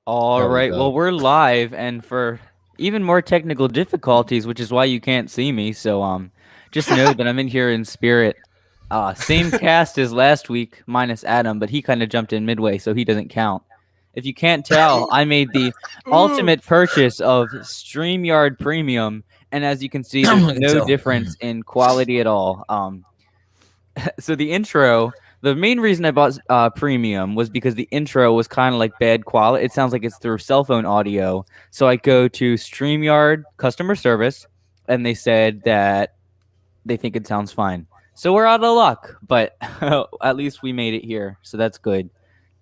All right. Well, we're live, and for even more technical difficulties, which is why you can't see me. So, just know that I'm in here in spirit. Same cast as last week, minus Adam, but he kind of jumped in midway, so he doesn't count. If you can't tell, I made the ultimate purchase of StreamYard Premium, and as you can see, there's no difference in quality at all. So the intro. The main reason I bought premium was because the intro was kind of like bad quality. It sounds like it's through cell phone audio. So I go to StreamYard customer service, and they said that they think it sounds fine. So we're out of luck, but at least we made it here. So that's good.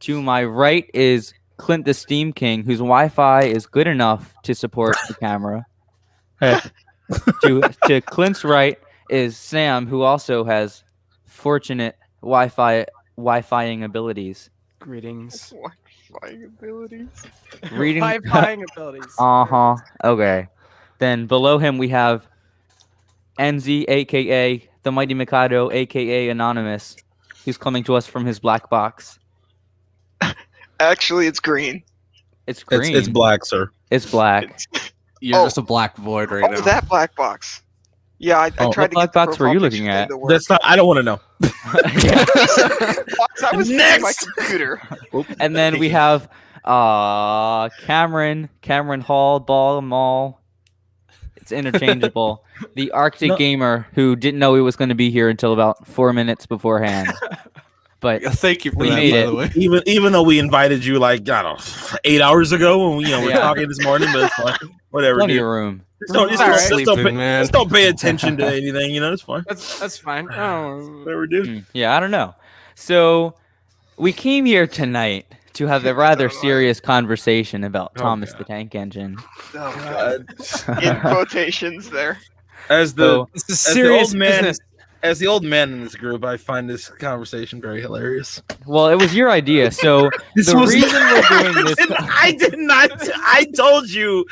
To my right is Clint the Steam King, whose Wi-Fi is good enough to support the camera. To Clint's right is Sam, who also has fortunate Wi-Fiing abilities. Greetings. Wi-Fi abilities. Reading Wi-Fiing abilities. Okay. Then below him we have NZ, aka the Mighty Mikado, aka Anonymous, who's coming to us from his black box. Actually, it's green. It's green. It's black, sir. It's black. You're just a black void right now. Oh, that black box. Yeah, I tried what to black get the box were you profile looking picture at? to work. That's not. I don't want to know. Box, I was using my computer. And then we have Cameron Hall, Ball Mall. It's interchangeable. The Arctic Gamer, who didn't know he was going to be here until about 4 minutes beforehand. But thank you for we that, made by it. the way. Even though we invited you like I don't know 8 hours ago, and we're talking this morning, but it's fine. Whatever. Plenty Dude. of room. Just don't pay attention to anything. It's fine. That's fine. Oh, Whatever, dude. Yeah, I don't know. So we came here tonight to have a rather serious conversation about Thomas the Tank Engine. Oh, God. In quotations there. As the this is serious old man, business. as the old man in this group, I find this conversation very hilarious. Well, it was your idea, so reason we're doing this. I did not. I told you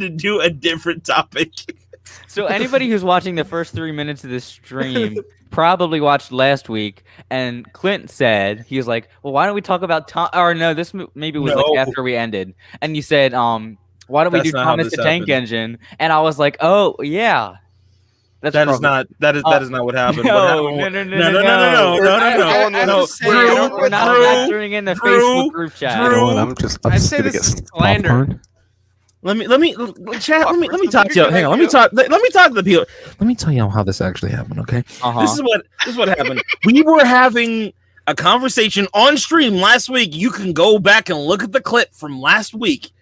to do a different topic. So anybody who's watching the first 3 minutes of this stream probably watched last week, and Clint said, he was like, well, why don't we talk about Tom? Or no, this maybe was like after we ended, and you said, why don't we do Thomas the Tank Engine? And I was like, oh yeah. That is not what happened. No. We're not factoring in the Facebook group chat. I'm just gonna get slander. Let me chat. Let me talk to you. Hang on. Let me talk to the people. Let me tell you how this actually happened. Okay. This is what happened. We were having a conversation on stream last week. You can go back and look at the clip from last week.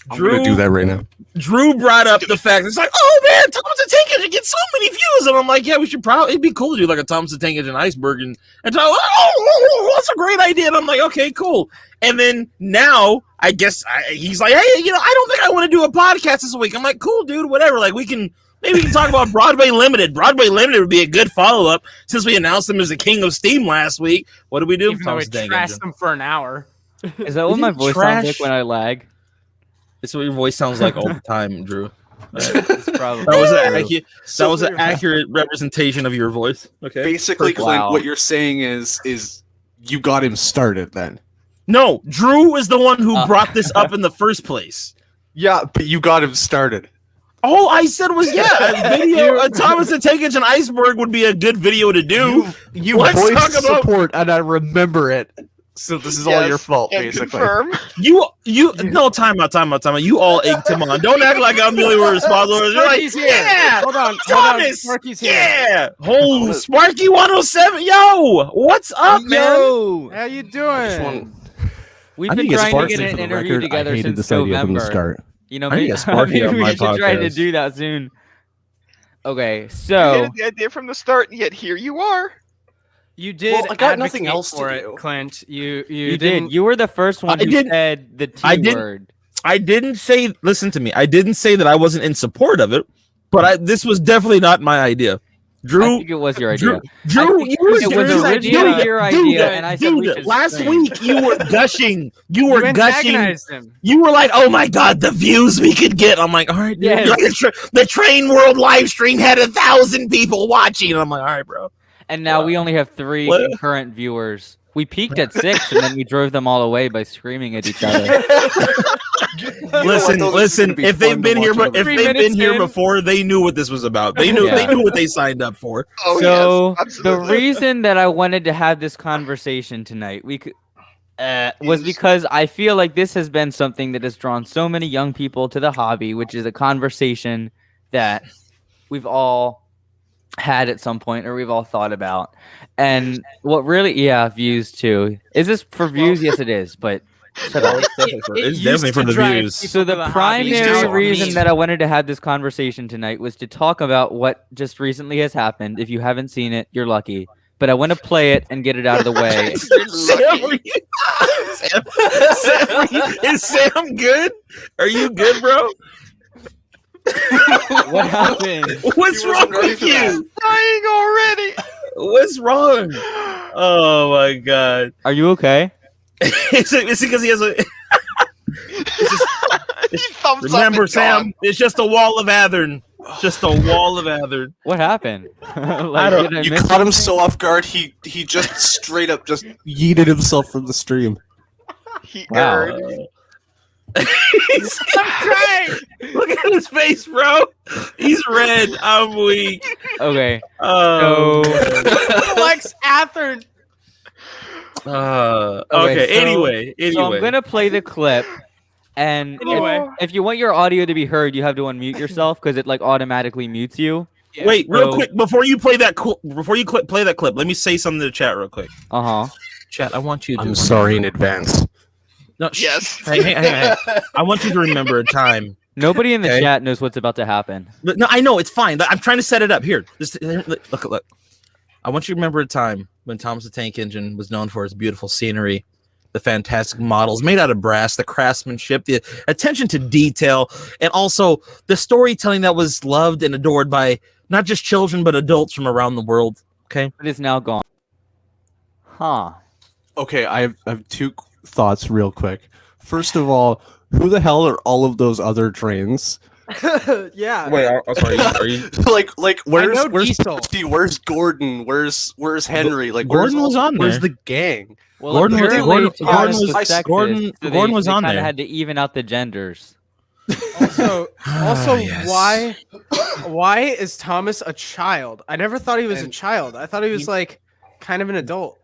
I'm gonna do that right now. Drew brought up the fact it's like, oh man, Thomas the Tank Engine gets so many views, and I'm like, yeah, we should probably. It'd be cool to do like a Thomas the Tank Engine iceberg, and talk, that's a great idea. And I'm like, okay, cool. And then now, I guess he's like, hey, I don't think I want to do a podcast this week. I'm like, cool, dude, whatever. Like, maybe we can talk about Broadway Limited. Broadway Limited would be a good follow up since we announced them as the king of Steam last week. What did we do? Even though we trashed them for an hour. Is that what my voice sounds like when I lag? It's what your voice sounds like all the time, Drew. That was an accurate representation of your voice. Okay. Basically, Clint, what you're saying is you got him started then. No, Drew is the one who brought this up in the first place. Yeah, but you got him started. All I said was, a Thomas the Tank Engine iceberg would be a good video to do. You voiced support, and I remember it. So this is all your fault, basically. Confirm. Time out. You all egged him on. Don't act like I'm the only one responsible. You're like, yeah. Hold on. Sparky's here. Yeah. Oh, Sparky 107. Yo, what's up, man? How you doing? We've been trying to get an interview together since November. Maybe we should try to do that soon. Okay, so you had the idea from the start, and yet here you are. You did. Well, I got nothing else for to do. it, Clint. You did. You were the first one who said the T word. I didn't say. Listen to me. I didn't say that I wasn't in support of it, but this was definitely not my idea. Drew, I think it was your idea. Drew, it was originally your idea, and I said last week you were gushing. You were gushing. Him. You were like, "Oh my god, the views we could get!" I'm like, "All right, dude." The Train World live stream had 1,000 people watching. And I'm like, "All right, bro." And now we only have 3 concurrent viewers. We peaked at 6, and then we drove them all away by screaming at each other. Listen. If they've been here, before, they knew what this was about. They knew what they signed up for. Oh, So yes, the absolutely. reason that I wanted to have this conversation tonight, was because I feel like this has been something that has drawn so many young people to the hobby, which is a conversation that we've all had at some point or we've all thought about. And what really, views too. Is this for views? Yes, it is, but shut up. It's definitely for the views. So the primary reason that I wanted to have this conversation tonight was to talk about what just recently has happened. If you haven't seen it, you're lucky. But I want to play it and get it out of the way. Sam, is Sam good? Are you good, bro? What happened? What's wrong with you? Dying already. What's wrong? Oh my god. Are you okay? It's because he has a. Thumbs up Remember, and Sam, gone. it's just a wall of Athern. Just a wall of Athern. What happened? I don't- did You miss caught him something? so off guard. He just straight up just yeeted himself from the stream. He Wow. erred. I'm crying. Look at his face, bro. He's red. I'm weak. Okay. Oh. Flex Athern. Okay. so- Anyway. So I'm gonna play the clip, and Anyway. if you want your audio to be heard, you have to unmute yourself because it like automatically mutes you. Wait, real So- quick before you play that play that clip. Let me say something to the chat real quick. Chat, I want you to. I'm sorry in advance. No, Yes. Hang. I want you to remember a time. Nobody in the Okay. chat knows what's about to happen. No, I know it's fine. I'm trying to set it up here. Look. I want you to remember a time when Thomas the Tank Engine was known for its beautiful scenery, the fantastic models made out of brass, the craftsmanship, the attention to detail, and also the storytelling that was loved and adored by not just children but adults from around the world. Okay. It is now gone. Huh. Okay, I have two thoughts real quick. First of all, who the hell are all of those other trains? Yeah. Wait, I'm sorry. Are you? like where's know Diesel. Percy? Where's Gordon? Where's Henry? Like Gordon where's was on Where's there. the gang? Well, Gordon was- apparently Gordon- Thomas Gordon was was- sexist, Gordon- so Gordon was they on kinda there. had to even out the genders. Also, yes. why is Thomas a child? I never thought he was a child. I thought he was like kind of an adult.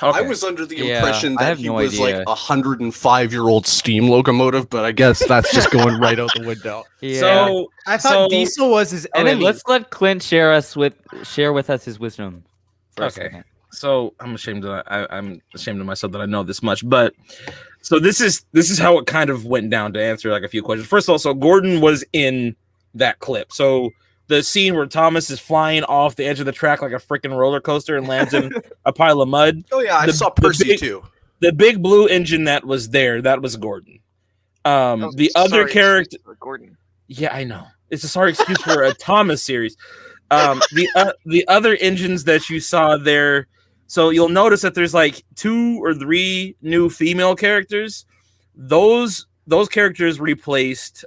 I was under the Yeah, impression I that have he no was idea. like a 105-year-old steam locomotive, but I guess that's just going right out the window. Yeah. So I thought Diesel was his Okay, enemy. let's let Clint share with us his wisdom. For a Okay. second. So I'm ashamed of myself that I know this much, but so this is how it kind of went down to answer like a few questions. First of all, so Gordon was in that clip. So the scene where Thomas is flying off the edge of the track like a freaking roller coaster and lands in a pile of mud. Oh yeah, I The- saw the Percy big- too. The big blue engine that was there, that was Gordon. Oh, The other sorry, character, excuse me, Gordon. yeah, I know. It's a sorry excuse for a Thomas series. The other engines that you saw there, so you'll notice that there's like 2 or 3 new female characters. Those characters replaced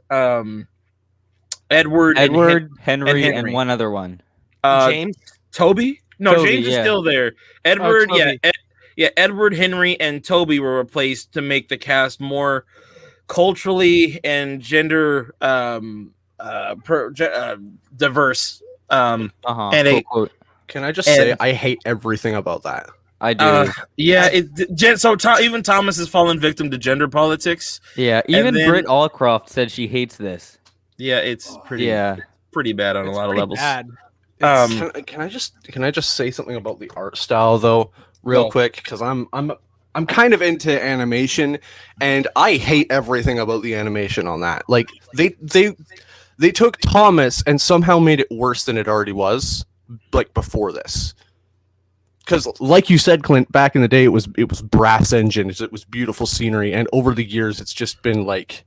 Edward, Henry, Henry. and one other one. James. Toby. No, Toby, James is yeah. still there. Edward, Toby. Edward, Henry, and Toby were replaced to make the cast more culturally and gender diverse. And a- Quote. Can I just say And- I hate everything about that? I do. Even Thomas has fallen victim to gender politics. Yeah, even then- Britt Allcroft said she hates this. Yeah, it's pretty bad on a lot of Pretty levels. bad. Can I just say something about the art style though, real Go. quick? Because I'm kind of into animation, and I hate everything about the animation on that. Like they took Thomas and somehow made it worse than it already was, like before this. Because, like you said, Clint, back in the day, it was brass engines, it was beautiful scenery, and over the years, it's just been like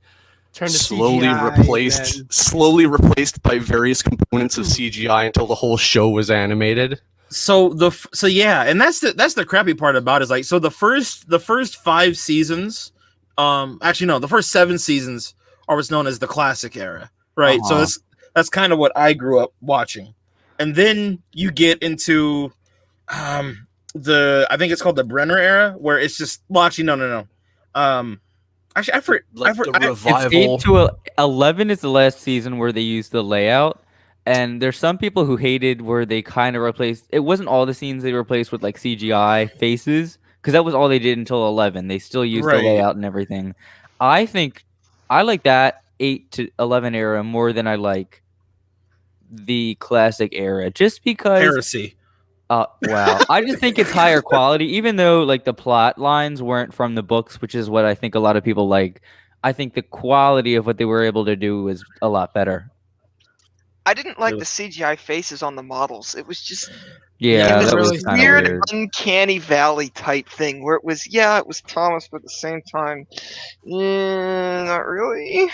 Turned to slowly CGI, replaced by various components of CGI until the whole show was animated. So yeah, and that's the crappy part about it, is like, so the first 5 seasons, actually no, the first 7 seasons are what's known as the classic era, right? Uh-huh. So that's kind of what I grew up watching, and then you get into I think it's called the Brenner era, where it's just actually no. Actually, the It's revival. 11 is the last season where they used the layout, and there's some people who hated where they kind of replaced. It wasn't all the scenes they replaced with like CGI faces, because that was all they did until 11. They still used the Right. layout and everything. I think I like that 8 to 11 era more than I like the classic era, just because. Heresy. Wow. I just think it's higher quality, even though like the plot lines weren't from the books, which is what I think a lot of people like. I think the quality of what they were able to do was a lot better. I didn't like the CGI faces on the models. It was just Yeah, it was that was really kind of weird, weird. uncanny valley type thing where it was Thomas, but at the same time, not really.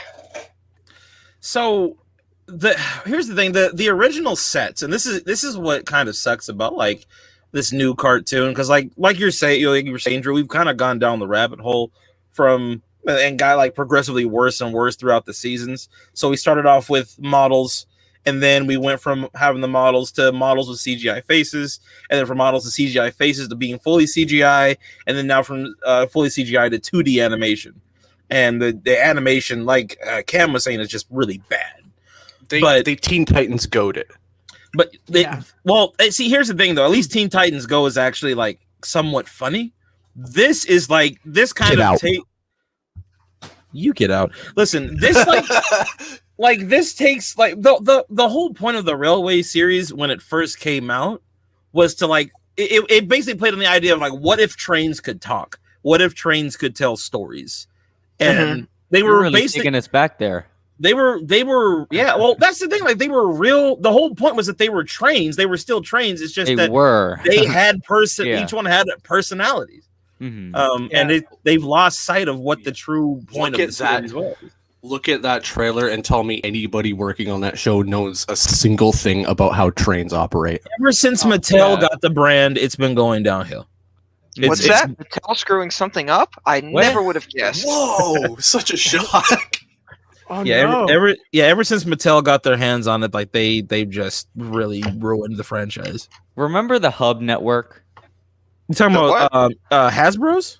So here's the thing: the original sets, and this is what kind of sucks about like this new cartoon, because like you were saying, Drew, we've kind of gone down the rabbit hole and got like progressively worse and worse throughout the seasons. So we started off with models, and then we went from having the models to models with CGI faces, and then from models to CGI faces to being fully CGI, and then now from fully CGI to 2D animation. And the animation, like Cam was saying, is just really bad. They Teen Titans goat it. But see, here's the thing though. At least Teen Titans Go is actually like somewhat funny. This is like this kind of take. You get out. Listen, this like this takes like the whole point of the Railway series when it first came out was to like it basically played on the idea of like, what if trains could talk? What if trains could tell stories? And they were really basically taking us back there. They were yeah, well that's the thing, like they were real. The whole point was that they were trains. They were still trains. It's just they had each one had personalities. And they've lost sight of what the true point of the series was. Look at that trailer and tell me anybody working on that show knows a single thing about how trains operate. Ever since Mattel got the brand, it's been going downhill. What's that? Mattel screwing something up? I never would have guessed. Whoa, such a shock. Oh, yeah, no. ever since Mattel got their hands on it, like they've just really ruined the franchise. Remember the Hub Network? You talking about Hasbro's?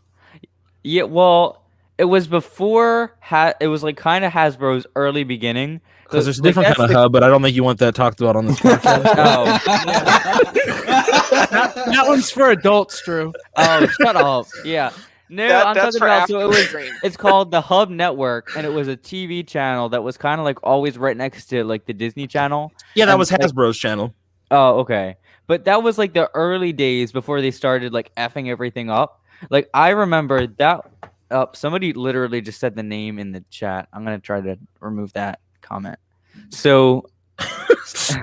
Yeah, well, it was before. It was like kind of Hasbro's early beginning. Because there's a different kind of hub, but I don't think you want that talked about on this podcast. That one's for adults, Drew. Oh, shut up. Yeah. No, I'm talking about, it's called the Hub Network, and it was a TV channel that was kind of like always right next to like the Disney Channel. Yeah, that was Hasbro's channel. Oh, okay. But that was like the early days before they started like effing everything up. Like I remember that. Somebody literally just said the name in the chat. I'm gonna try to remove that comment. So,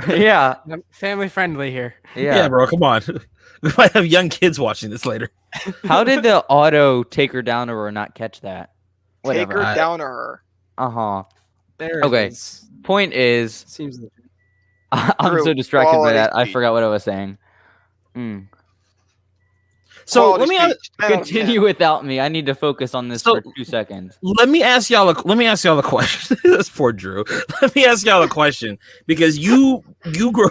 yeah, I'm family friendly here. Yeah, bro, come on. We might have young kids watching this later. How did the auto take her down or not catch that? Whatever. Take her down her. There. Okay. Point is, seems. I'm so distracted by that. I forgot what I was saying. So let me continue without me. I need to focus on this for 2 seconds. Let me ask y'all a question. That's for Drew. Let me ask y'all a question, because you grew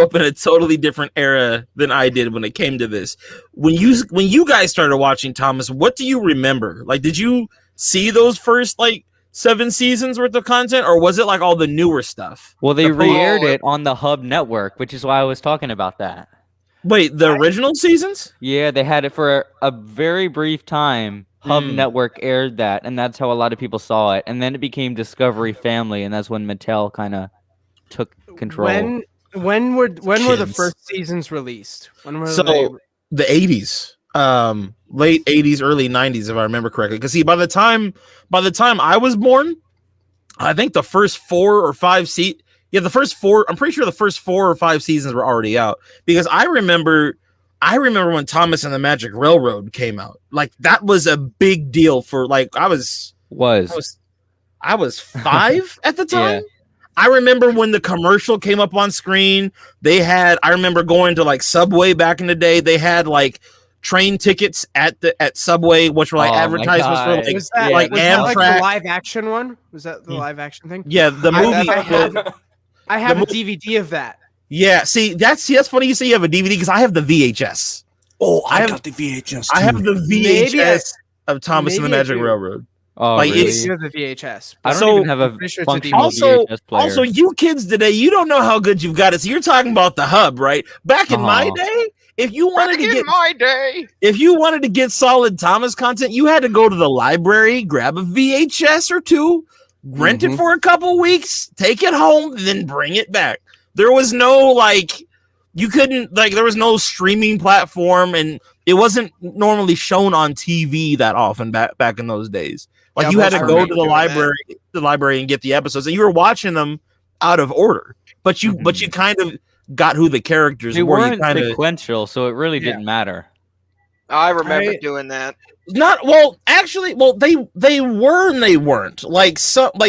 up in a totally different era than I did when it came to this. When you guys started watching, Thomas, what do you remember? Like, did you see those first like 7 seasons worth of content, or was it like all the newer stuff? Well, they re-aired it on the Hub Network, which is why I was talking about that. Wait, the original seasons? Yeah, they had it for a very brief time. Hub Network aired that, and that's how a lot of people saw it. And then it became Discovery Family, and that's when Mattel kind of took control. When were the first seasons released? When were the 80s, late 80s, early 90s, if I remember correctly. Because see, by the time I was born, I think the first 4 or 5 the first 4. I'm pretty sure the first 4 or 5 seasons were already out, because I remember when Thomas and the Magic Railroad came out. Like that was a big deal for like I was 5 at the time. Yeah. I remember when the commercial came up on screen. I remember going to like Subway back in the day. They had like train tickets at Subway, which were like advertisements for like Amtrak. Like the live action one? Was that the live action thing? Yeah, the movie. I have a DVD of that. Yeah, see that's funny you say you have a DVD because I have the VHS. Oh, I have- got the VHS. I have too. the Maybe I- VHS of Thomas and the maybe I Magic do. Railroad. Oh, Like, really? it's- You have the VHS. I but don't even have I'm a pretty sure it's a functional DVD. VHS player. Also, you kids today, you don't know how good you've got it. So you're talking about the hub, right? Back in my day, if you wanted Back to in get my day. solid Thomas content, you had to go to the library, grab a VHS or two, rent it for a couple weeks, take it home, then bring it back. There was no there was no streaming platform, and it wasn't normally shown on TV that often back in those days. Like Yeah, you had most to of go them to were doing the library and get the episodes, and you were watching them out of order. But you kind of got who the characters They were. weren't You kind of sequential, so it really didn't matter. I remember doing that. not well actually they were and they weren't like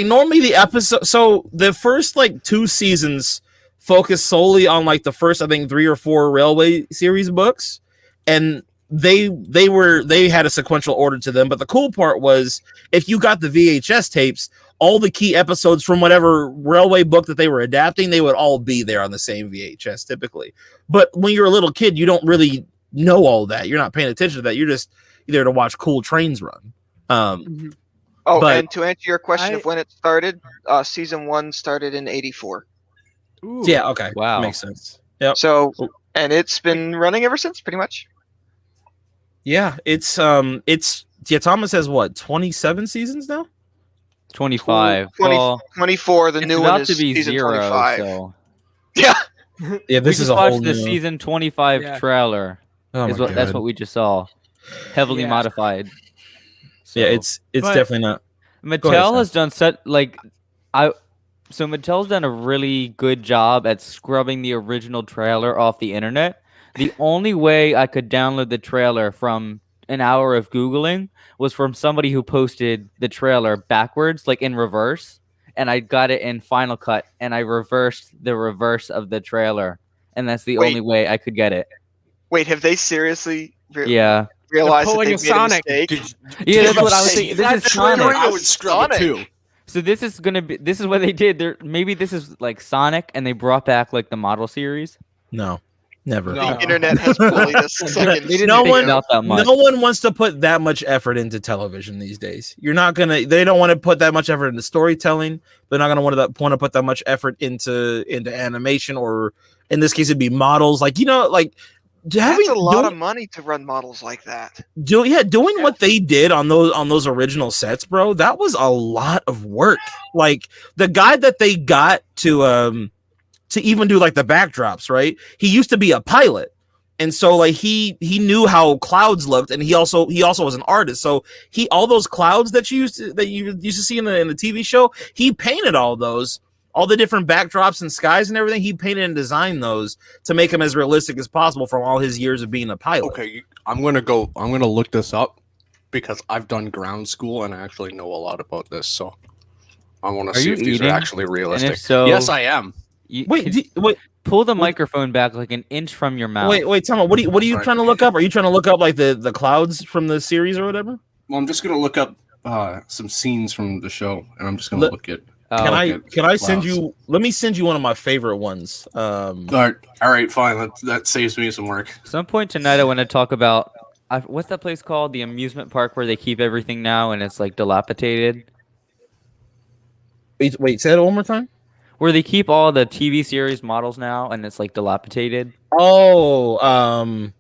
normally the episode, so the first like 2 seasons focused solely on like the first I think 3 or 4 railway series books, and they had a sequential order to them. But the cool part was if you got the VHS tapes, all the key episodes from whatever railway book that they were adapting, they would all be there on the same VHS typically. But when you're a little kid, you don't really know all that. You're not paying attention to that. You're just there to watch cool trains run. Oh, but- and to answer your question of when it started, season 1 started in '84. Ooh. Yeah, okay. Wow. Makes sense. Yep. So, and it's been running ever since, pretty much. Yeah, it's Thomas has what, 27 seasons now? 25. 20 Well, 24. The it's new about one is to be season 0. 25. So Yeah. Yeah, we just watched the season 25 trailer. Oh my God. That's what we just saw. Heavily Yeah. modified. So, Yeah, it's But- definitely not. Go ahead, Mattel Sam. has done so Mattel's done a really good job at scrubbing the original trailer off the internet. The only way I could download the trailer from an hour of Googling was from somebody who posted the trailer backwards, like in reverse. And I got it in Final Cut, and I reversed the reverse of the trailer. And that's the Wait. only way I could get it. Wait, have they seriously Yeah. realized that pulling they a made Sonic. a mistake? Yeah, that's what I was Say thinking. This that is trailer, Sonic. I would scrub it Sonic. too. So this is what they did. Maybe this is like Sonic, and they brought back like the model series. No. Never. No. The internet has bullied us. They didn't No think one- about that much. No one wants to put that much effort into television these days. They don't want to put that much effort into storytelling. They're not going to want to put that much effort into animation, or in this case it'd be models. Like, That's a lot of money to run models like that. Doing what they did on those original sets, bro, that was a lot of work. Like the guy that they got to even do like the backdrops, right? He used to be a pilot. And so like he knew how clouds looked, and he also was an artist. So all those clouds that you used to see in the TV show, he painted all those, all the different backdrops and skies and everything. He painted and designed those to make them as realistic as possible from all his years of being a pilot. Okay, I'm gonna look this up because I've done ground school and I actually know a lot about this. So I want to Are see you if these are eating? actually realistic. And if so, yes, I am. Wait, pull the microphone back like an inch from your mouth. wait, tell me, what are you Right. trying to look up? Are you trying to look up like the clouds from the series or whatever? Well, I'm just gonna look up some scenes from the show, and I'm just gonna Let- look at. Oh, Can I send clouds. you? Let me send you one of my favorite ones. All right, fine. That saves me some work. some point tonight I want to talk about what's that place called? The amusement park where they keep everything now and it's like dilapidated. Wait, say that one more time. Where they keep all the TV series models now and it's like dilapidated. Oh, I'm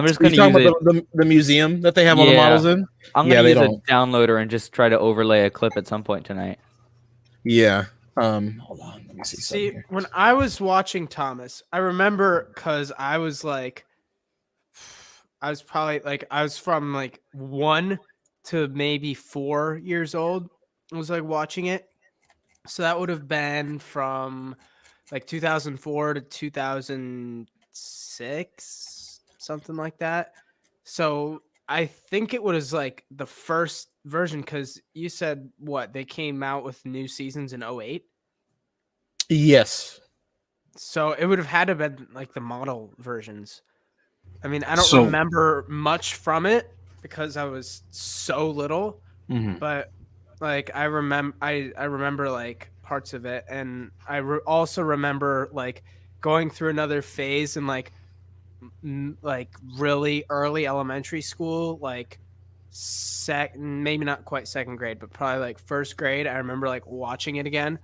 just are you gonna talking use about it. the museum that they have all the Yeah. models in? I'm yeah, gonna they use a don't. downloader and just try to overlay a clip at some point tonight. Yeah. Hold on. Let me see. See, something here. when I was watching Thomas, I remember because I was from like 1 to maybe 4 years old. I was like watching it. So that would have been from like 2004 to 2006, something like that. So I think it was like the first version, because you said they came out with new seasons in 08. Yes. So it would have had to have been like the model versions. I mean, I don't So- remember much from it because I was so little, Mhm. but like I remember like parts of it, and I also remember like going through another phase in like really early elementary school, like maybe not quite second grade, but probably like first grade. I remember like watching it again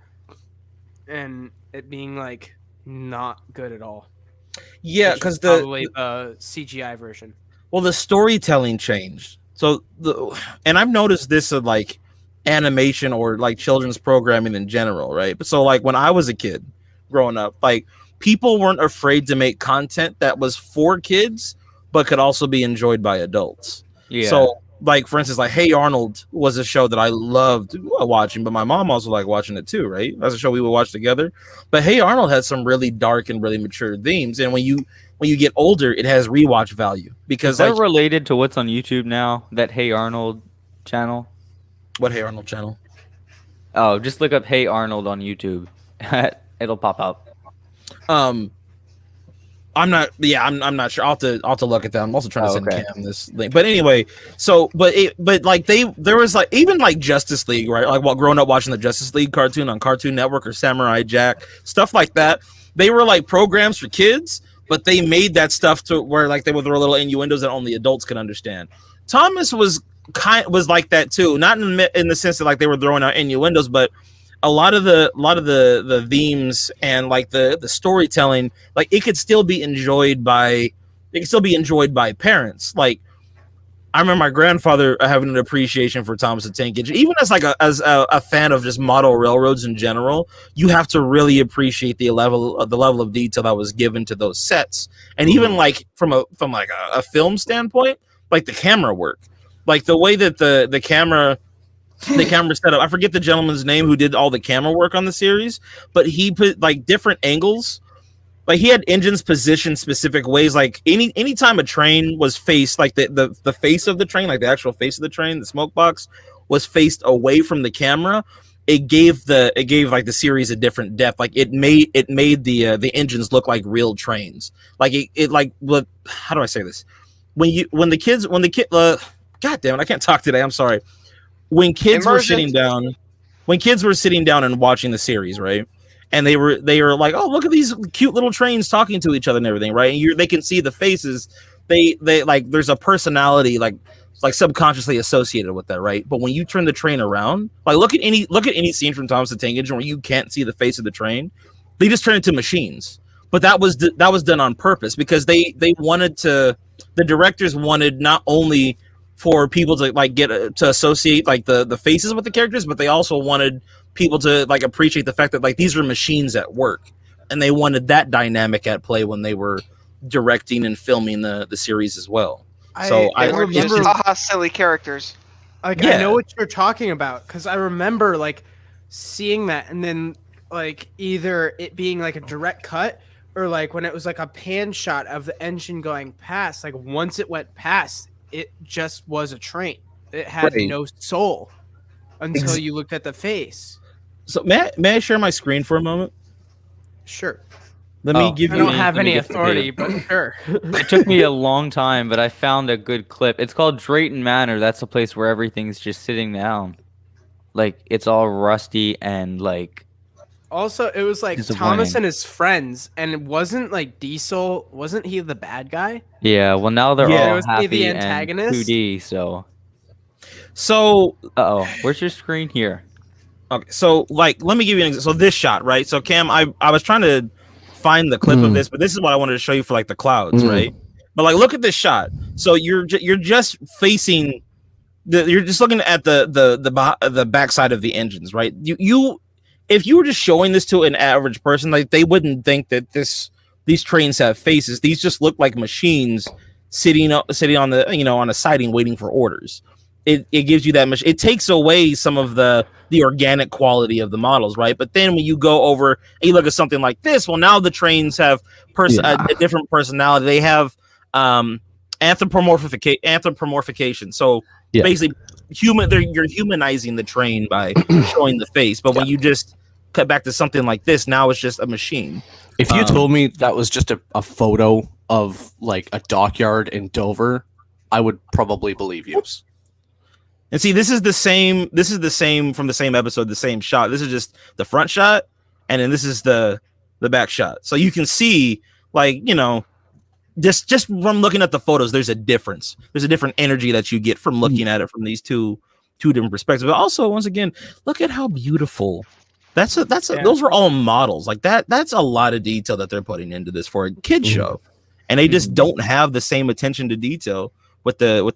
and it being like not good at all. Yeah, Which because was probably the CGI version. well, the storytelling changed. So and I've noticed this of like animation or like children's programming in general, right? But so like when I was a kid growing up, like people weren't afraid to make content that was for kids but could also be enjoyed by adults. Yeah. So like for instance, like Hey Arnold was a show that I loved watching, but my mom also liked watching it too, right? That's a show we would watch together. But Hey Arnold had some really dark and really mature themes, and when you get older, it has rewatch value because Is that like related to what's on YouTube now? That Hey Arnold channel? what Hey Arnold channel? Oh, just look up Hey Arnold on YouTube. It'll pop up. I'm not sure. I'll have to look at that. I'm also trying to send okay. Cam this link. But anyway, so but like there was like even like Justice League, right? Like while growing up watching the Justice League cartoon on Cartoon Network or Samurai Jack, stuff like that. They were like programs for kids, but they made that stuff to where like they would throw little innuendos that only adults could understand. Thomas was like that too, not in the sense that like they were throwing out innuendos, but a lot of the themes and like the storytelling, like it could still be enjoyed by parents. Like I remember my grandfather having an appreciation for Thomas the Tank Engine. Even as like a fan of just model railroads in general, you have to really appreciate the level of detail that was given to those sets. And even like from a film standpoint, like the camera work, like the way that the camera set up. I forget the gentleman's name who did all the camera work on the series, but he put like different angles. Like he had engines positioned specific ways. Like anytime a train was faced, like the face of the train, like the actual face of the train, the smoke box was faced away from the camera. It gave like the series a different depth. Like it made the engines look like real trains. Like it like what? How do I say this? God damn it, I can't talk today. I'm sorry. When kids were sitting down and watching the series, right? And they were like, oh, look at these cute little trains talking to each other and everything, right? And they can see the faces. They like there's a personality like subconsciously associated with that, right? But when you turn the train around, like look at any scene from Thomas the Tank Engine where you can't see the face of the train, they just turn into machines. But that was done on purpose because the directors wanted not only for people to like get to associate like the faces with the characters, but they also wanted people to like appreciate the fact that like these are machines at work, and they wanted that dynamic at play when they were directing and filming the series as well. They were just haha silly characters. Like I know what you're talking about because I remember like seeing that, and then like either it being like a direct cut or like when it was like a pan shot of the engine going past. Like once it went past, it just was a train. It had no soul until you looked at the face. So may I share my screen for a moment? Sure. Let me give you. I don't have any authority, but sure. It took me a long time, but I found a good clip. It's called Drayton Manor. That's the place where everything's just sitting down. Like it's all rusty and like. Also, it was like Thomas and his friends, and it wasn't like Diesel. Wasn't he the bad guy? Yeah. Well, now they're all was happy the and antagonist? 2D. So. Where's your screen here? Okay, so like, let me give you an example. So this shot, right? So Cam, I was trying to find the clip of this, but this is what I wanted to show you for like the clouds, right? But like, look at this shot. So you're just facing you're just looking at the backside of the engines, right? If you were just showing this to an average person, like they wouldn't think that these trains have faces. These just look like machines sitting on the on a siding waiting for orders. It gives you that much. It takes away some of the organic quality of the models, right? But then when you go over and you look at something like this, well, now the trains have a different personality. They have anthropomorphication. So basically, you're humanizing the train by showing the face. But when you just cut back to something like this, now it's just a machine. If you told me that was just a photo of like a dockyard in Dover, I would probably believe you. Oops. And see, this is the same from the same episode, the same shot. This is just the front shot, and then this is the the back shot, so you can see, like, just from looking at the photos, there's a difference. There's a different energy that you get from looking at it from these two different perspectives. But also, once again, look at how beautiful. Those are all models. Like that's a lot of detail that they're putting into this for a kid show, and they just don't have the same attention to detail with the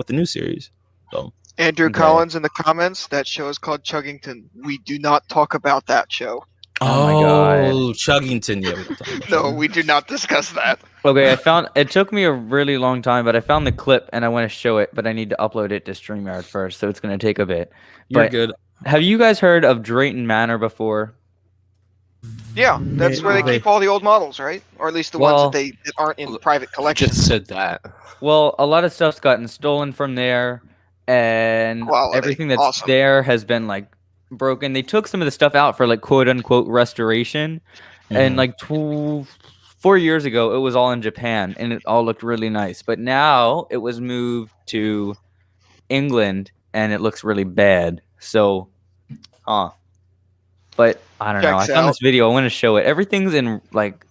new series. So Andrew Collins in the comments, that show is called Chuggington. We do not talk about that show. Oh my God. Chuggington. Yeah, we don't talk about No, we do not discuss that. Okay, it took me a really long time, but I found the clip and I want to show it, but I need to upload it to StreamYard first, so it's going to take a bit. You're But good. have you guys heard of Drayton Manor before? Yeah, that's where they keep all the old models, right? Or at least the ones that aren't in private collections. Just said that. Well, a lot of stuff's gotten stolen from there, and Quality. everything that's Awesome. there has been like broken. They took some of the stuff out for like quote unquote restoration, and like 4 years ago it was all in Japan and it all looked really nice. But now it was moved to England and it looks really bad. So, but I don't know. I Checks found out. this video. I want to show it. Everything's in like,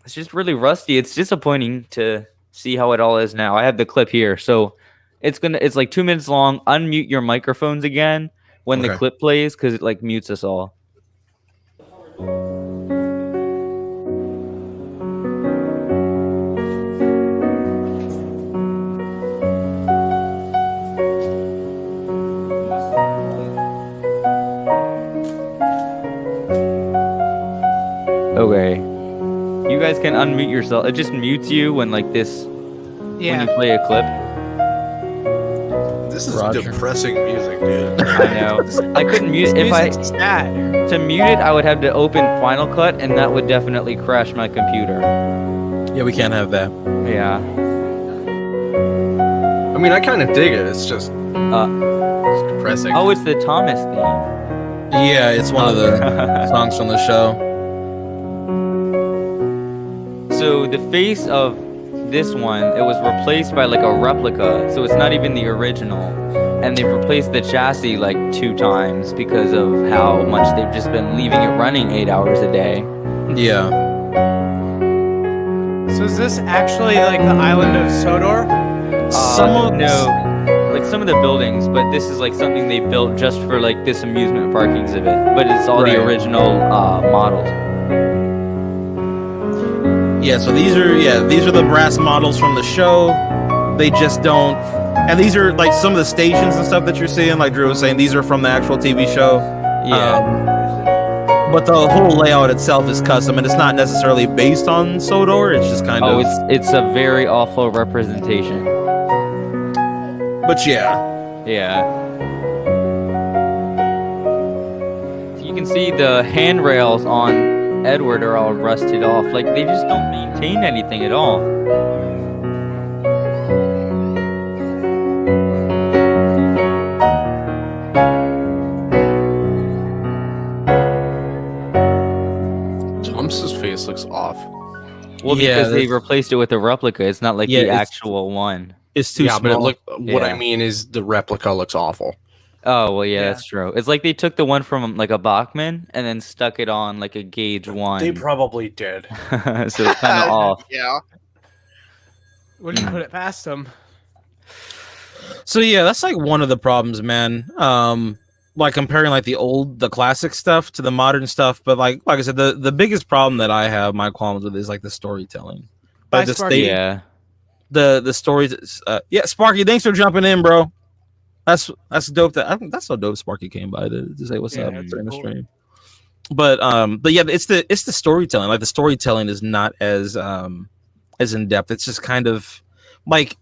it's just really rusty. It's disappointing to see how it all is now. I have the clip here, so it's like 2 minutes long. Unmute your microphones again when the clip plays, because it like mutes us all. Okay. You guys can unmute yourself. It just mutes you when like this when you play a clip. This is depressing music, dude. I know. I couldn't mute if I sad. to mute it. I would have to open Final Cut, and that would definitely crash my computer. Yeah, we can't have that. Yeah. I mean, I kind of dig it. It's just it's depressing. Oh, it's the Thomas theme. Yeah, it's one of the songs from the show. So the face of this one, it was replaced by like a replica, so it's not even the original. And they've replaced the chassis like 2 times because of how much they've just been leaving it running 8 hours a day. Yeah. So is this actually like the island of Sodor? Like some of the buildings, but this is like something they built just for like this amusement park exhibit. But it's all the original models. Yeah, so these are the brass models from the show. They just don't, and these are like some of the stations and stuff that you're seeing, like Drew was saying, these are from the actual TV show. Yeah. But the whole layout itself is custom, and it's not necessarily based on Sodor. It's just kind of. It's a very awful representation. But yeah. Yeah. You can see the handrails on Edward are all rusted off. Like, they just don't maintain anything at all. Thomas's face looks off. Well, because they replaced it with a replica. It's not like the actual one. It's too small. But what I mean is the replica looks awful. Oh, well, yeah, that's true. It's like they took the one from like a Bachman and then stuck it on like a gauge 1. They probably did. So it's kind of off. Yeah. What do you put it past them? So yeah, that's like one of the problems, man. Like comparing like the classic stuff to the modern stuff, but like I said, the biggest problem that I have my qualms with is like the storytelling. Like the stories. Yeah, Sparky, thanks for jumping in, bro. That's dope. That's so dope. Sparky came by to say what's up during the stream. But yeah, it's the storytelling. Like the storytelling is not as in depth. It's just kind of like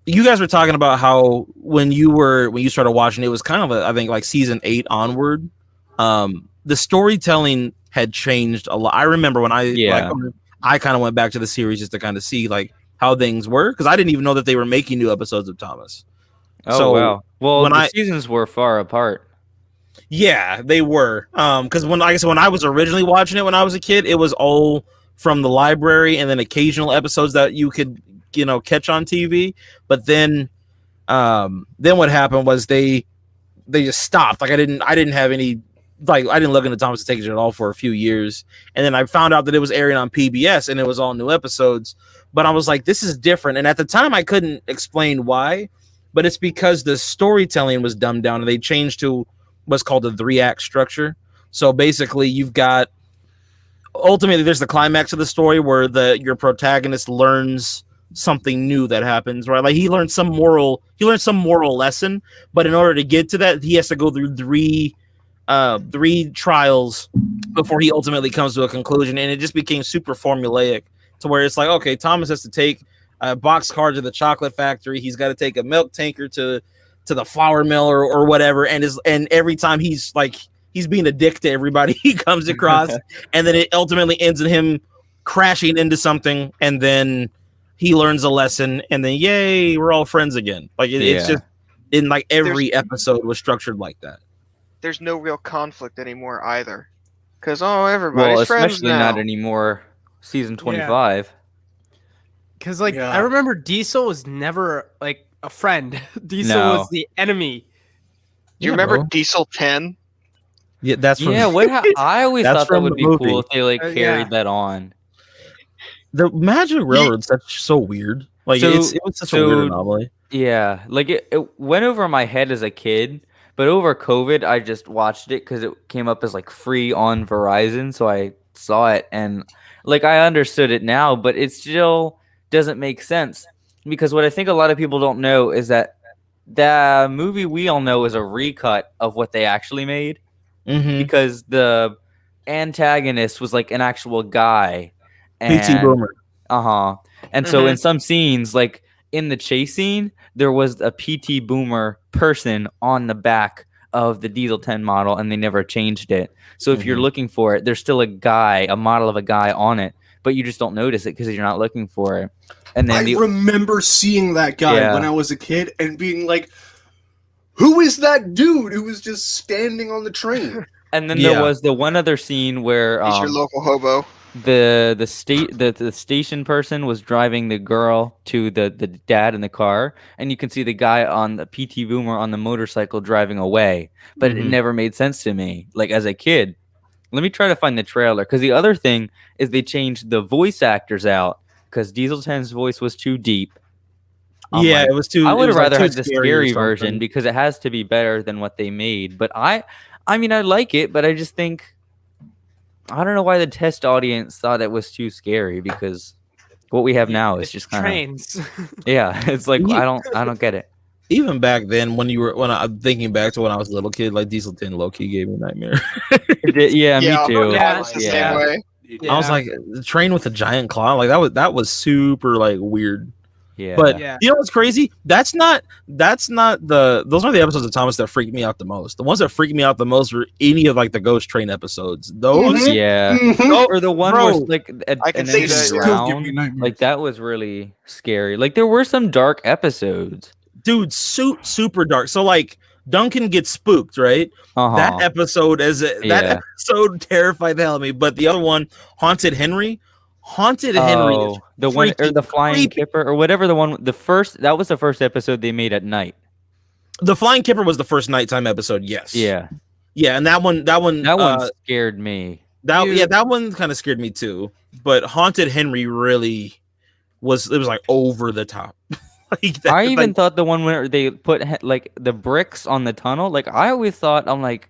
you guys were talking about how when you started watching, it was kind of I think like season 8 onward. The storytelling had changed a lot. I remember when I kind of went back to the series just to kind of see like how things were, because I didn't even know that they were making new episodes of Thomas. Oh, so, wow. Well, the seasons were far apart. Yeah, they were. Because when I was originally watching it when I was a kid, it was all from the library and then occasional episodes that you could, catch on TV. But then what happened was they just stopped. Like I didn't have any like I didn't look into Thomas the Tank Engine at all for a few years, and then I found out that it was airing on PBS and it was all new episodes. But I was like, this is different, and at the time I couldn't explain why, but it's because the storytelling was dumbed down and they changed to what's called a 3-act structure. So basically, you've got ultimately there's the climax of the story where your protagonist learns something new that happens, right? Like he learns some moral lesson, but in order to get to that, he has to go through three trials before he ultimately comes to a conclusion. And it just became super formulaic to where it's like, okay, Thomas has to take a boxcar to the chocolate factory. He's got to take a milk tanker to the flour mill or whatever. And every time he's being a dick to everybody he comes across. And then it ultimately ends in him crashing into something. And then he learns a lesson, and then yay, we're all friends again. Like it's just in like every episode was structured like that. There's no real conflict anymore either, because everybody's friends especially now. not anymore. Season 25. Because I remember Diesel was never like a friend. Diesel No. was the enemy. Do you remember Diesel 10? Yeah, that's from I always That's thought that from would the be movie. cool if they like carried yeah. that on. the Magic Railroad's such so weird. Like So- it was such a weird anomaly. Yeah, like it went over my head as a kid, but over COVID, I just watched it because it came up as like free on Verizon, so I saw it and like I understood it now, but it still doesn't make sense because what I think a lot of people don't know is that the movie we all know is a recut of what they actually made Mm-hmm. because the antagonist was like an actual guy. PT Boomer. And so in some scenes, like in the chase scene, there was a PT Boomer person on the back of the Diesel 10 model, and they never changed it. So if you're looking for it, there's still a model of a guy on it, but you just don't notice it because you're not looking for it. And then I remember seeing that guy when I was a kid and being like, who is that dude who was just standing on the train? and then there was the one other scene where He's your local hobo. the station person was driving the girl to the dad in the car, and you can see the guy on the PT Boomer on the motorcycle driving away, but it never made sense to me like as a kid. Let me try to find the trailer, because the other thing is they changed the voice actors out because Diesel 10's voice was too deep. It was too. I would have rather had had the scary version because it has to be better than what they made. But I mean, I like it, but I just think I don't know why the test audience thought it was too scary, because what we have now is just kind trains. of it's like I don't get it. Even back then, when I'm thinking back to when I was a little kid, like Diesel 10 low-key gave me a nightmare. Yeah, me too. Yeah, It's the same way. I was like, the train with a giant claw, like that was super like weird. Yeah. But you know what's crazy? Those aren't the episodes of Thomas that freaked me out the most. The ones that freaked me out the most were any of like the Ghost Train episodes. Those or the one where like I can an see engine that. Still give me drowned. nightmares. Like that was really scary. Like there were some dark episodes. dude, super dark. So like Duncan gets spooked, right? That episode episode terrified the hell out of me. But the other one, Haunted Henry is the one or the freaking Flying creepy. Kipper or whatever that was the first episode they made at night. The Flying Kipper was the first nighttime episode, yes. Yeah, and that one scared me. That one kind of scared me too. But Haunted Henry really was like over the top. Like that, I even thought the one where they put like the bricks on the tunnel, like I always thought, I'm like,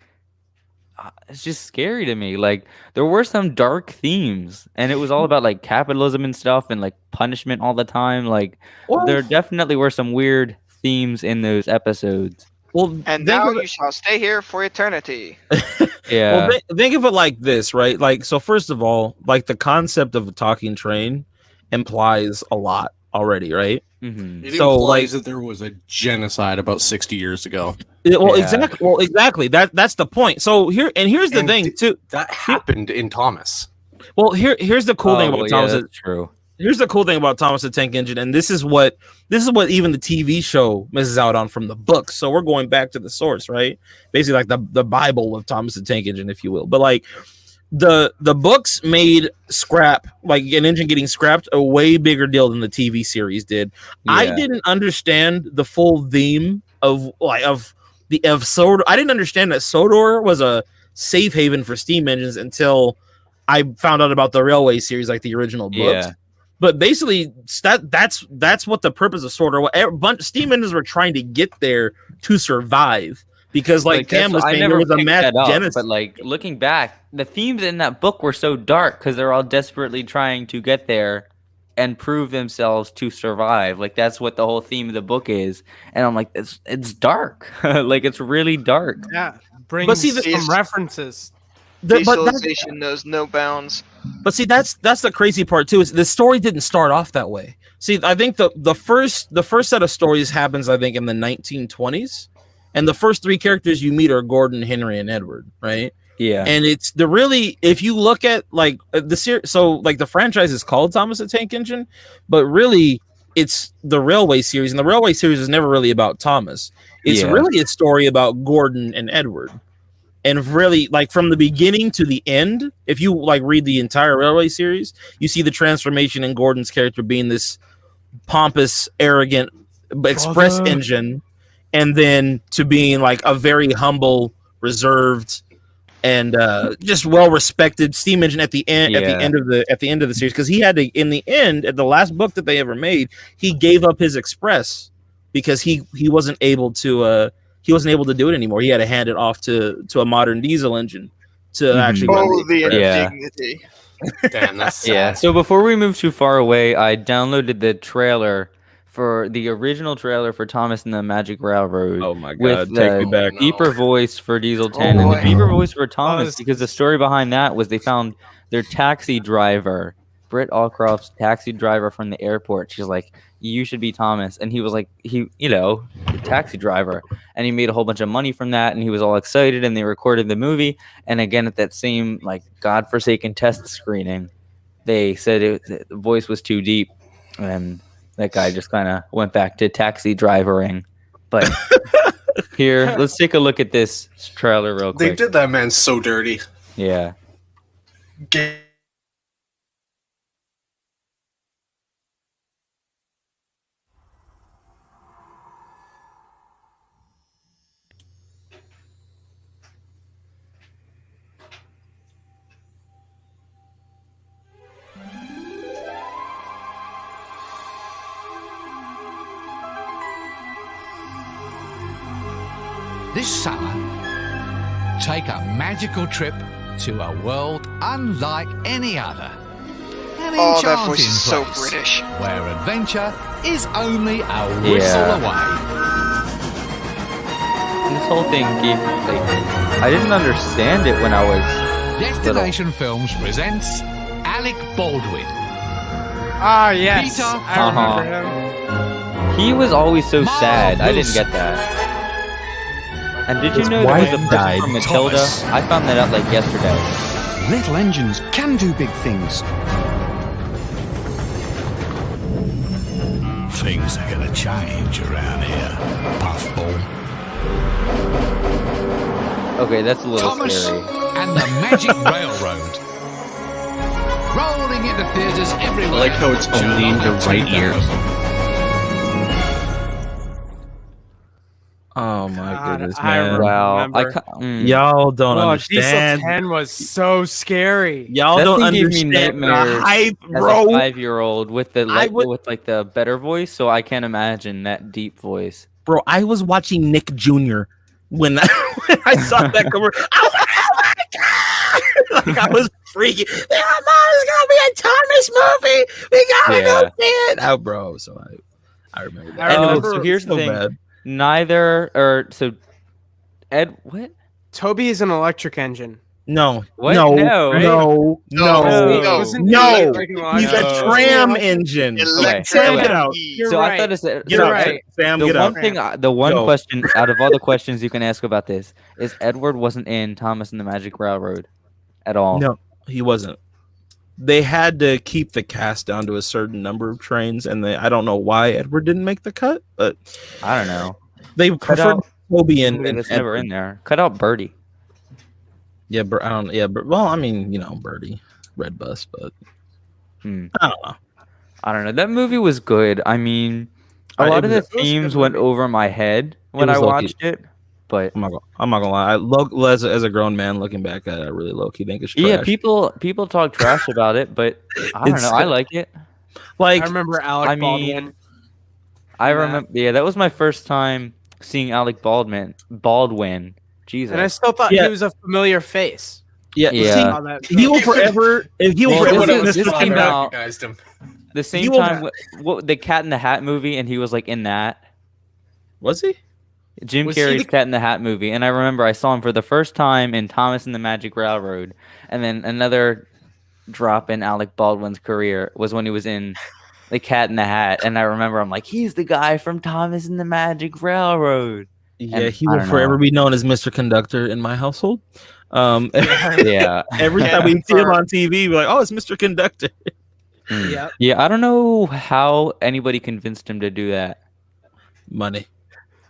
it's just scary to me. Like there were some dark themes, and it was all about like capitalism and stuff, and like punishment all the time. Like there definitely were some weird themes in those episodes. Well, And now you shall stay here for eternity. Yeah. Well, think of it like this, right? Like, so first of all, like the concept of a talking train implies a lot already, right? Mm-hmm. It So, implies like- that there was a genocide about 60 years ago. Well, Yeah. exactly. That's the point. So here's the And thing too. That happened in Thomas. Well, here's the cool thing about Thomas. That's true. Here's the cool thing about Thomas the Tank Engine, and this is what even the TV show misses out on from the books. So we're going back to the source, right? Basically, like the Bible of Thomas the Tank Engine, if you will. But like the books made scrap, like an engine getting scrapped, a way bigger deal than the TV series did. I Yeah. didn't understand the full theme of Sodor. I didn't understand that Sodor was a safe haven for steam engines until I found out about the Railway series, like the original books. Yeah. But basically, that's what the purpose of Sword or a bunch steam engines were trying to get there to survive. Because, like Cam was saying, there was a mass genesis. But like looking back, the themes in that book were so dark because they're all desperately trying to get there and prove themselves to survive. Like that's what the whole theme of the book is. And I'm like, it's dark. Like it's really dark. Yeah, brings see, some references. Visualization knows no bounds. But see, that's the crazy part too. Is the story didn't start off that way. See, I think the first set of stories happens, I think, in the 1920s, and the first three characters you meet are Gordon, Henry, and Edward, right? Yeah. And it's the really, if you look at like the series, so like the franchise is called Thomas the Tank Engine, but really it's the Railway series, and the Railway series is never really about Thomas. It's really a story about Gordon and Edward. And really, like from the beginning to the end, if you like read the entire Railway series, you see the transformation in Gordon's character being this pompous, arrogant express engine, and then to being like a very humble, reserved, and just well-respected steam engine at the end. At the end of the series, because he had to, in the end, at the last book that they ever made, he gave up his express because he wasn't able to. He wasn't able to do it anymore. He had to hand it off to a modern diesel engine to actually run the Yeah. indignity. Damn, that's sad. Yeah. So before we move too far away, I downloaded the trailer for the original trailer for Thomas and the Magic Railroad. Oh my god! With Take me the back. deeper voice for Diesel 10 and the boy. deeper voice for Thomas, this- because the story behind that was they found their taxi driver, Britt Allcroft's taxi driver from the airport. She's like, "You should be Thomas," and he was like, the taxi driver, and he made a whole bunch of money from that, and he was all excited, and they recorded the movie. And again, at that same like godforsaken test screening, they said the voice was too deep, and that guy just kind of went back to taxi drivering. But here, let's take a look at this trailer real They quick. did that man so dirty. Yeah. This summer, take a magical trip to a world unlike any other. An Oh, that enchanting voice is so place British. where adventure is only a whistle Yeah. away. This whole thing gave I didn't understand it when I was Destination Films presents Alec Baldwin. Ah, yes. Peter. I remember him. He was always so Miles sad. I didn't Wilson. get that. And did you His know there was a wife person died. from Matilda? Thomas. I found that out like yesterday. Little engines can do big things. Things are gonna change around here, Puffball. Okay, that's a little Thomas scary. and the Magic Railroad. Rolling into theaters everywhere. I like how it's only in the right ear. Oh my God, goodness, I man! Wow. remember. Y'all don't Oh, Diesel understand. 10 was so scary. Y'all That don't thing gave me understand the nightmares hype, As bro. a 5-year-old with the I would- with like the better voice, so I can't imagine that deep voice. Bro, I was watching Nick Jr. when when I saw that commercial. I was like, oh my god! Like I was freaking. Oh, Mom, it's gonna be a Thomas movie. We gotta go see it. Oh, bro. So I remember that. I And it was remember- so here's the so thing. bad. Neither or so Ed what? Toby is an electric engine. No, What? no, No, no, right? no, No. no. Wasn't No. electric and He's electric? a No. tram engine. Electric Sam, get out. You're So I right. thought it's Get You're out, right. Sam. the Get one out. thing, the one Go. question out of all the questions you can ask about this is Edward wasn't in Thomas and the Magic Railroad at all. No, he wasn't. They had to keep the cast down to a certain number of trains, and I don't know why Edward didn't make the cut, but I don't know. they preferred out Toby and Somebody that's never Edward. in there. Cut out Birdie. Yeah, I don't. Yeah, well, I mean, Birdie, Red Bus, but Hmm. I don't know. I don't know. That movie was good. I mean, a It lot of was- the themes went over my head when was I lucky. watched it. But I'm not gonna lie. As a grown man looking back at it, I really low key think it's trash. yeah, people talk trash about it, but I don't know. I like it. Like I remember Alec I Baldwin. mean, I remember. Yeah, that was my first time seeing Alec Baldwin. Jesus. And I still thought he was a familiar face. Yeah. Yeah. He will forever. He will Well, forever. this came out recognized him. the same time. What the Cat in the Hat movie, and he was like in that. Was he? Jim Was he Carrey's the- Cat in the Hat movie, and I remember I saw him for the first time in Thomas and the Magic Railroad, and then another drop in Alec Baldwin's career was when he was in the Cat in the Hat, and I remember I'm like, he's the guy from Thomas and the Magic Railroad. Yeah, And he I will don't forever know. be known as Mr. Conductor in my household. Yeah. Every time we see him on TV, we're like, "Oh, it's Mr. Conductor." Yep. Yeah, I don't know how anybody convinced him to do that. Money,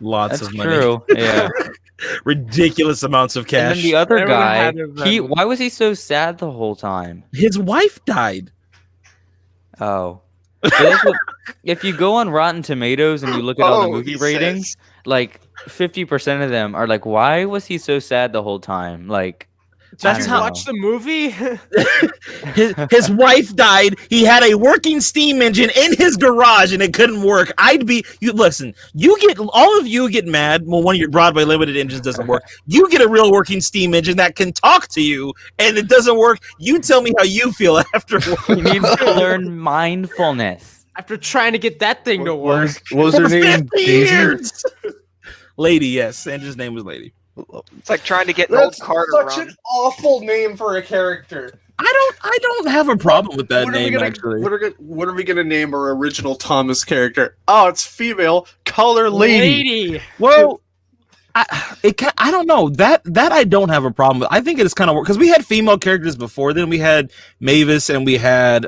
lots That's of money. true. Yeah. Ridiculous amounts of And cash. then the other Everyone guy, had to have- why was he so sad the whole time? His wife died. Oh. But that's what- if you go on Rotten Tomatoes and you look at all the movie he ratings, says. like 50% of them are like, why was he so sad the whole time? Like, Did I you don't watch the movie? His wife died. He had a working steam engine in his garage and it couldn't work. Listen, all of you get mad when one of your Broadway Limited engines doesn't work. You get a real working steam engine that can talk to you and it doesn't work. You tell me how you feel afterwards. he needs to learn mindfulness. After trying to get that thing to work. What was her For name? 50 years. Lady, yes. Sandra's name was Lady. It's like trying to get an old car to run. awful name for a character. I don't have a problem with that What are we name gonna- actually. What are we gonna name our original Thomas character? Oh, it's female. Call her Lady. Well, I don't know that I don't have a problem with. I think it is kind of because we had female characters before. Then we had Mavis and we had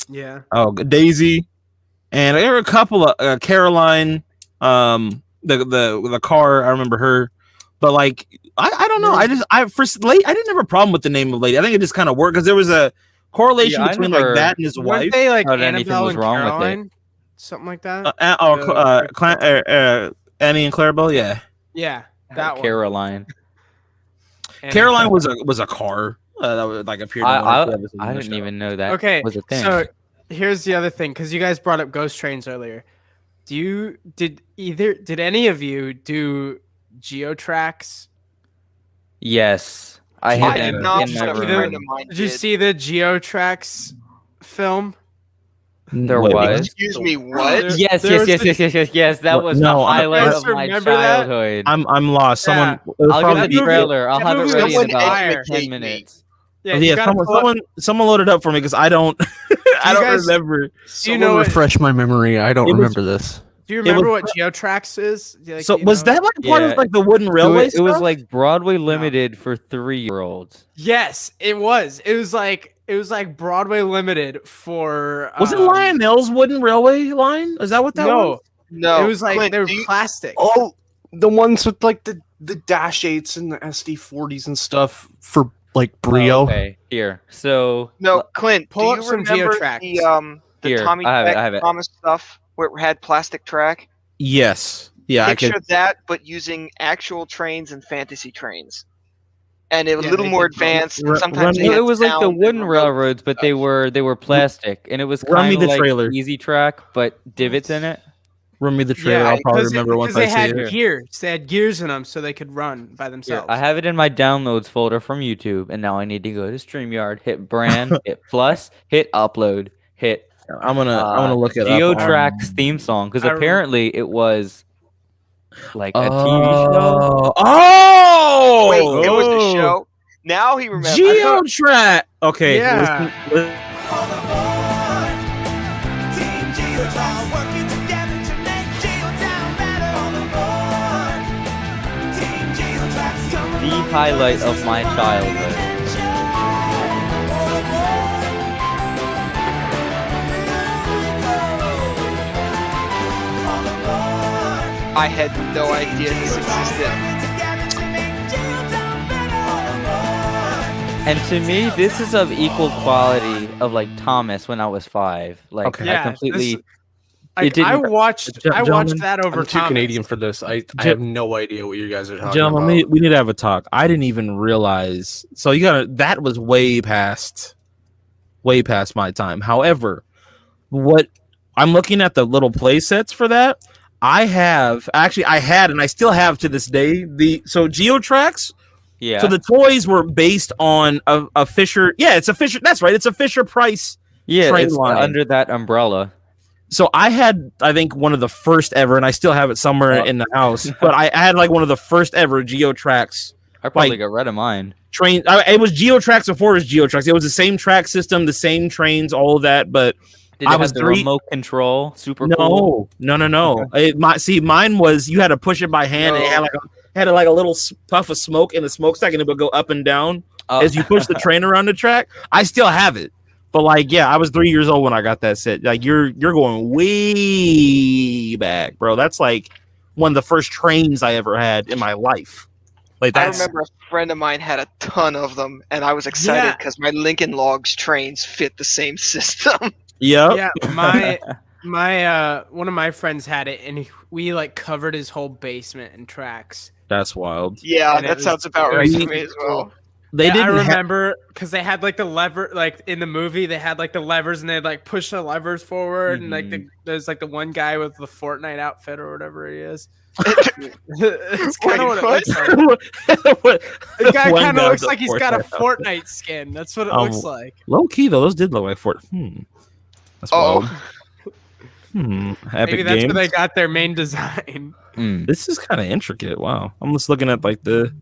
Yeah. Daisy, and there were a couple of Caroline, the car. I remember her, but like I don't know. I didn't have a problem with the name of Lady. I think it just kind of worked because there was a correlation Yeah, I between never- like that and his Weren't wife. they like Thought anything Annabelle was and wrong with it. Caroline? Something like that? Annie and Clarabelle. Yeah, Yeah. That one. Caroline. And- Caroline was a car that was like appeared. in one or two episodes I of the didn't show. even know that Okay, was a thing. so here's the other thing, because you guys brought up ghost trains earlier. Did any of you do GeoTracks? Yes. I I had did them not, in my but a room. friend of mine Did you did. see the GeoTracks film? There Wait, was. Excuse me, what? Yes, There was yes. That What? was No, the I- highlight You guys of my remember that? childhood. I'm lost. Someone. Yeah. it was I'll probably- get the trailer. I'll that have it movie ready in was about fire. 10 minutes. Yeah, Yeah, you gotta pull up- someone load it up for me because I don't I don't guys- remember. Someone know what- refresh my memory. I don't It was- remember this. Do you remember was- what GeoTracks is? Like, So you was know? that like part Yeah. of like the wooden It railway was, it was stuff? like Broadway Limited for 3-year-olds. Yes, it was. It was like Broadway Limited for. Was it Lionel's wooden railway line? Is that what that No, was? No, it was like Clint, they were do you- plastic. Oh, the ones with like the Dash 8s and the SD40s and stuff for like Brio. Okay, here. So No, Clint, Pull do up you some remember GeoTracks. the Here, Tommy I have it, Jack I have it. Thomas stuff where it had plastic track? Yes. Yeah, I Picture could. that, but using actual trains and fantasy trains, and it was Yeah, a little they more did both. advanced. Run- Sometimes run they me- no, had it was like the sound and wooden remote railroads, but they were plastic, and it was Run me kind of the like trailer. easy track, but divots in it. Run me the trailer. Yeah, I'll probably 'cause remember once they I see had it. gears. They had gears in them, so they could run by Here, themselves. I have it in my downloads folder from YouTube, and now I need to go to StreamYard, hit brand, hit plus, hit upload, hit I'm gonna look it up. GeoTracks theme song, because I rem- apparently it was like a TV show. Oh, Wait, it was the show. Now he remembers. GeoTrack. Okay. Yeah. listen- The highlight of my childhood. I had no idea this existed. And to me, this is of equal quality of like Thomas when I was 5. Like Okay. I Yeah, completely Like, didn't. I watched Gentlemen, that over I'm too Thomas. Canadian for this. I have no idea what you guys are talking Gentlemen, about. we need to have a talk. I didn't even realize. So that was way past my time. However, what I'm looking at the little play sets for that. I had and I still have to this day so GeoTracks. Yeah. So the toys were based on a Fisher. Yeah, it's a Fisher. That's right. It's a Fisher Price. Yeah, train it's line. under that umbrella. So I think one of the first ever, and I still have it somewhere in the house. But I had like one of the first ever GeoTracks. I probably got rid of mine. Train. It was GeoTracks before it was GeoTracks. It was the same track system, the same trains, all of that. But Did it have the remote control? Super cool. No. Mine was you had to push it by hand. And it had like a little puff of smoke in the smokestack, and it would go up and down as you push the train around the track. I still have it. But I was 3 years old when I got that set. Like you're going way back, bro. That's like one of the first trains I ever had in my life. Like I remember a friend of mine had a ton of them, and I was excited because my Lincoln Logs trains fit the same system. Yeah. My one of my friends had it, and we like covered his whole basement in tracks. That's wild. Yeah, that sounds about right to me as well. I remember because they had like the lever, like in the movie, they had like the levers, and they'd like push the levers forward, and like there's like the one guy with the Fortnite outfit or whatever he is. It's kind of what it looks like. The guy kind of looks like he's got a Fortnite skin. That's what it looks like. Low key though, those did look like Fortnite. That's wild. Maybe that's where they got their main design. This is kind of intricate. Wow, I'm just looking at like the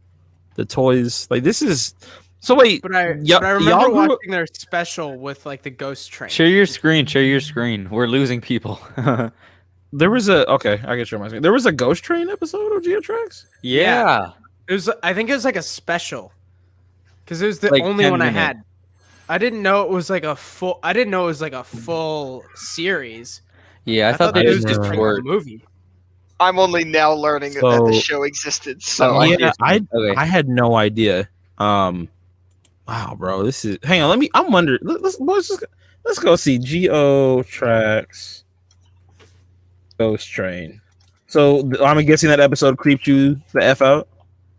toys. Like this is. So wait, but I remember watching their special with like the ghost train. Share your screen. We're losing people. There was I can share my screen. There was a Ghost Train episode of GeoTracks. Yeah. It was. I think it was like a special, because it was the like only one minutes. I had. I didn't know it was like a full. I didn't know it was like a full series. Yeah, I thought they it was just just did a short. movie. I'm only now learning that the show existed. So I had no idea. Wow, bro, this is. Hang on, I'm wondering. Let's go see GeoTracks Ghost Train. So I'm guessing that episode creeped you the F out.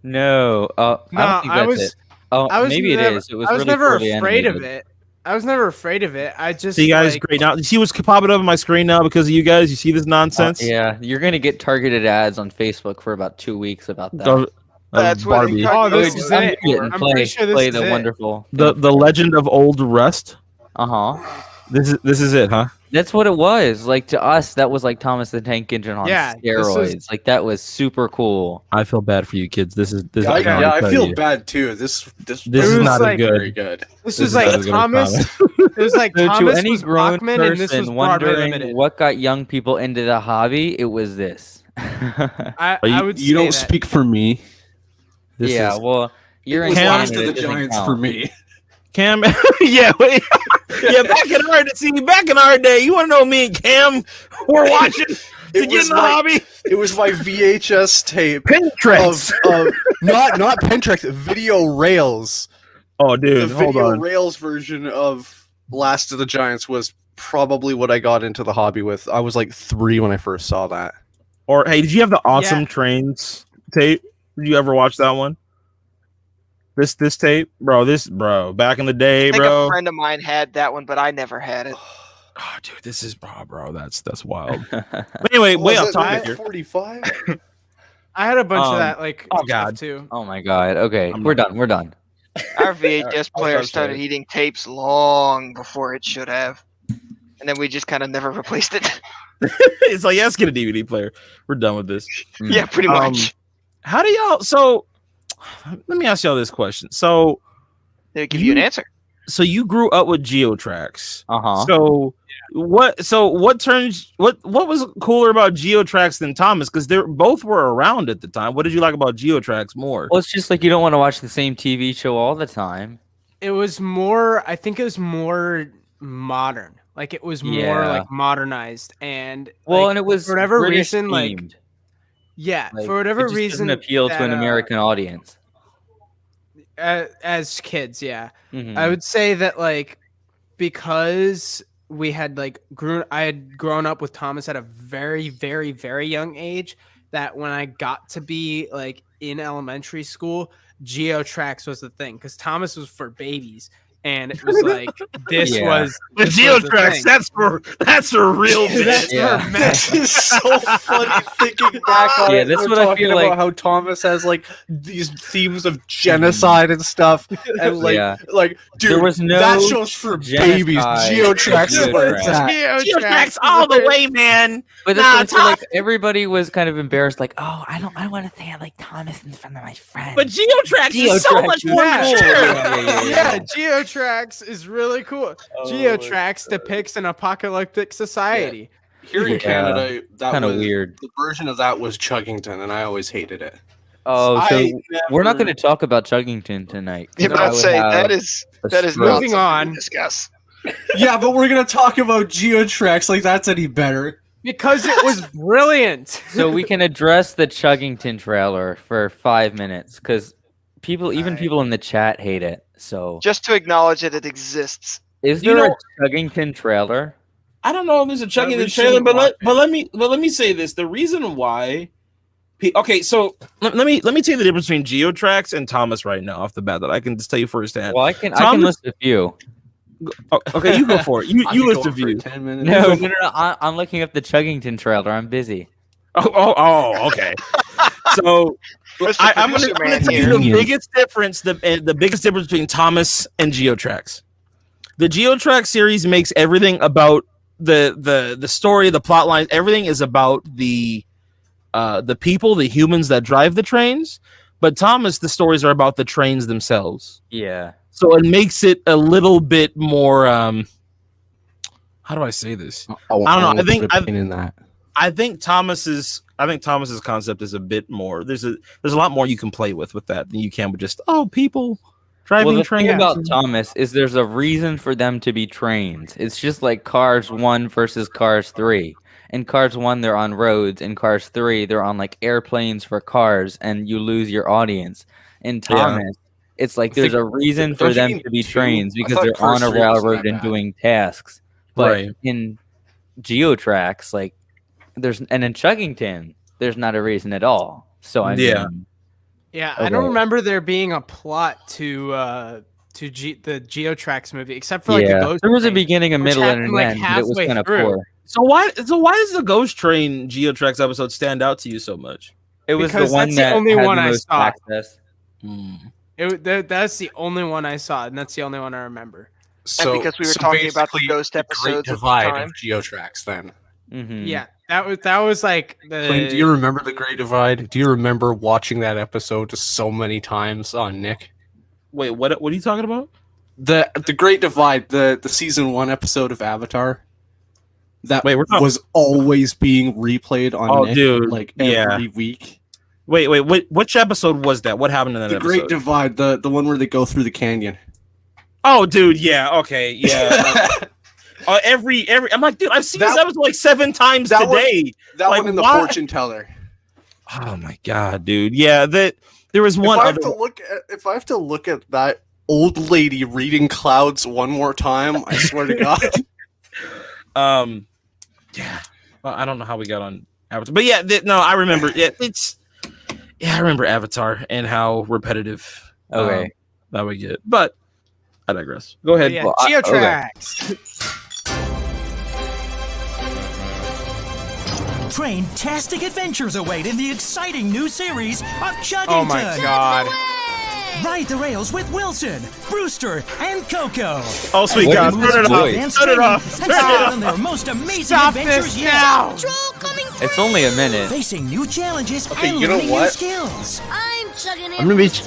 No, I don't think that's it. Oh, maybe it is. It was. I was really never poorly afraid animated. of it. I was never afraid of it. I just See, you guys, great now. You see what's popping up on my screen now because of you guys. You see this nonsense? Yeah, you're gonna get targeted ads on Facebook for about 2 weeks about that. That's what Barbie. this is it. I'm pretty sure this play is the it. wonderful. The Legend of Old Rust. This is it, huh? That's what it was. Like to us, that was like Thomas the Tank Engine on steroids. Like that was super cool. I feel bad for you kids. This is I feel bad too. This is not like, very good. This was like Thomas. It was like So Thomas to any was grown Bachman, and this was person Broadway wondering Limited. what got young people into the hobby, it was this. I would. You don't say that. speak for me. Well, you're in Last Canada, of the it doesn't Giants count. for me. Cam, yeah, wait. Yeah. Back in our day, you want to know me and Cam were watching to get in the hobby. It was my VHS tape Pinterest of not Pentrax, video rails. Oh, dude, The hold video on. rails version of Last of the Giants was probably what I got into the hobby with. I was like 3 when I first saw that. Or hey, did you have the Awesome Trains tape? Did you ever watch that one? This tape, bro. Back in the day, I think bro. a friend of mine had that one, but I never had it. Oh, dude, this is bro. That's wild. But anyway, way off topic here. 45. I had a bunch of that, like, oh, stuff God. too. Oh my god. Okay, we're done. Our VHS player started eating tapes long before it should have, and then we just kind of never replaced it. It's like, yeah, let's get a DVD player. We're done with this. Yeah, pretty much. How do y'all? So, let me ask y'all this question. So, They give you an answer. So you grew up with GeoTracks. Uh-huh. So what was cooler about GeoTracks than Thomas? Because they both were around at the time. What did you like about GeoTracks more? Well, it's just like you don't want to watch the same TV show all the time. It was more. I think it was more modern. Like it was more like modernized and and it was for whatever British reason themed. For whatever it just reason doesn't appeal to an American audience. As kids, yeah. Mhm. I would say that like because we had like I had grown up with Thomas at a very, very, very young age. That when I got to be like in elementary school, Geotrax was the thing because Thomas was for babies. And it was like this was the Geotrax. That's a real that's Yeah. This is so funny thinking back on it. Yeah, that's We're what I talking feel about like- how Thomas has like these themes of genocide and stuff, and like, Yeah. like, dude, There was no that show's for babies. genocide. Geotrax is where it's at. Geotrax all the way, man. But that's what I feel like everybody was kind of embarrassed, like, oh, I want to say I like Thomas in front of my friends. But Geotrax is so much more mature. Yeah, Geotrax is really cool. Geotrax depicts an apocalyptic society. Here in Yeah. Canada, that Kinda was weird. The version of that was Chuggington, and I always hated it. Oh, so I we're not never- going to talk about Chuggington tonight. 'cause Yeah, but I I'd would say have that is a not stroke. Moving something on. to discuss. Yeah, but we're gonna talk about Geotrax like that's any better. Because it was brilliant. So we can address the Chuggington trailer for 5 minutes because even people in the chat hate it. So Just to acknowledge that it exists. is You there know- a Chuggington trailer? I don't know if there's a chugging in we the trailer, shouldn't but watch let me say this: the reason why. Okay, so let me tell you the difference between Geotrax and Thomas right now off the bat that I can just tell you firsthand. Well, I can Thomas- list a few. Oh, okay, you go for it. I'd You be list a going for few. 10 minutes. No. I'm looking up the Chuggington trailer. I'm busy. Oh, okay. So Mr. I'm Producer gonna Man tell you here. the biggest difference, the biggest difference between Thomas and Geotrax. The Geotrax series makes everything about the story, the plot line. Everything is about the people, the humans that drive the trains. But Thomas, the stories are about the trains themselves. Yeah. So it makes it a little bit more. How do I say this? I don't know. I think Thomas's concept is a bit more. There's a lot more you can play with that than you can with just people driving Well, the trains. thing about Thomas is there's a reason for them to be trains. It's just like Cars 1 versus Cars 3. In Cars 1, they're on roads. In Cars 3, they're on like airplanes for cars, and you lose your audience. In Thomas, it's like there's a reason for don't you them mean to be two? trains I because thought they're Cars on a 3 wasn't railroad that and bad. doing tasks. But Right. in Geotrax, like in Chuggington, there's not a reason at all. So I Yeah. mean, Yeah, I Okay. don't remember there being a plot to the Geotrax movie, except for like the ghost. there was a train, beginning, a which middle, and happened, an like, end. But it was halfway kind of through. poor. So why does the Ghost Train Geotrax episode stand out to you so much? It was Because the one that's the that only had one the I most saw. access. That's the only one I saw, and that's the only one I remember. So, because we were talking about the basically, ghost Great episodes at the Divide time. of Geotrax. Then, Mhm. Yeah, that was like the. Clint, do you remember the Great Divide? Do you remember watching that episode just so many times on Nick? Wait, what are you talking about? The Great Divide, the season 1 episode of Avatar. That Wait, we're not- was always being replayed on Oh, Nick, dude, like yeah. every week. Wait, which episode was that? What happened in that The episode? Great Divide, the one where they go through the canyon. Oh, dude, yeah, okay, yeah. Every I'm like, dude, I've seen this That- episode like 7 times that one- today. That Like, one in the why- fortune teller. Oh my god, dude. Yeah, that there was one. If I have other- to look at that old lady reading clouds one more time, I swear to God. Yeah. Well, I don't know how we got on Avatar, but yeah, no, I remember. Yeah, I remember Avatar and how repetitive. Okay. That we get, but I digress. Go ahead. Yeah, Well, Geotrax. Train-tastic adventures await in the exciting new series of Chuggington. Oh my god. Ride the rails with Wilson, Brewster, and Coco. Oh, sweet What God. is this Turn it off. voice? Turn it off. And start on their most amazing Stop adventures this yet. now. It's only a minute. Facing new challenges Okay, and you know learning new what? skills.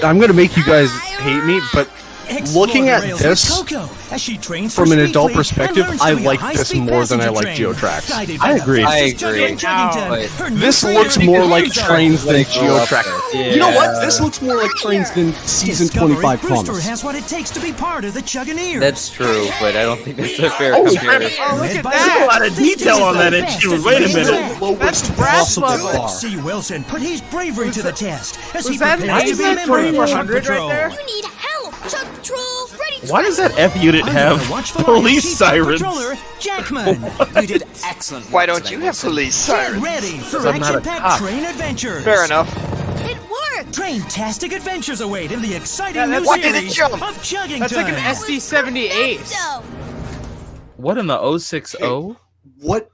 I'm gonna make you guys hate me, but Explore looking the at rails this with Coco as she trains from for an Speed adult Fleet perspective, and learns I to be a like this high-speed more than I passenger like train. Geotrax. Guided I by the agree. I fastest jugger in agree. Chuggington, her new This trainer looks more begins like her trains than Go up Geotrax. there. You know what? Yeah. This looks more like trains than season Discover 25 Brewster promise. has what it takes to be part of the Chuggineers. That's true, but I don't think that's a fair Oh, comparison. Oh, look Led at by that. A lot of detail on that issue. Wait a minute. Lowest brass possible level. bar. Let's see Wilson put his bravery to the test as he Was that prepares to be a Isaac member of the Chug 2400 right Patrol. there? You need help! Chug Patrol, ready to Why does that F unit have Watchful police Chief sirens? Controller Jackman. You did excellent. Why don't you have police Get sirens? ready for I'm not a action-packed cop. train adventures. Fair enough. It worked! Train-tastic adventures await in the exciting Yeah, new that's- Why did it series jump? of Chuggington. That's like an SD70 Ace. What in the 060? What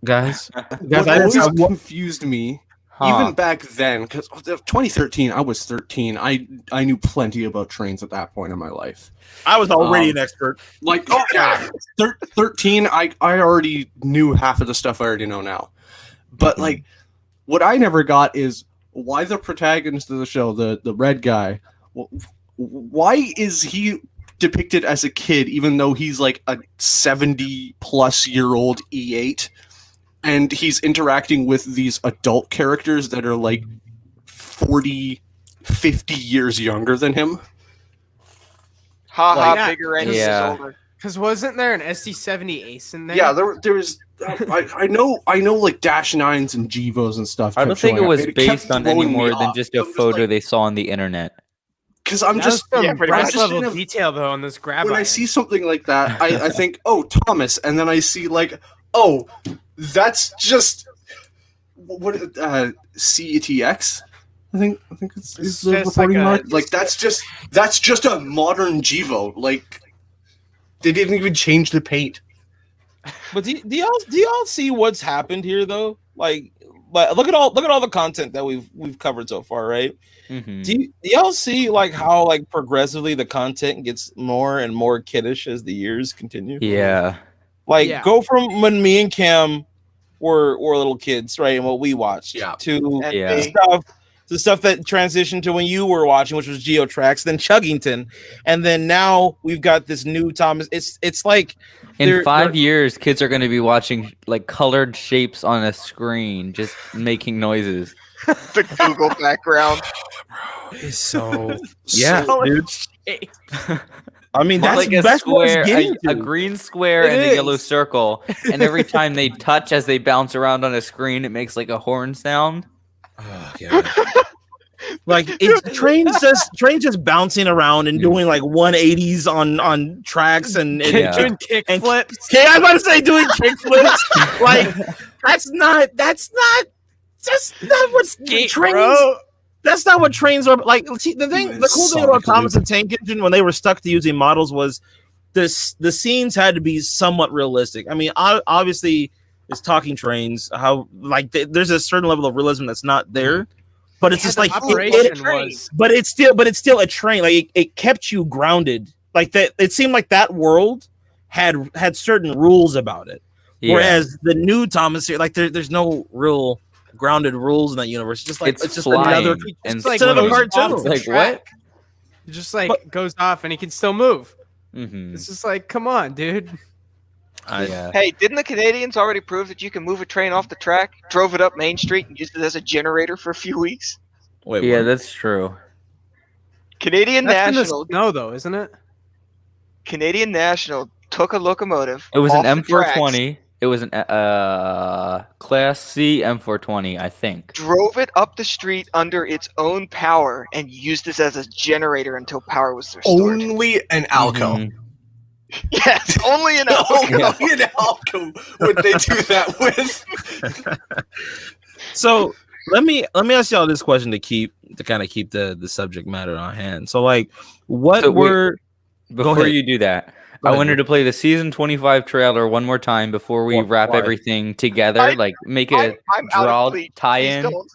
Guys? what always confused me, Huh. even back then, because 2013, I was 13. I knew plenty about trains at that point in my life. I was already an expert. Like, oh yeah, 13. I already knew half of the stuff I already know now. But like, what I never got is why the protagonist of the show, the red guy, why is he depicted as a kid, even though he's like a 70-plus-year-old E8, and he's interacting with these adult characters that are like 40, 50 years younger than him? Ha ha, Like- bigger engines Yeah. older. Because wasn't there an SD70 Ace in there? Yeah, there was. I know, like Dash 9s and Gevos and stuff. I don't kept think it showing up. was kept based on any throwing me more than off. just a I'm photo like, they saw on the internet. because I'm That just was some yeah, pretty brass much. level Just- detail though on this grab when I iron. see something like that, I think, oh, Thomas, and then I see like, oh, that's just what CETX. I think it's It's the just reporting like a- mark. Like that's just a modern Gevo. Like they didn't even change the paint. But do y'all see what's happened here though? Like look at all the content that we've covered so far, right? Mhm. Do y'all see like how like progressively the content gets more and more kiddish as the years continue? Yeah. Like Yeah. go from when me and Cam were little kids, right, and what we watched, Yeah. to And Yeah. me. the stuff that transitioned to when you were watching, which was Geotracks, then Chuggington, and then now we've got this new Thomas. It's like In they're- 5 years, kids are going to be watching like colored shapes on a screen, just making noises. The Google background. It's so yeah, So- dude. I mean, that's like a that's what it's square, getting a to. green square It and a yellow is. circle, and every time they touch as they bounce around on a screen, it makes like a horn sound. Oh, God. Like it's trains just bouncing around and doing like 180s on tracks and Yeah. Doing kick And- flips. okay, I was about to say doing kickflips. Like that's not what Skate, trains. bro. That's not what trains are like. See, the cool thing about Sonic Thomas and Tank Engine when they were stuck to using models was the scenes had to be somewhat realistic. I mean, obviously, it's talking trains. How like there's a certain level of realism that's not there, but it's Yeah, just the like operation was. but it's still a train. Like it kept you grounded. Like that, it seemed like that world had certain rules about it. Yeah. Whereas the new Thomas here, like there's no real grounded rules in that universe. It's just like It's just flying another. and It's like It's another goes cartoon. off the Like, track. It just like But- goes off and he can still move. Mhm. It's just like, come on, dude. Yeah. Hey, didn't the Canadians already prove that you can move a train off the track, drove it up Main Street, and used it as a generator for a few weeks? Wait, Yeah, what? that's true. Canadian That's in the National, snow though, isn't it? Canadian National took a locomotive. It was an off the tracks, M420. It was an Class C M420, I think. drove it up the street under its own power, and used this as a generator until power was restored. Only an Alco. Mhm. Yes, only an Only Alco. an Alco would they do that with. So let me ask y'all this question to kind of keep the subject matter on hand. So like, what So wait, were Before ahead. you do that, Go I ahead, wanted dude. to play the season 25 trailer one more time before we wrap Why? everything together. I- Like make I'm a out draw of fleet. Please tie-in. don't.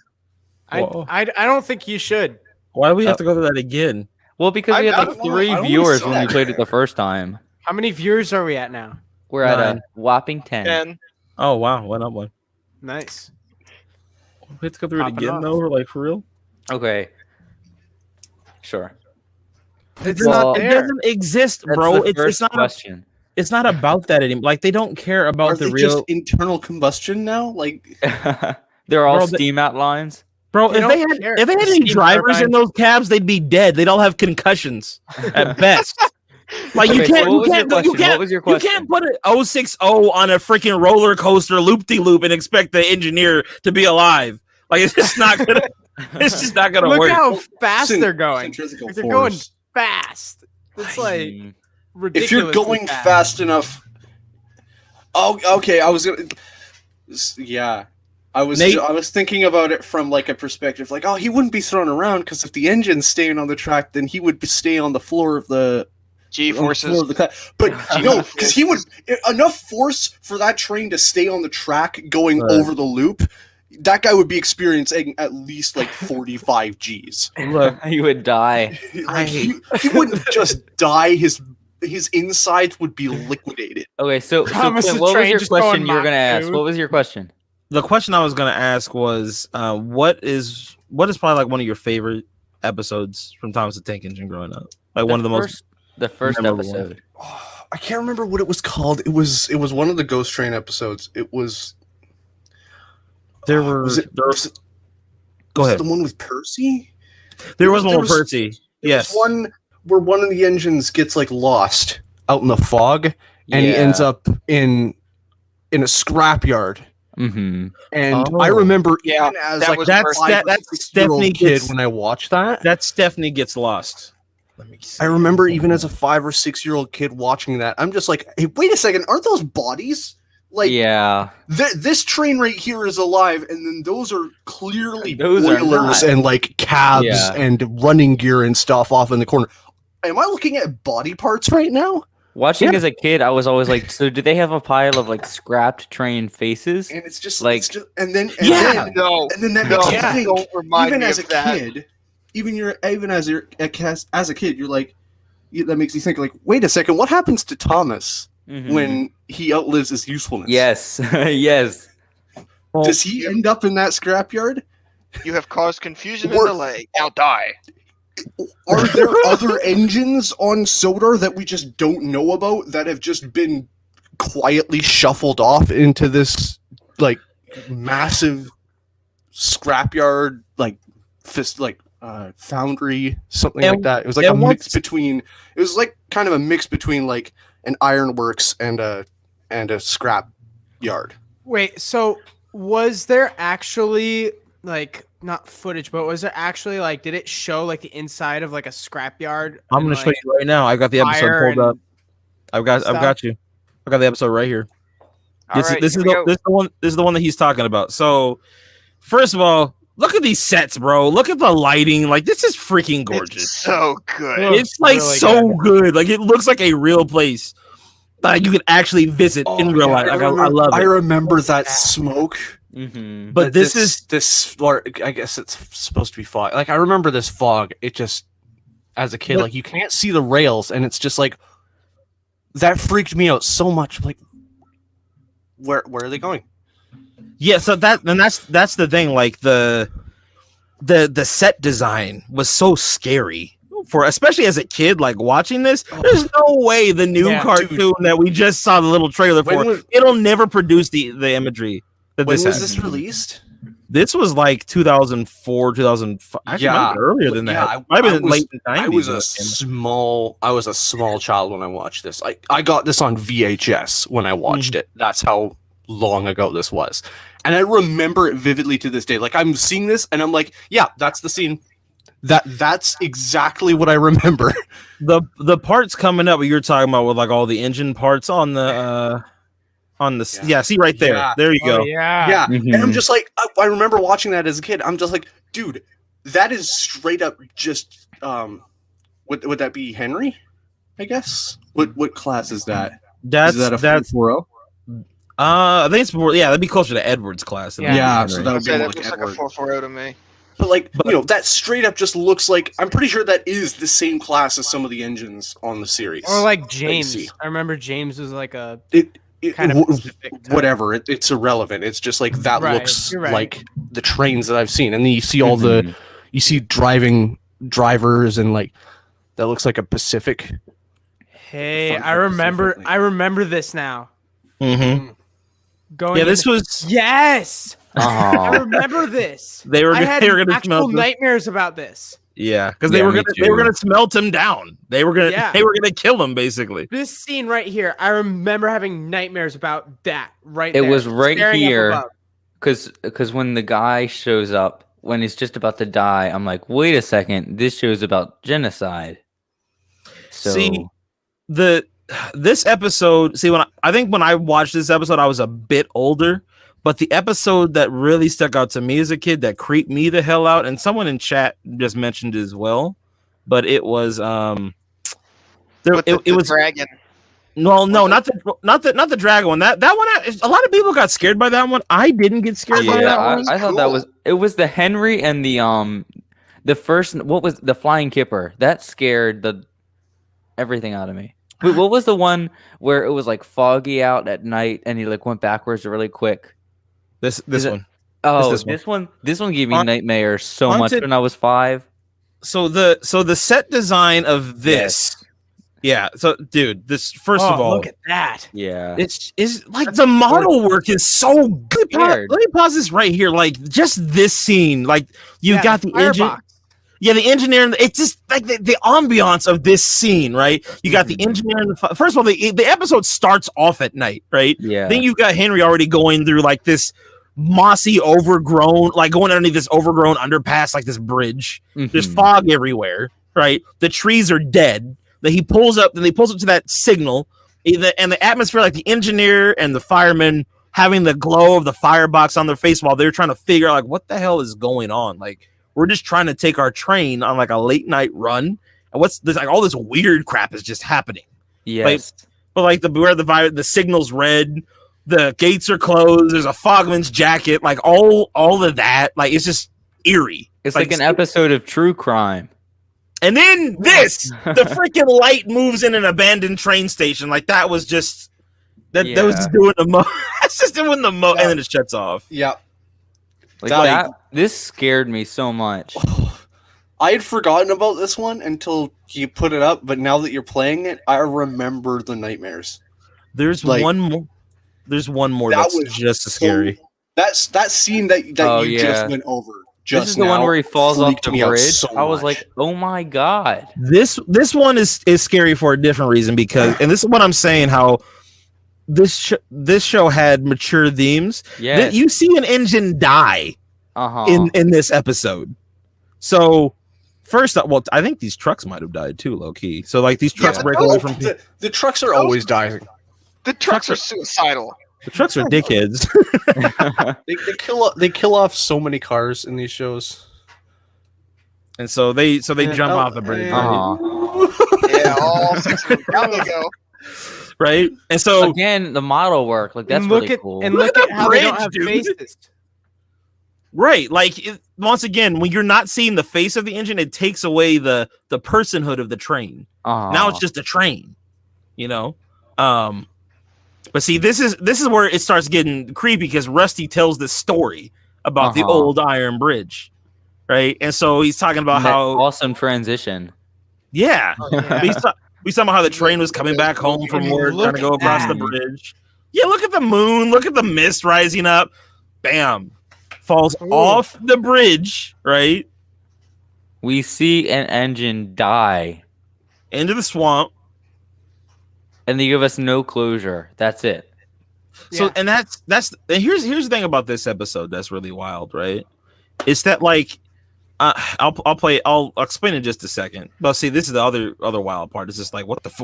Whoa. I don't think you should. why do we have to go through that again? Well, because we I'm had out like of- 3 I don't viewers wanna when we see played that. it the first time. How many viewers are we at now? We're at a 9. whopping 10. And Oh wow, went up one. Nice. We have to go through it Popping again off. though, like for real. Okay. Sure. It's Well, not It there. doesn't exist, That's bro. the It's first not. question. It's not about that anymore. Like they don't care about Are the they real. just internal combustion now? Like, They're all Bro, steam outlines. Bro, They if they don't had care. if they had any Steam drivers in turbines. those cabs, they'd be dead. They'd all have concussions at best. Like you Okay, so can't, what you was your can't, question? you can't, What was your you question? can't put an 060 on a freaking roller coaster loop de loop and expect the engineer to be alive. Like it's just not gonna. It's just not gonna Look work. how fast cent- they're going. centrifugal Like, they're going force. fast. It's like Mm. ridiculous. If you're going fast enough. Oh, okay. I was gonna. Yeah, I was thinking about it from like a perspective, like, oh, he wouldn't be thrown around because if the engine's staying on the track, then he would stay on the floor of the G-forces. But no, because he would enough force for that train to stay on the track going over the loop. That guy would be experiencing at least like 45 Gs. Look, he would die. Like, he wouldn't just die. His insides would be liquidated. Okay, so Promise Clint, the what was train your just question going you were gonna Mach ask? 2. What was your question? The question I was gonna ask was, what is probably like one of your favorite episodes from Thomas the Tank Engine growing up? Like one of the first memorable episode. I can't remember what it was called. It was one of the Ghost Train episodes. It was. There were. Was it Go ahead. the one with Percy? There was one with Percy. Yes. One where one of the engines gets like lost out in the fog, and he ends up in a scrapyard. Mm-hmm. And I remember, Yeah, even as that like was that's Stephanie kid gets, when I watched that. That Stephanie gets lost. Let me see. I remember even as a 5 or 6 year old kid watching that. I'm just like, hey, wait a second, aren't those bodies? Like, yeah, this train right here is alive, and then those are clearly Those are boilers not. and like cabs Yeah. and running gear and stuff off in the corner. Am I looking at body parts right now? watching as a kid, I was always like, so do they have a pile of like scrapped train faces? And it's just Like- and then No, that makes you think, don't remind even me as a of that. kid, even as a kid, you're like, that makes you think like, wait a second, what happens to Thomas Mhm. when he outlives his usefulness? Yes, yes. Does he end up in that scrapyard? You have caused confusion and Or- delay. Now die. Are there other engines on Sodar that we just don't know about that have just been quietly shuffled off into this like massive scrapyard, like foundry, something like that? It was like a mix between. It was like kind of a mix between like an ironworks and a scrap yard. Wait, so was there actually like not footage, but was there actually like did it show like the inside of like a scrapyard? I'm gonna show you right now. I got the episode fire pulled up. and I've got you. I got the episode right here. This Alright, is here we go. this is the one that he's talking about. So, first of all, look at these sets, bro. Look at the lighting. Like, this is freaking gorgeous. It's so good. It's like really so good. Like, it looks like a real place that you could actually visit in real life. Like, I love it. I remember that smoke. Mm-hmm. But this, or I guess it's supposed to be fog. Like, I remember this fog. It just, as a kid, like, you can't see the rails, and it's just like, that freaked me out so much. Like, where are they going? Yeah, so that's the thing. Like the set design was so scary especially as a kid. Like watching this, there's no way the new cartoon that we just saw the little trailer for it'll never produce the imagery that When this was has. this released? This was like 2004, 2005. Actually, might have been earlier than that. Yeah, Might have been late 90s. I was a small child when I watched this. I got this on VHS when I watched it. That's how long ago this was. And I remember it vividly to this day. Like, I'm seeing this and I'm like, yeah, that's the scene. That's exactly what I remember. The parts coming up, what you're talking about with like all the engine parts on the see right there. Yeah. There you go. Yeah. And I'm just like, I remember watching that as a kid. I'm just like, dude, that is straight up just would that be Henry? I guess. What class is that? Is that a 440? I think it's more. Yeah, that'd be closer to Edward's class. Yeah, so that would be That more looks like like a Edward. 440 to me. But like, that straight up just looks like, I'm pretty sure that is the same class as some of the engines on the series. Or like that you James. see. I remember James was like a Kind of whatever. It's irrelevant. It's just like that looks you're right. like the trains that I've seen, and then you see all the drivers, and like that looks like a Pacific. Hey, I remember this now. Mm-hmm. Going. Yeah, this was. Yes. I remember this. They were I had gonna actual smelt nightmares about this. Yeah, because they were gonna smelt him down. They were gonna kill him basically. This scene right here, I remember having nightmares about that. Right, It there, was right staring up here, above. because when the guy shows up, when he's just about to die, I'm like, wait a second, this show's about genocide. So this episode. See, I think when I watched this episode, I was a bit older. But the episode that really stuck out to me as a kid, that creeped me the hell out, and someone in chat just mentioned it as well. But it was the dragon. No, not the dragon one. That one, a lot of people got scared by that one. I didn't get scared by that one. I thought it was the Henry and the first, what was the flying kipper that scared everything out of me. Wait, what was the one where it was like foggy out at night and he like went backwards really quick? This one. This one gave me nightmares so much when I was 5. So the set design of this, yeah. So dude, this first of all, look at that. Yeah, it's like the model work is so good. Let me pause this right here. Like just this scene, like you've got the engine. Yeah, the engineer. It's just like the ambiance of this scene, right? You got the engineer. First of all, the episode starts off at night, right? Yeah. Then you've got Henry already going through like this mossy, overgrown, like going underneath this overgrown underpass, like this bridge. There's fog everywhere, right? The trees are dead. Then he pulls up. Then he pulls up to that signal, and the atmosphere, like the engineer and the fireman having the glow of the firebox on their face while they're trying to figure out like what the hell is going on, like. We're just trying to take our train on like a late night run, and there's like all this weird crap is just happening. Yes, but like the signal's red, the gates are closed. There's a fogman's jacket, like all of that. Like it's just eerie. It's like an episode of True Crime. And then the freaking light moves in an abandoned train station. Like that was just that was just doing the most. That's just doing the most, and then it shuts off. Yeah. Like this scared me so much. I had forgotten about this one until you put it up, but now that you're playing it, I remember the nightmares. There's one more. There's one more that's just as scary. That's that scene that you just went over. This is the one where he falls off the bridge. I was like, oh my god. This one is scary for a different reason because, and this is what I'm saying, how this show had mature themes. Yeah, you see an engine die in this episode. So first, well, I think these trucks might have died too, low key. So like these trucks break away from the trucks are always dying. The trucks are suicidal. The trucks are dickheads. they kill off so many cars in these shows, and so they jump off the bridge. Yeah, all 6 of them. Down they go. Right, and so again, the model work, like that's really cool. And look at how they don't have faces. Right, like once again, when you're not seeing the face of the engine, it takes away the personhood of the train. Now it's just a train, you know. But see, this is where it starts getting creepy because Rusty tells this story about the old iron bridge, right? And so he's talking about how awesome transition. Yeah, we saw how the train was coming back home from work, trying to go across the bridge. Yeah, look at the moon. Look at the mist rising up. Bam. Falls off the bridge, right? We see an engine die. Into the swamp. And they give us no closure. That's it. So, and here's the thing about this episode that's really wild, right? It's that like, I'll explain in just a second. But see, this is the other wild part. It's just like, what? Ghost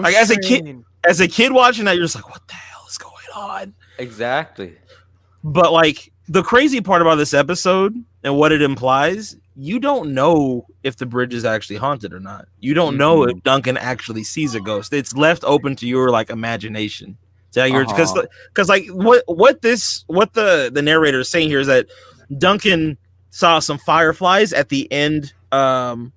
like as a kid watching that, you're just like, what the hell is going on? Exactly. But like the crazy part about this episode and what it implies, you don't know if the bridge is actually haunted or not. You don't know if Duncan actually sees a ghost. It's left open to your like imagination. Because like what the narrator is saying here is that Duncan saw some fireflies at the end of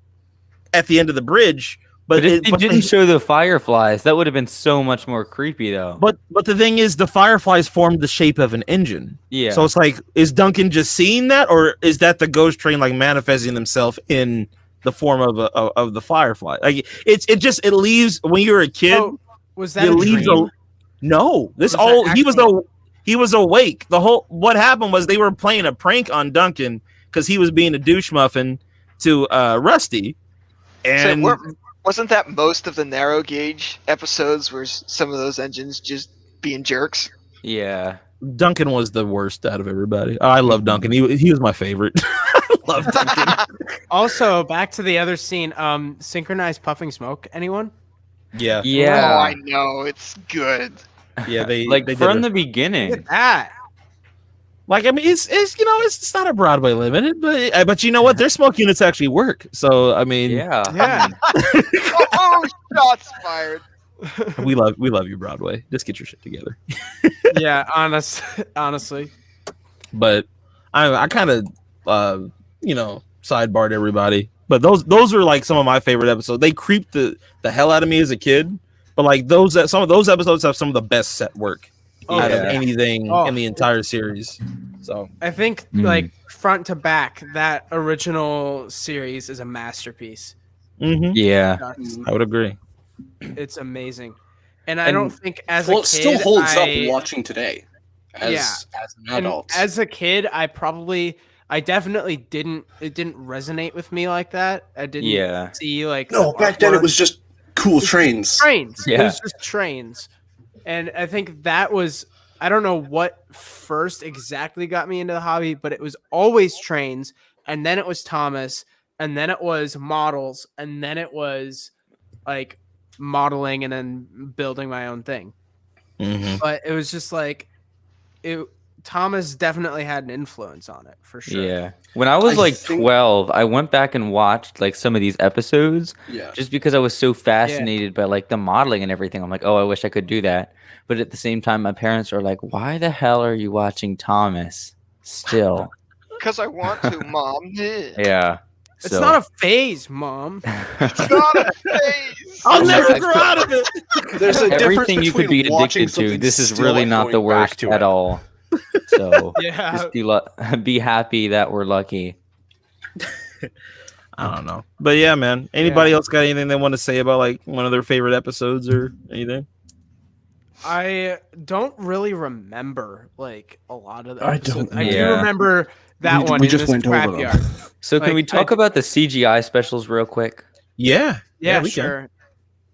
the bridge. But if they didn't show the fireflies, that would have been so much more creepy, though. But the thing is, the fireflies formed the shape of an engine. Yeah. So it's like, is Duncan just seeing that, or is that the ghost train like manifesting themselves in the form of the firefly? Like it leaves when you're a kid. Oh, was that a dream? No. He was awake. What happened was they were playing a prank on Duncan because he was being a douche muffin to Rusty, and. So wasn't that most of the narrow gauge episodes where some of those engines just being jerks? Yeah. Duncan was the worst out of everybody. I love Duncan. He was my favorite. Love Tintin. Also, back to the other scene. Synchronized puffing smoke. Anyone? Yeah, Oh, Yeah, I know. It's good. yeah. They like they from did the it. Look beginning. at that. Like, I mean, it's you know, it's not a Broadway Limited, but you know what? Their smoke units actually work. So I mean, Yeah, Yeah. Oh, shots fired. we love you, Broadway. Just get your shit together. Yeah. Honestly. But I kind of you know, sidebarred everybody. But those are like some of my favorite episodes. They creeped the hell out of me as a kid. But like some of those episodes have some of the best set work out of Yeah. anything Oh. in the entire series. So I think like front to back, that original series is a masterpiece. yeah. I would agree. It's amazing, and I don't think as a Well, kid it still holds up I- watching today. As an and adult. as a kid, I definitely didn't. It didn't resonate with me like that. I didn't Yeah. see like No, the back then it artwork. was just cool trains. Trains. It Yeah. was just trains. And I think that was, I don't know what first exactly got me into the hobby, but it was always trains. And then it was Thomas. And then it was models. And then it was like modeling and then building my own thing. But it was just like, Thomas definitely had an influence on it for sure. Yeah. When I was I like think- 12, I went back and watched like some of these episodes Yeah. just because I was so fascinated by like the modeling and everything. I'm like, oh, I wish I could do that. But at the same time, my parents are like, why the hell are you watching Thomas still? Because I want to, Mom. Yeah. It's not a phase, Mom. It's not a phase. I'll never grow out of it. There's a difference Everything you could be between watching addicted to. something This is still really and not the going back worst to at it. all. So Yeah. just be happy that we're lucky. I don't know. But yeah, man. Anybody else got anything they want to say about like one of their favorite episodes or anything? I don't really remember like a lot of the I episodes. don't I do Yeah. remember that one. We in just this went over them. scrapyard. So can Like, we talk about the CGI specials real quick? Yeah. Yeah, we can. sure.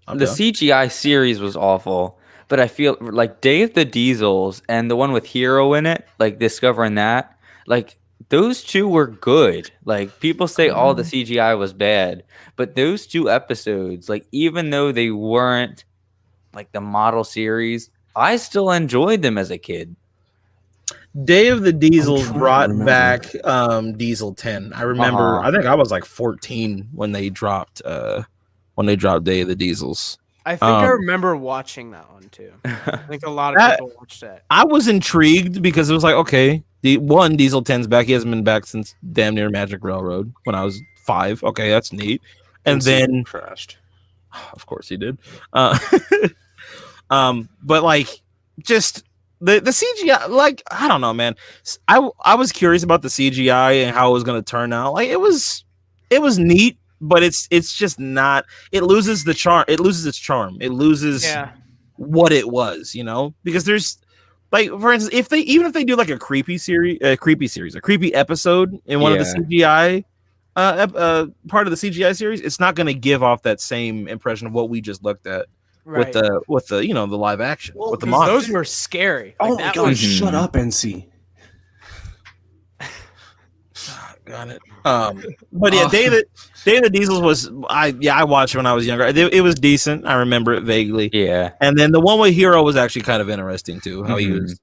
I'm The down. CGI series was awful, but I feel like Day of the Diesels and the one with Hero in it, like discovering that, like those two were good. Like people say all the CGI was bad, but those two episodes, like even though they weren't like the model series, I still enjoyed them as a kid. Day of the Diesels trying to brought remember. back Diesel 10. I remember Uh-huh. I think I was like 14 when they dropped Day of the Diesels. I think I remember watching that one too. I think a lot of That- people watched that. I was intrigued because it was like, okay, Diesel 10's back. He hasn't been back since damn near Magic Railroad when I was 5. Okay, that's neat. And then crashed. of course he did. But like just the CGI, like I don't know, man. I was curious about the CGI and how it was gonna turn out. Like it was neat, but it's just not. It loses the charm. It loses its charm. It loses Yeah. what it was, you know, because there's like, for instance, if they do like a creepy episode in one of the CGI part of the CGI series, it's not going to give off that same impression of what we just looked at Right. with the you know the live action with the 'Cause models. those were scary. Oh Like, my that god, was- shut up, NC. Got it. But yeah, Day of the Diesels was I watched it when I was younger. It was decent. I remember it vaguely. Yeah. And then the one with Hero was actually kind of interesting too. How he was.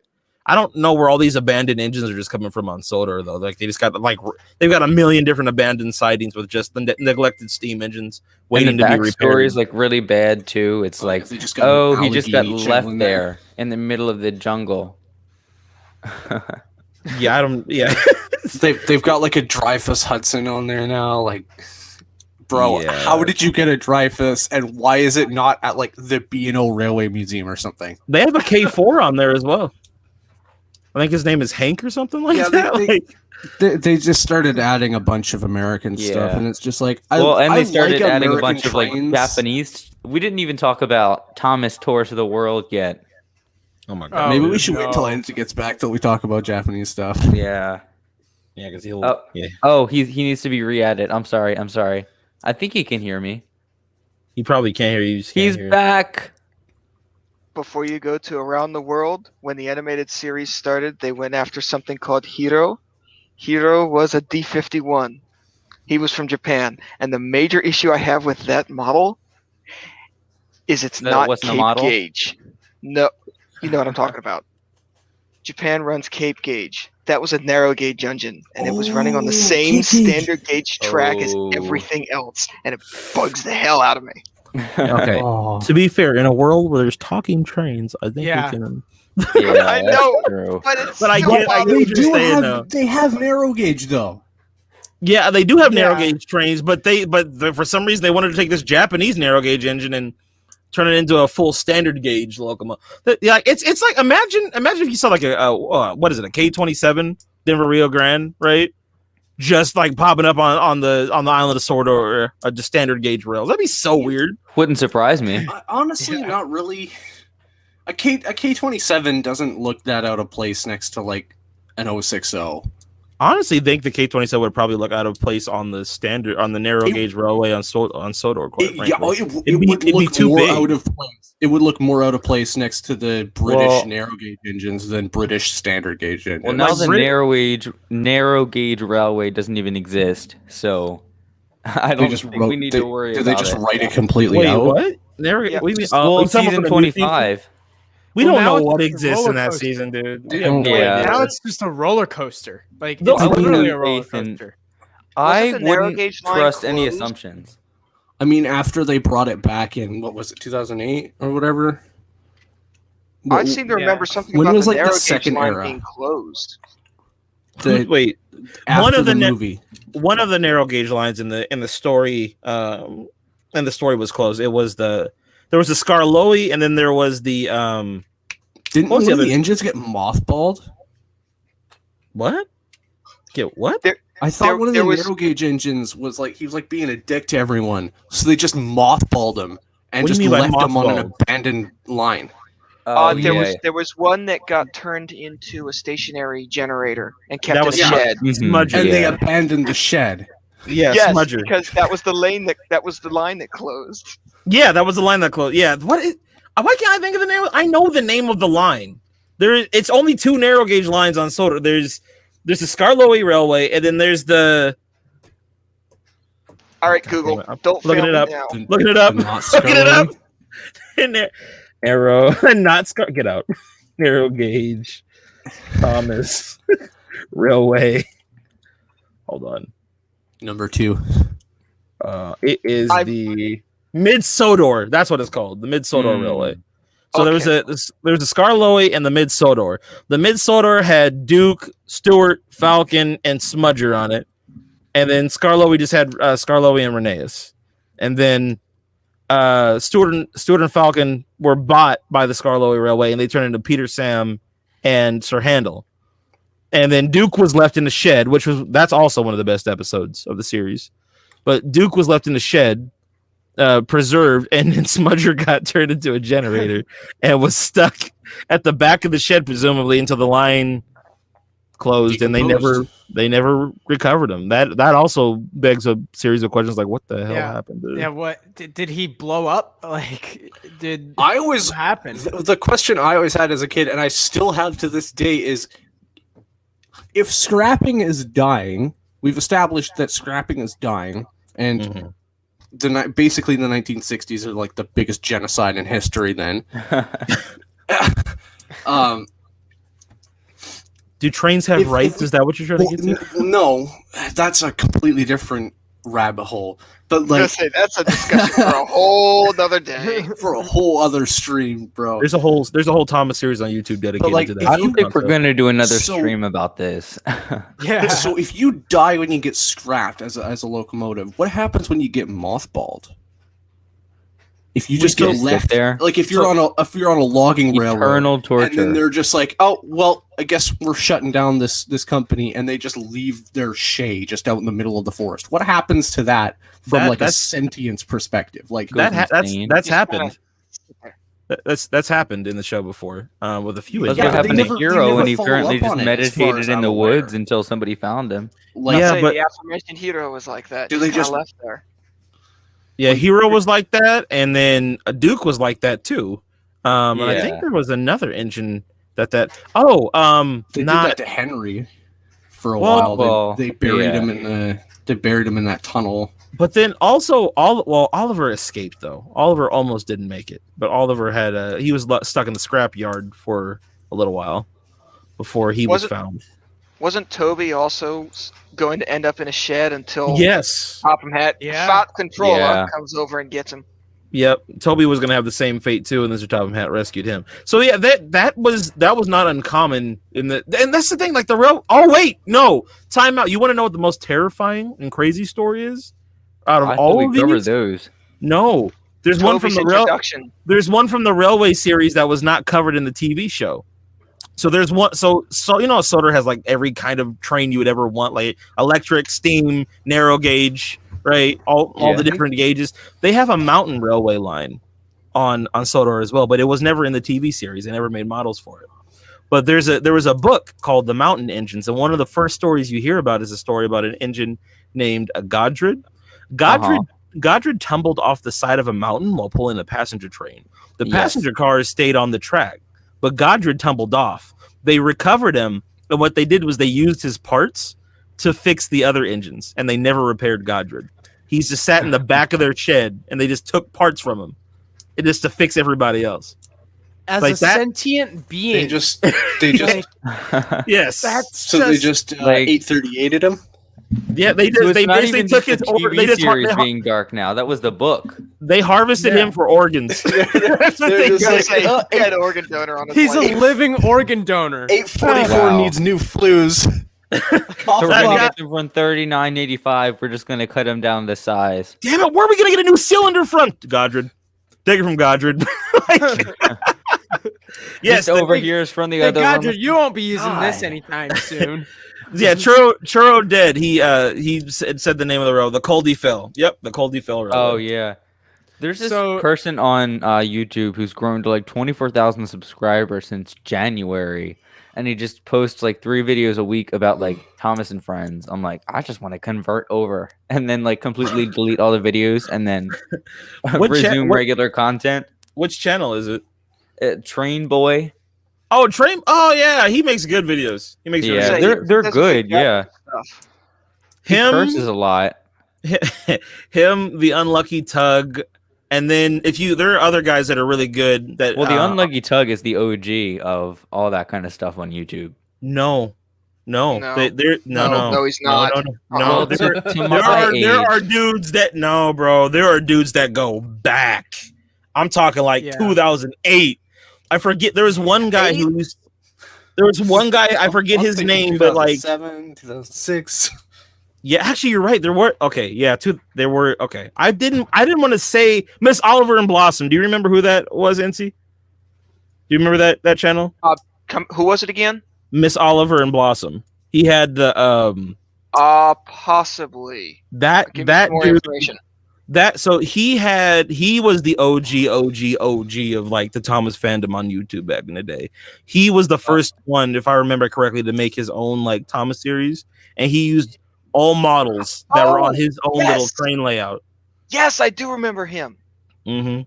I don't know where all these abandoned engines are just coming from on Soda though. Like they just got like they've got a million different abandoned sightings with just the neglected steam engines waiting And the to be backstory repaired. is like really bad too. It's like, they just got oh, an he just got alligator left chilling there in the middle of the jungle. Yeah, I don't. Yeah, They've got like a Dreyfus Hudson on there now. Like, bro, Yeah. how did you get a Dreyfus, and why is it not at like the B&O Railway Museum or something? they have a K4 on there as well. I think his name is Hank or something like Yeah, that. they just started adding a bunch of American stuff, Yeah. and it's just like, Well, and I they started like adding a American bunch of like trains. Japanese. We didn't even talk about Thomas Tour to the World yet. Oh my god. Maybe Oh, we should wait no. till NC gets back till we talk about Japanese stuff. Yeah. Yeah, because he'll. Oh. Yeah, Oh, he needs to be re-added. I'm sorry. I think he can hear me. he probably can't hear you. just can't He's hear. back. Before you go to Around the World, when the animated series started, they went after something called Hero, Hiro was a D51. He was from Japan, and the major issue I have with that model is it's That it not wasn't a Cape model? gauge. No, you know what I'm talking about. Japan runs Cape gauge. That was a narrow gauge engine, and it was running on the same Cape gauge. standard gauge track as Oh. everything else, and it bugs the hell out of me. Okay. Oh. To be fair, in a world where there's talking trains, I think Yeah. we can. Yeah, I that's know. true. But it's But I still get bothers what you're saying, though. They have narrow gauge though. Yeah, they do have narrow Yeah. gauge trains, but for some reason they wanted to take this Japanese narrow gauge engine and turn it into a full standard gauge locomotive. Yeah, it's like imagine if you saw like a what is it, a K-27 Denver Rio Grande, right? Just like popping up on the island of Sword or just standard gauge rails. That'd be so weird. Wouldn't surprise me. Honestly, not really. A K-27 doesn't look that out of place next to like an 060. Honestly, think the K-27 would probably look out of place on the narrow gauge railway on Sodor. Quite frankly. It would it'd be look too more big. out of place. It would look more out of place next to the British Well- narrow gauge engines than British standard gauge engines. Well, now Like the Brit- narrow gauge railway doesn't even exist, so I don't think we need to worry Did about they just it. write it completely Wait, out? what? Narrow? Yeah. We mean, Well, you talking season about the new season? 25. We Well, don't now know it's what a exists in roller that coaster. season, dude. We have no Yeah. idea. Now it's just a roller coaster. Like No, it's I wouldn't literally have a roller faith in- coaster. I Wasn't the narrow wouldn't gauge line trust any closed? assumptions. I mean, after they brought it back in, what was it, 2008 or whatever? I seem to remember Yeah. something When about was, the like, the narrow gauge second line era? being closed. Wait, after one of the the movie. one of the narrow gauge lines in the story was closed. There was the Scarloey, and then there was the Didn't what was one the of the other- engines get mothballed? what? Get what? I thought one of the there was- narrow gauge engines was like he was like being a dick to everyone, so they just mothballed him and What do just you mean by left him on an mothballed? abandoned line. Oh, There was one that got turned into a stationary generator and kept That in was a shed. Smudger. And they Yeah. abandoned the shed. Yeah, Yes, Smudger. because that was the lane that was the line that closed. Yeah, that was the line that closed. Yeah, why can't I think of the name? I know the name of the line. It's only two narrow gauge lines on Soda. There's the Scarloey Railway, and then there's the. All right, Google, I'm don't looking fail it me up. now. Looking it up. The not Looking it up. Scarloey. In there, Arrow, not Scar. Get out. Narrow gauge, Thomas Railway. Hold on. Number 2. It is I- the Mid Sodor. That's what it's called. The Mid Sodor Railway. So there was a Scarloey and the Mid Sodor. The Mid Sodor had Duke, Stewart, Falcon, and Smudger on it, and then Scarloey just had Scarloey and Rheneas, and then Stewart and Falcon were bought by the Scarloey Railway, and they turned into Peter Sam and Sir Handel, and then Duke was left in the shed, that's also one of the best episodes of the series. But Duke was left in the shed, preserved, and then Smudger got turned into a generator and was stuck at the back of the shed, presumably until the line closed, and they never recovered him. That also begs a series of questions like, what the hell happened? Dude? Yeah, what did he blow up? Like, what happened? The question I always had as a kid, and I still have to this day, is if scrapping is dying, we've established that scrapping is dying, and basically the 1960s are like the biggest genocide in history then. Do trains have rights? Is that what you're trying to get to? No, that's a completely different rabbit hole. But I was gonna like say that's a discussion for a whole other day. for a whole other stream, bro. There's a whole Thomas series on YouTube dedicated like, to that. if I don't think we're concept. going to do another So- stream about this. Yeah. So if you die when you get scrapped as a locomotive, what happens when you get mothballed? If you just get just sit left there. like if you're on a logging railroad, Eternal and then torture. they're just like, oh well, I guess we're shutting down this company, and they just leave their shay just out in the middle of the forest. What happens to that from like a sentience perspective? Like Goes insane. that's Just happened. That's happened in the show before with a few. That's Yeah, what but happened they to never- Hero, they and he never currently follow just up on it, as far meditated as in I'm the aware. woods until somebody found him. like Yeah, Say but- the aforementioned hero was like that. Do they kinda just- left there? Yeah, Hero was like that, and then Duke was like that too. And I Yeah. think there was another engine that. they Not did that to Henry for a Well, while. They buried him in that tunnel. But then also Oliver escaped though. Oliver almost didn't make it, but Oliver had he was stuck in the scrap yard for a little while before he was found. Wasn't Toby also going to end up in a shed until Topham Hatt Controller comes over and gets him? Yep, Toby was going to have the same fate too, and then Sir Topham Hatt rescued him. So yeah, that was not uncommon and that's the thing. Like the real. Oh wait, no, time out. You want to know what the most terrifying and crazy story is? Out of all of these, those. No, there's Toby's one from the There's one from the Railway series that was not covered in the TV show. So there's one. So you know, Soder has like every kind of train you would ever want, like electric, steam, narrow gauge, right? All the different gauges. They have a mountain railway line on Sodor as well, but it was never in the TV series. They never made models for it. But there was a book called The Mountain Engines, and one of the first stories you hear about is a story about an engine named a Godred. Godred tumbled off the side of a mountain while pulling a passenger train. The passenger cars stayed on the track, but Godred tumbled off. They recovered him, and what they did was they used his parts to fix the other engines, and they never repaired Godred. He's just sat in the back of their shed, and they just took parts from him, just to fix everybody else. As like a sentient being, they just yes. They just 838'd him. Yeah, they So just it's not basically even took just his the TV they just series being dark now. That was the book. They harvested him for organs. That's what they did. He had an organ donor on his He's leg. a living organ donor. 844 needs new flues. So we're gonna get them from 39.85. We're just gonna cut them down to size. Damn it! Where are we gonna get a new cylinder from? Godred. Take it from Godred. Yes, over here is from the other one. Godred, you won't be using this anytime soon. Yeah, Churro dead. He said the name of the road, the Coldy Fell. Yep, the Coldy Fell road. Oh yeah. There's this person on YouTube who's grown to like 24,000 subscribers since January, and he just posts like 3 videos a week about like Thomas and Friends. I'm like, I just want to convert over and then like completely delete all the videos and then resume regular content. Which channel is it? Train Boy. Oh, Train. Oh yeah, he makes good videos. He makes they're good. Yeah. He curses a lot. Him, the Unlucky Tug, and then there are other guys that are really good. That the Unlucky Tug is the OG of all that kind of stuff on YouTube. No, he's not. No. There are dudes that there are dudes that go back. I'm talking like 2008. I forget. There was one guy I forget his name, but like 2006. Yeah, actually, you're right. There were there were. I didn't want to say Miss Oliver and Blossom. Do you remember who that was, NC? Do you remember that channel? Who was it again? Miss Oliver and Blossom. He had the possibly that dude. So he was the OG of like the Thomas fandom on YouTube back in the day. He was the first one, if I remember correctly, to make his own like Thomas series, and he used all models that were on his own little train layout. Yes, I do remember him. Mm-hmm.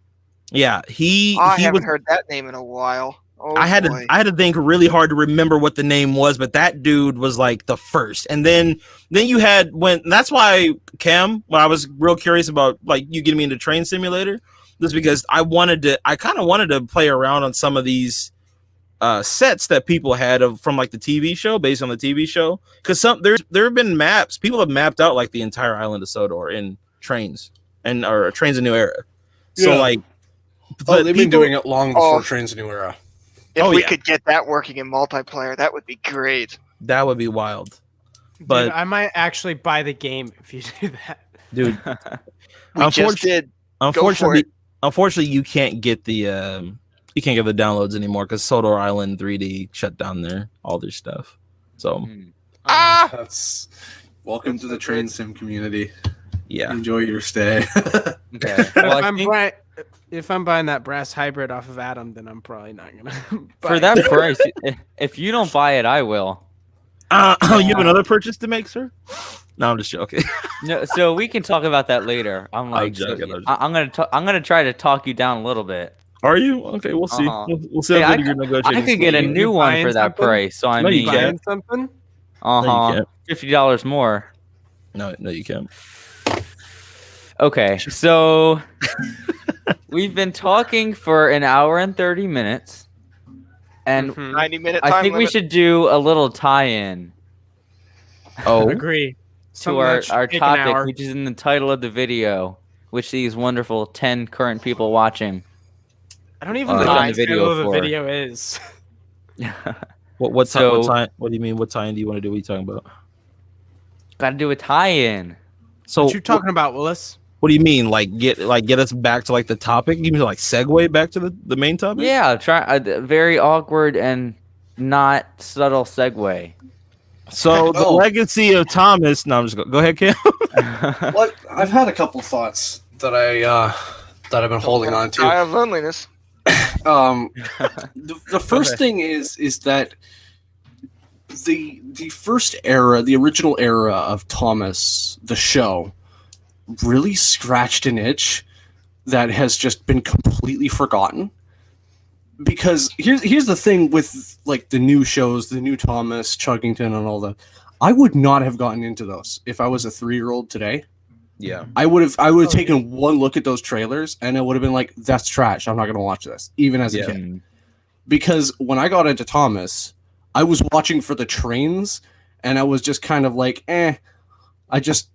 Yeah, I haven't heard that name in a while. Oh, I had to think really hard to remember what the name was, but that dude was like the first. And then you had that's why Cam, when I was real curious about like you getting me into Train Simulator, was because I kind of wanted to play around on some of these sets that people had from like the TV show, based on the TV show, because there have been maps. People have mapped out like the entire island of Sodor in trains or Trains of New Era. So like, they've been doing it long before Trains of New Era. If we could get that working in multiplayer, that would be great. That would be wild. But dude, I might actually buy the game if you do that, dude. Unfortunately, you can't get the downloads anymore because Sodor Island 3D shut down all their stuff. So, that's welcome to the Train Sim community. Yeah, enjoy your stay. Okay. Well, if I'm buying that brass hybrid off of Adam, then I'm probably not gonna. For that price, if you don't buy it, I will. You have another purchase to make, sir? No, I'm just joking. No, so we can talk about that later. I'm gonna try to talk you down a little bit. Are you? Okay, we'll see. We'll see how good you're negotiating. I could get a new one for that price. So I mean, buying something. can't. $50 more. No, you can't. Okay, so we've been talking for an hour and 30 minutes, and 90-minute I time think we limit. should do a little tie-in Oh, Agree. to Something our that should take an topic, hour. which is in the title of the video, which these wonderful 10 current people watching. I don't even clicked know on what the the title of the for. video is. what So- time? What do you mean? What time do you want to do? What are you talking about? Got to do a tie-in. So What you talking about, Willis? What do you mean? Get us back to like the topic? You mean like segue back to the main topic? Yeah, try a very awkward and not subtle segue. So the legacy of Thomas. No, I'm just go ahead, Cam. What I've had a couple thoughts that I've been holding on to. I have loneliness. The first thing is that the first era, the original era of Thomas the show, really scratched an itch that has just been completely forgotten. Because here's the thing with like the new shows, the new Thomas, Chuggington, and all that. I would not have gotten into those if I was a 3-year-old today. Yeah, I would have taken one look at those trailers and I would have been like, "That's trash. I'm not going to watch this," even as a kid. Because when I got into Thomas, I was watching for the trains, and I was just kind of like, I'll just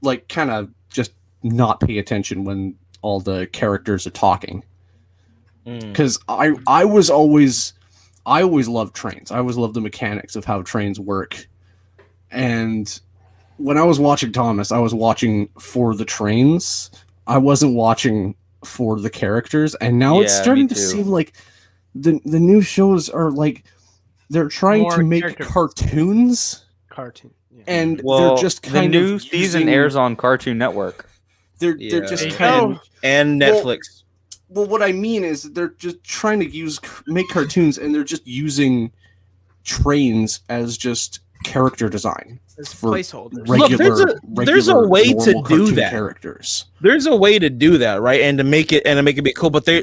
like kind of just not pay attention when all the characters are talking. Because I always loved trains. I always loved the mechanics of how trains work. And when I was watching Thomas, I was watching for the trains. I wasn't watching for the characters. And now it's starting to seem like the new shows are like they're trying More to make characters. cartoons. And they're just kind the new of season using, airs on Cartoon Network. They're just kind of and Netflix. Well, what I mean is they're just trying to make cartoons, and they're just using trains as just character design As for placeholders. There's a way to normal do cartoon that. Characters. There's a way to do that, right? And to make it be cool, but they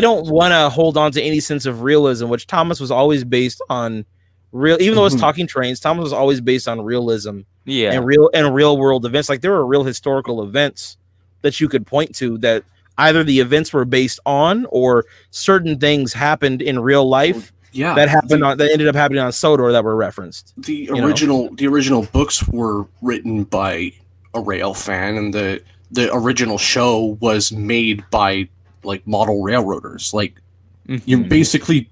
don't want to hold on to any sense of realism, which Thomas was always based on real. Even though it's talking trains, Thomas was always based on realism. Yeah, and real world events. Like there were real historical events that you could point to that either the events were based on or certain things happened in real life. Yeah, that ended up happening on Sodor that were referenced. The original books were written by a rail fan, and the original show was made by like model railroaders. Like you're basically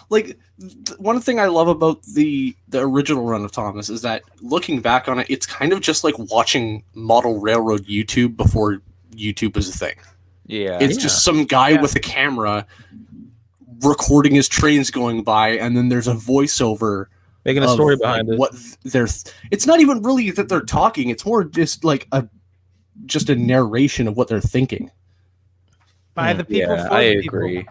like one thing I love about the original run of Thomas is that looking back on it, it's kind of just like watching model railroad YouTube before YouTube was a thing. Yeah, it's just some guy with a camera recording his trains going by, and then there's a voiceover making a story behind it. What it's not even really that they're talking; it's more just like a narration of what they're thinking by the people. Yeah, for I the people. agree.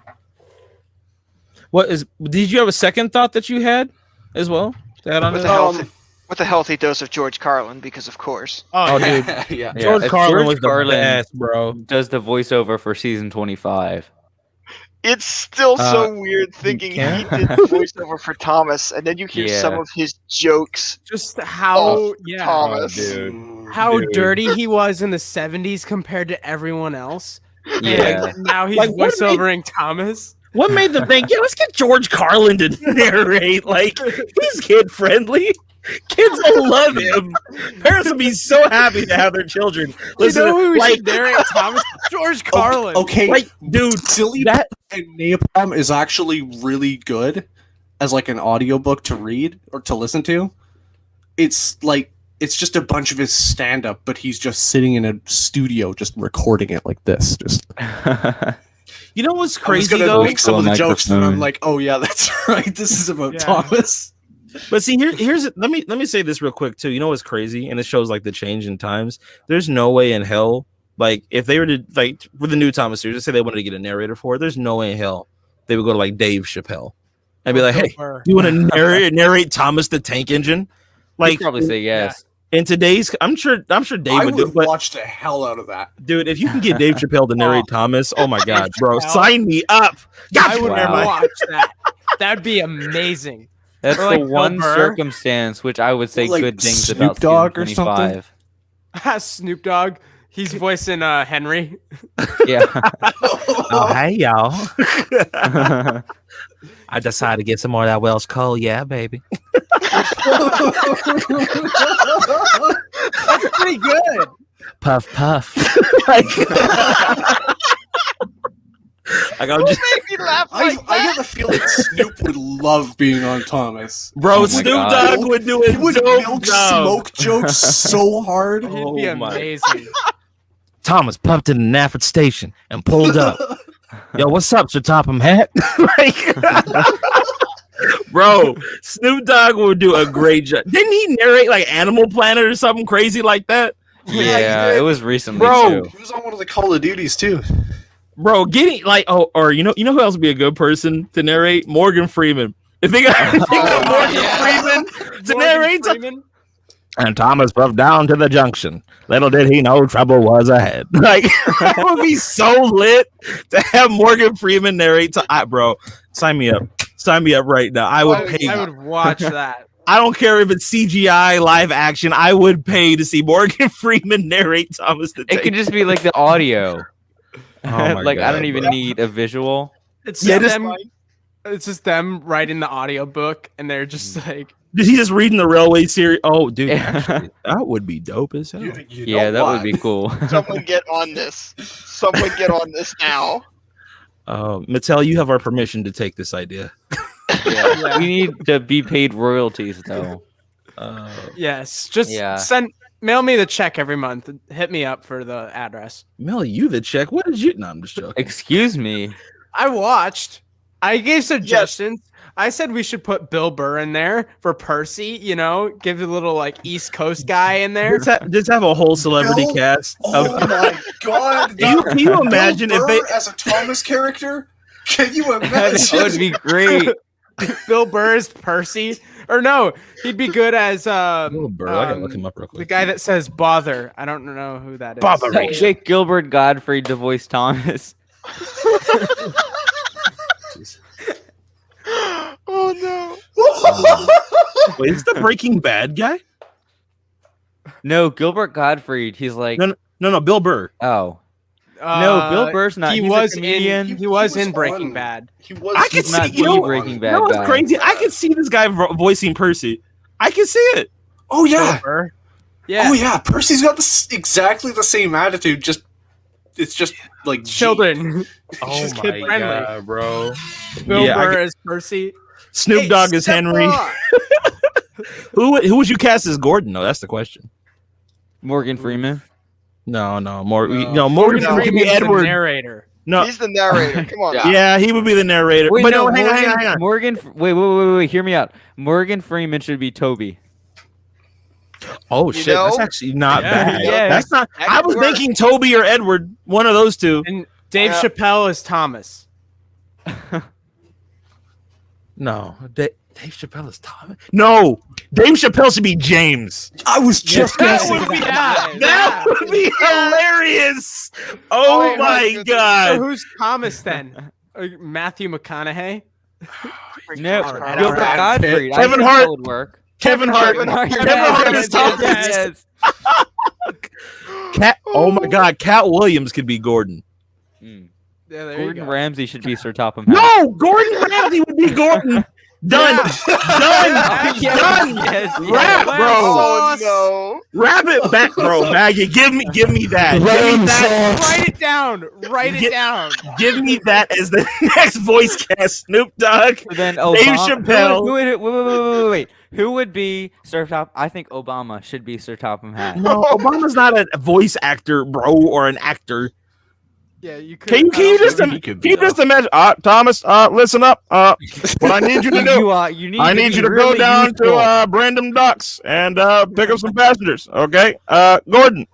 Did you have a second thought that you had as well? To add on to that? With a healthy dose of George Carlin, because of course. Oh, dude, yeah. George Carlin was the best, bro. Does the voiceover for season 25? It's still so weird thinking he did the voiceover for Thomas, and then you hear some of his jokes. Just how Thomas, how dirty he was in the 70s compared to everyone else. Yeah, and now he's Like, what voiceovering Thomas. What made them think, let's get George Carlin to narrate? Like, he's kid friendly. Kids will love him. Parents will be so happy to have their children listen. You know who like, should narrate Thomas? George Carlin. Okay, like, dude, Silly That and Napalm is actually really good as like an audiobook to read or to listen to. It's just a bunch of his stand-up, but he's just sitting in a studio just recording it like this. Just you know what's I was crazy gonna though? make some of the jokes, and I'm like, oh yeah, that's right. This is about Thomas. But see, here's let me say this real quick too. You know what's crazy, and it shows like the change in times. There's no way in hell, like if they were to like with the new Thomas series, let's say they wanted to get a narrator for it. There's no way in hell they would go to like Dave Chappelle and be like, "Hey, you want to narrate Thomas the Tank Engine?" Like, he'd probably say yes. In today's, I'm sure Dave would do. But watch the hell out of that, dude. If you can get Dave Chappelle to narrate Thomas, oh my god, bro, sign me up. I would watch that. That'd be amazing. That's Or like the Bill one Burr. circumstance which I would say Like good things Snoop about Dogg or season something? 25. Snoop Dogg. He's voicing Henry. Yeah. Oh, hey, y'all. I decided to get some more of that Welsh Coal. Yeah, baby. That's pretty good. Puff, puff. Like, I'm Who just, made me laugh like I that? get the feeling Snoop would love being on Thomas. bro, Oh my Snoop God. Dogg would do it. He would milk smoke jokes so hard. He'd Oh be my- amazing. Thomas puffed in the Nafford station and pulled up. Yo, what's up, Sir Topham Hat? Like, bro, Snoop Dogg would do a great job. Didn't he narrate like Animal Planet or something crazy like that? Yeah, did. it was recently Bro. too. He was on one of the Call of Duties too. Bro, getting like or you know who else would be a good person to narrate? Morgan Freeman. If they got Morgan Freeman to narrate, and Thomas puffed down to the junction. Little did he know trouble was ahead. Like that would be so lit to have Morgan Freeman narrate. Bro, sign me up. Sign me up right now. I would pay. I would watch that. I don't care if it's CGI, live action. I would pay to see Morgan Freeman narrate Thomas the It Tank. could just be like the audio. Oh my Like I God, don't even bro. need a visual. It's Yeah, just just- them. It's just them writing the audiobook, and they're just like, Is he just reading the Railway series? Oh, dude, Yeah. actually, that would be dope as hell. Yeah, that would be cool. Someone get on this. Someone get on this now. Mattel, you have our permission to take this idea. Yeah. We need to be paid royalties though. yes, just Yeah. mail me the check every month. Hit me up for the address. Mel, you the check. What did you? No, I'm just joking. Excuse me. I watched. I gave suggestions. I said we should put Bill Burr in there for Percy. You know, give a little like East Coast guy in there. Just have a whole celebrity Bill- cast. Oh my god! Can you imagine Bill if they? Burr as a Thomas character? Can you That imagine? would be great. Bill Burr as Percy, or no, he'd be good as Bill Burr. I gotta look him up real the quick. guy that says bother. I don't know who that is. Bother. Get Gilbert Gottfried to voice Thomas. Oh no. Wait, is this the Breaking Bad guy? No, Gilbert Gottfried. He's like, No, Bill Burr. oh no, Bill Burr's not. He He's was a comedian. in. He was in on- Breaking Bad. He was. I could He's not see, you know, the Breaking Bad No, it's guy. crazy. I could see this guy voicing Percy. I can see it. Oh yeah. Bill Burr. Yeah. Oh yeah. Percy's got exactly the same attitude. Just it's just like Children. Oh Just kid friendly. bro. Bill Yeah, Burr as Percy. Snoop Hey, Dogg is step Henry. on. Who would you cast as Gordon? No, that's the question. Morgan Freeman. No, Morgan Morgan Freeman could be Freeman's the Edward. narrator. No, He's the narrator. Come on. yeah, he would be the narrator. Wait, but no, no, hang on. Wait. Hear me out. Morgan Freeman should be Toby. Oh You shit, know? that's actually not Yeah, bad. yeah. That's not. That I could was work. thinking Toby or Edward, one of those two. And Dave Chappelle is Thomas. No, Dave Chappelle is Thomas. No, Dave Chappelle should be James. I was just That guessing. would be that. that would be hilarious. Oh Wait, my So god. who's Thomas then? Matthew McConaughey. No, Brad Gilbert Pitt. Gottfried. I Kevin think Hart. that would work. Kevin Hart. Kevin Hart. Kevin Hart is Thomas. Yes. Cat. Oh my god, Cat Williams could be Gordon. Mm. Yeah, there you Gordon go. Ramsay should be Sir Topham Hatt. No, Gordon Ramsay would be Gordon. Done. Done. Yeah. Done. Yes, Rap, yes. bro. Oh no. Wrap it back, bro. Maggie, give me that. Give me that. Write it down. Write it Get- down. Give me that as the next voice cast. Snoop Dogg. But then Dave Obama. Chappelle. Wait. Who would be Sir Top? I think Obama should be Sir Topham Hatt. No, Obama's not a voice actor, bro, or an actor. Yeah, you could. Can you just He could be, imagine? Thomas, listen up. What I need you to do. I need you to go down to Brandon Docks and pick up some passengers. Okay, Gordon,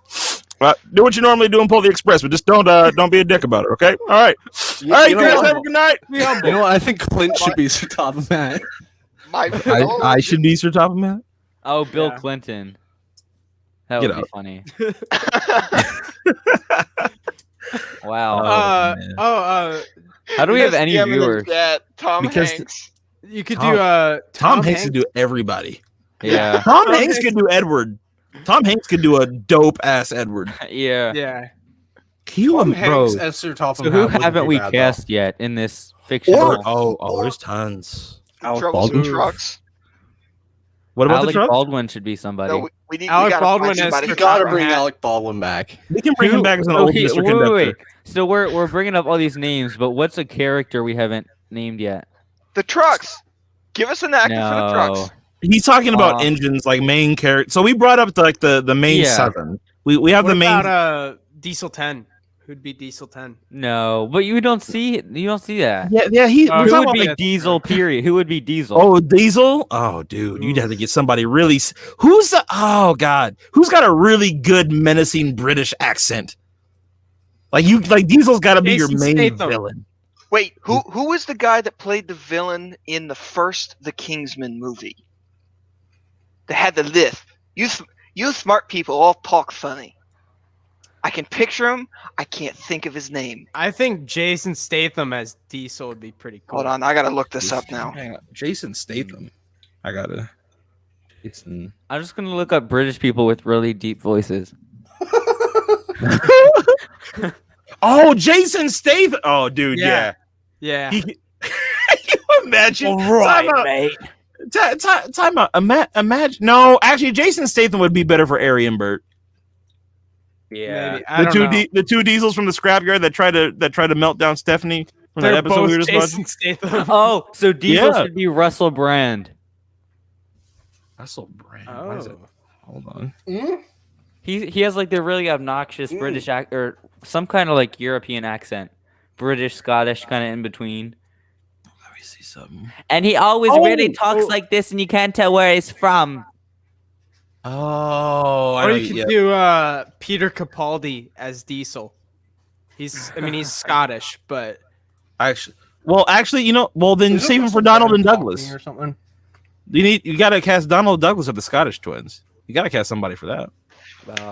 do what you normally do and pull the express, but just don't be a dick about it. Okay, all right, You all right, know guys, what? have a good night. You know what? I think Clint should be Sir Topham Hatt. I should be Sir Top of Man. Oh, Bill Yeah. Clinton. That Get would be out. funny. Wow. man. How do we have any viewers? Yeah, Tom Because- Hanks. You could Tom- do Tom Hanks could do everybody. Yeah. Tom Hanks could do Edward. Tom Hanks could do a dope ass Edward. Yeah. Yeah. Tom Bro. Hanks as Sir Topham So who Hatt wouldn't haven't be we bad, cast yet in this fiction? There's tons. Troublesome trucks. What about the Alec truck? Baldwin should be somebody. No, we need. Alec we gotta Baldwin find as somebody though. Sir You gotta Topham bring Hatt. Alec Baldwin back. We can bring him back as an old Mr. Conductor. So we're bringing up all these names, but what's a character we haven't named yet? The trucks. Give us an actor for the trucks. He's talking about engines, like main character. So we brought up the main seven. We have What the main. about Diesel 10? Who'd be Diesel 10? No, but you don't see that. Yeah. He. Oh, we're Who talking would about, be like, Diesel? Period. Who would be Diesel? Oh, Diesel. Oh, dude, you'd have to get somebody really. Who's the? Oh God, who's got a really good menacing British accent? Like Diesel's got to be your Jason main Statham. villain. Wait, who was the guy that played the villain in the first The Kingsman movie? That had the lisp. You smart people all talk funny. I can picture him. I can't think of his name. I think Jason Statham as Diesel would be pretty cool. Hold on, I gotta look this up now. Hang on. Jason Statham. I gotta. Jason. I'm just gonna look up British people with really deep voices. Oh, Jason Statham. Oh, dude, yeah. Yeah. Can you imagine? All right, Time out. mate. Time out. Imagine. No, actually, Jason Statham would be better for Arian Burt. Yeah. Maybe. I don't know. The two diesels from the scrapyard that tried to melt down Stephanie from that They're episode we were both just Jason watching. Statham. Oh, so Diesel Yeah. should be Russell Brand. Russell Brand. Why is it? Hold on. He has like the really obnoxious British or some kind of like European accent, British, Scottish, kind of in between. Let me see something. And he always really talks like this, and you can't tell where he's from. Oh, I Or know. you could Yeah. do Peter Capaldi as Diesel. He's Scottish, but Actually, then save him for Donald and Douglas. Or something. You got to cast Donald Douglas of the Scottish twins. You got to cast somebody for that.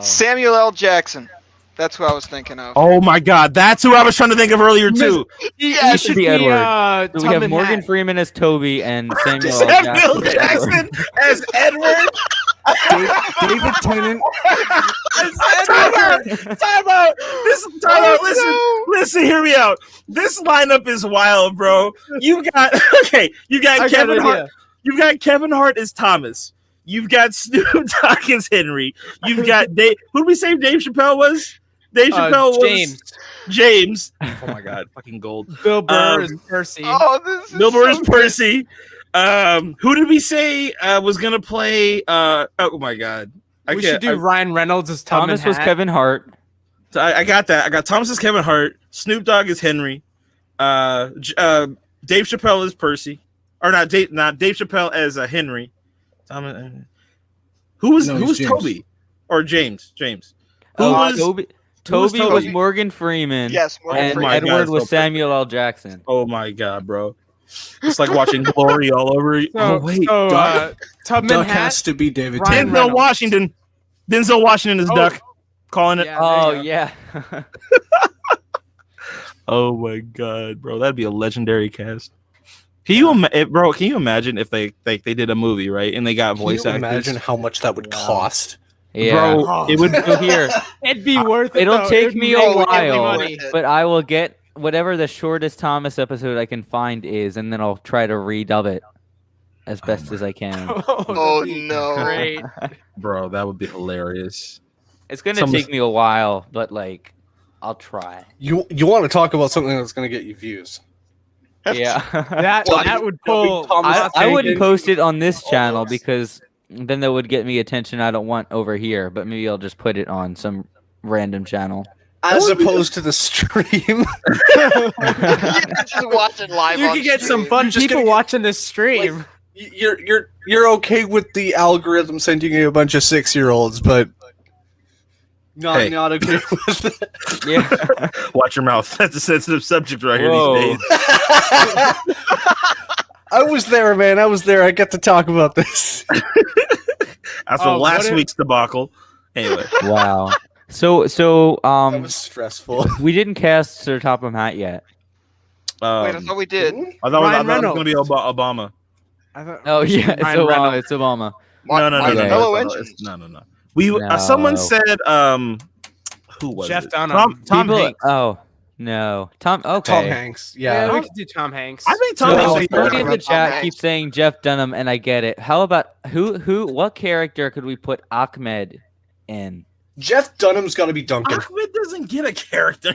Samuel L. Jackson. That's who I was thinking of. Oh my God, that's who I was trying to think of earlier too. he should be Edward. So we have Tubman Morgan Hatt. Freeman as Toby and Samuel L. Samuel Jackson. Jackson as Edward. David Tennant. Time out. Listen, hear me out. This lineup is wild, bro. You got Kevin Hart. You've got Kevin Hart as Thomas. You've got Snoop Dogg as Henry. You've got Dave. Who did we say Dave Chappelle was? Dave Chappelle was James. Oh my God, fucking gold. Bill Burr is Percy. Oh, this is Bill Burr is so Percy. Who did we say was gonna play? Oh my God, We should do Ryan Reynolds as Tubman Thomas was Hatt. Kevin Hart. I got that. I got Thomas as Kevin Hart. Snoop Dogg is Henry. Dave Chappelle is Percy, or not Dave Chappelle as Henry. Who was James. Toby or James? Who Oh, was Toby? who was Toby was Toby? Morgan Freeman. Yes, Morgan and Freeman. my Edward God, was so Samuel L. Jackson. Oh my God, bro! It's like watching Glory all over. Tubman Duck Hatt. has to be David Ryan Tennant. Reynolds. Denzel Washington is Duck, calling it. Yeah. Oh there you yeah. Oh my God, bro, that'd be a legendary cast. Can you imagine if they did a movie, right, and they got Can voice you actors? imagine how much that would cost? Yeah. Bro, it would. So here, It'd be worth it. it'll though. take It'd me a make really while, money. but I will get whatever the shortest Thomas episode I can find is, and then I'll try to redub it as best as I can. Oh, that'd be no. Great. Bro, that would be hilarious. It's gonna take me a while, but like, I'll try. You want to talk about something that's going to get you views? Yeah. That would pull. I wouldn't post it on this channel because then that would get me attention I don't want over here. But maybe I'll just put it on some random channel. As opposed to the stream. Just watching live. You on could get some stream. fun just people gonna- watching this stream. You're okay with the algorithm sending you a bunch of 6-year-olds, but not okay with it. Yeah. Watch your mouth. That's a sensitive subject right here Whoa. these days. I was there, man. I was there. I get to talk about this. After Oh, last what if- week's debacle. Anyway, Wow. So That was stressful. we didn't cast Sir Topham Hatt yet. Wait, I thought we did. I thought Ryan it was going Reynolds. to be Obama. I thought Oh we should yeah, do it's Ryan Obama. Reynolds. It's Obama. My fellow engines. No. We someone said who was Jeff it? Dunham. Tom People. Hanks. Oh no, Tom. Okay. Tom Hanks. Yeah, Yeah. we could do Tom Hanks. I think So Tom Hanks. somebody in the Tom chat Hanks. keeps saying Jeff Dunham, and I get it. How about what character could we put Ahmed in? Jeff Dunham's got to be Duncan. Ahmed doesn't get a character.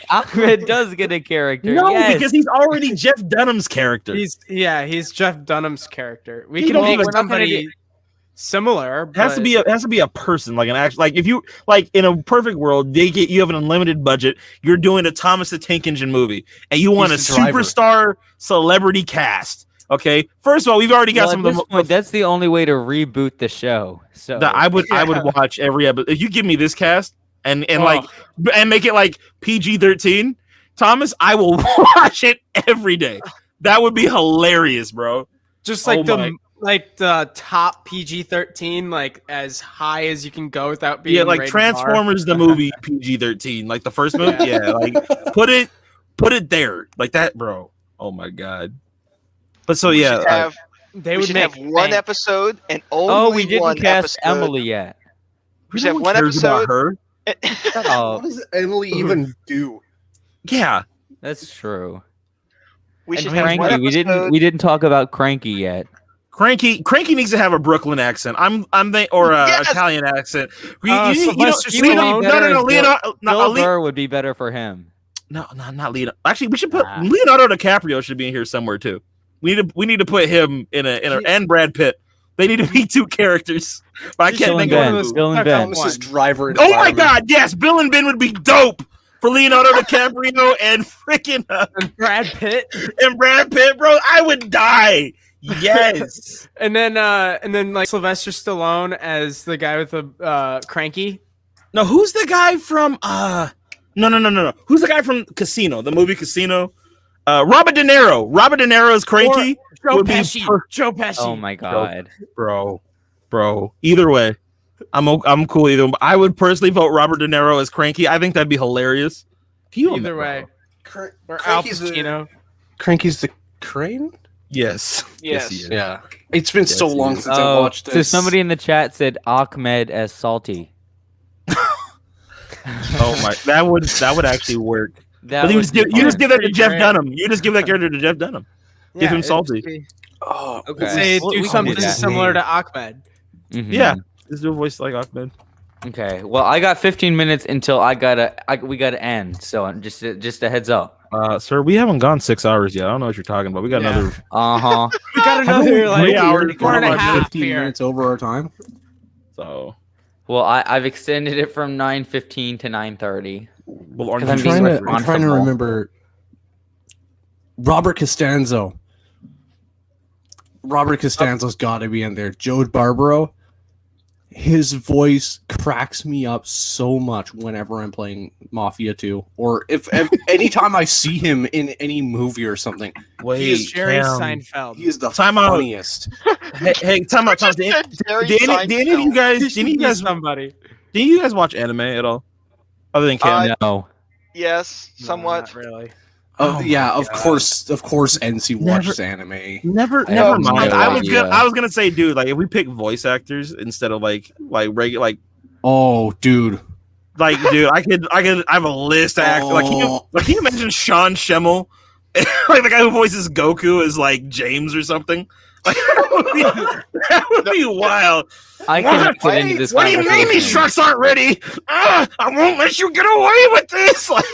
Ahmed does get a character. No, yes. because he's already Jeff Dunham's character. He's Jeff Dunham's character. We You can don't make even- somebody similar. It has to but- be a person, like an actual, like if you like in a perfect world, you have an unlimited budget. You're doing a Thomas the Tank Engine movie, and you want a He's the driver. superstar celebrity cast. Okay, first of all, we've already got Well, some at of this the. point, that's the only way to reboot the show. So that I would watch every episode. If you give me this cast and make it like PG-13, Thomas, I will watch it every day. That would be hilarious, bro. just like Oh the top PG-13, like as high as you can go without being like rated Transformers the movie PG-13, like the first movie. Yeah, like put it there, like that, bro. Oh my god. But so We yeah, should have, They we would should make have one bank. episode and only Oh, we didn't one cast episode. Emily yet. We should have no one cares about episode. her. Oh, What does Emily even do? Yeah, that's true. We And should have one Cranky, episode. we didn't talk about Cranky yet. Cranky needs to have a Brooklyn accent. Yes! Italian accent. Sylvester He would be Stallone. better as Leonardo. Bill Burr would be better for him. No, not Leonardo. Actually, we should put Nah. Leonardo DiCaprio should be in here somewhere too. We need to put him in a and Brad Pitt. They need to be two characters. But I can't Bill and think of Ben. who. Bill and Ben. Thomas's driver. Oh my god, yes, Bill and Ben would be dope for Leonardo DiCaprio and freaking Brad Pitt, and Brad Pitt, bro. I would die. Yes. and then like Sylvester Stallone as the guy with the Cranky. No, who's the guy from No. Who's the guy from Casino, the movie Casino? Robert De Niro. Robert De Niro's Cranky. Joe would be Pesci. Joe Pesci. Oh my god. Bro. Either way, I'm cool either. I would personally vote Robert De Niro as Cranky. I think that'd be hilarious. Can you Either way, Cr- or Al Cranky's the, Pacino. Cranky's the crane? Yes. Yes. he is. Yeah. It's been so Yes, long he is. since I watched this. So somebody in the chat said Ahmed as Salty. Oh my, that would actually work. That But you would be just give that to pretty Jeff great. Dunham. You just give that character to Jeff Dunham. Give him it'd Salty. just be- Oh, Okay. Say Well, we do can something do that. similar to Ahmed. Mhm. Yeah. Just do a voice like Ahmed. Okay. Well, I got 15 minutes until we gotta end. So just a heads up. Sir, we haven't gone 6 hours yet. I don't know what you're talking about. We got Yeah. another. Uh huh. We got another like 3 hours, 4.5 15 here. minutes over our time. So, Well, I've extended it from 9:15 to 9:30. well, I'm I'm being trying to responsible. remember. Robert Costanzo's got to be in there. Joe Barbaro. His voice cracks me up so much whenever I'm playing Mafia 2, or if anytime I see him in any movie or something. wait, He is Jerry Cam. Seinfeld. He is the Time out. funniest. Hey, time out. Did any of you guys? He should be somebody. Did you guys watch anime at all? Other than Cam? No. Yes, somewhat. Not really. Oh, Oh yeah, my of course, NC watches anime. Never have mind. no idea. I was gonna say, dude, like if we pick voice actors instead of like regular, Oh, dude. dude, I have a list of actors. Can you imagine Sean Schemmel, like the guy who voices Goku is like James or something? Like that would be wild. I can't get into this What do you mean these conversation. trucks aren't ready? I won't let you get away with this. Like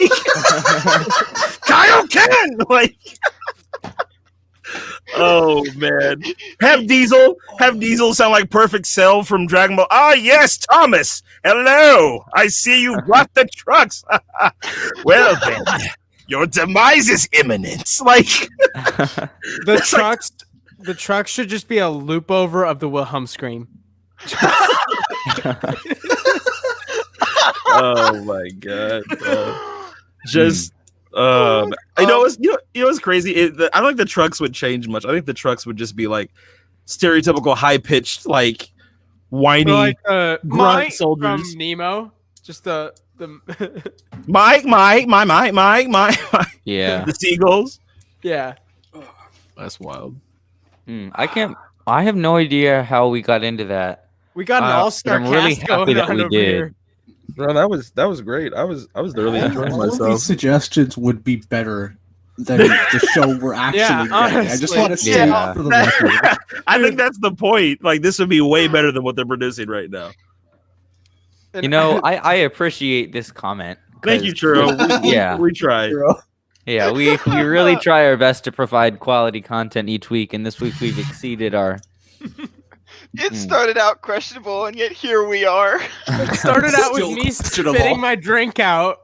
Kyle Ken. Like, oh man. Have Diesel sound like Perfect Cell from Dragon Ball. Ah yes, Thomas. Hello. I see you brought the trucks. Well then, your demise is imminent. Like The truck should just be a loop over of the Wilhelm scream. oh my god, bro. Just you know what's crazy? I don't think the trucks would change much. I think the trucks would just be like stereotypical high pitched, like whiny Or like grunt Mike soldiers. from Nemo. Just the Mike. Yeah. The seagulls. yeah. That's wild. I can't. I have no idea how we got into that. We got an But all-star I'm really cast happy going that on we over did. here. No, that was great. I was thoroughly enjoying All of myself. these suggestions would be better than the show we're actually getting. I just honestly. want to say Yeah. for the record. I think that's the point. Like, this would be way better than what they're producing right now. You know, I appreciate this comment. Thank you, 'cause- Churro. Yeah. we try. Yeah, we really try our best to provide quality content each week, and this week we've exceeded our. It started out questionable, and yet here we are. It started out with Still me questionable. spitting my drink out.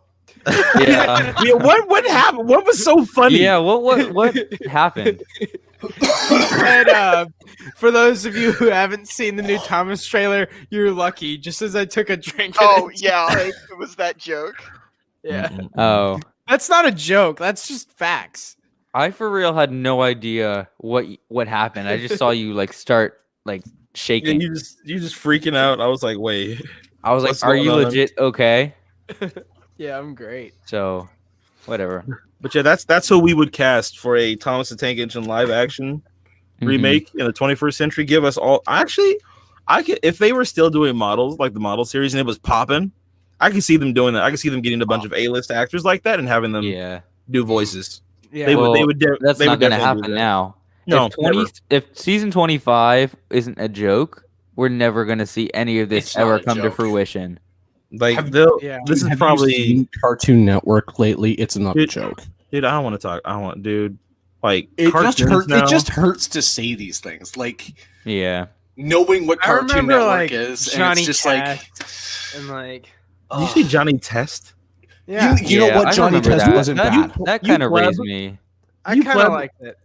Yeah. Yeah, what happened? What was so funny? Yeah. What happened? And for those of you who haven't seen the new Thomas trailer, you're lucky. Just as I took a drink. Oh yeah, it was that joke. Yeah. Oh, That's not a joke. That's just facts. I for real had no idea what happened. I just saw you like start like Yeah, shaking. you just freaking out. I was like, wait. I was like, what's "Are going you on?" legit okay?" Yeah, I'm great. So, whatever. But yeah, that's who we would cast for a Thomas the Tank Engine live action remake in the 21st century. Give us all. Actually, I could, if they were still doing models like the model series and it was popping, I could see them doing that. I could see them getting a bunch of A-list actors like that and having them Yeah. do voices. Yeah. They Well, would. That's they not would going to definitely do happen that. now. No, if season 25 isn't a joke, we're never going to see any of this It's not ever a come to joke. fruition. Like Yeah. this is Have you probably, seen Cartoon Network lately? It's not a Dude, joke. dude. I don't want to talk. I don't want, dude. Like It just cartoons hurts. now- It just hurts to say these things. Like Yeah. knowing what I Cartoon remember Network like is, and Johnny it's just Test and like Did you see Johnny Test? yeah, you know Yeah, what, I Johnny remember Test that. wasn't bad. That You kind of pleb. raised me. I you kind of pleb- liked it.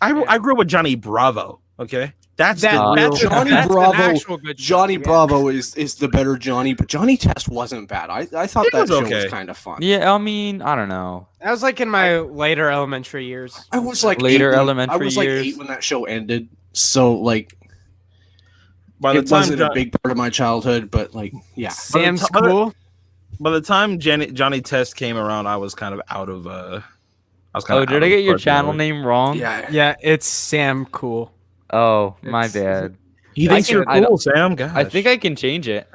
I grew up with Johnny Bravo. Okay, that's That, the real. that's, Johnny that's Bravo- an actual good show, Johnny yeah. Bravo is the better Johnny, but Johnny Test wasn't bad. I thought It that was show okay. was kind of fun. Yeah, I mean, I don't know. That was like in my later elementary years. I was like Later 8 when- elementary I was like years. 8 when that show ended, so like By the it time wasn't a big part of my childhood. But like, yeah, Sam's by the- cool. by the time Johnny Test came around, I was kind of out of. I was kind Oh, of. did I get your channel name wrong? yeah. Yeah, it's Sam Cool. Oh, my It's- bad. He I thinks can- you're I cool, Sam. Gosh. I think I can change it.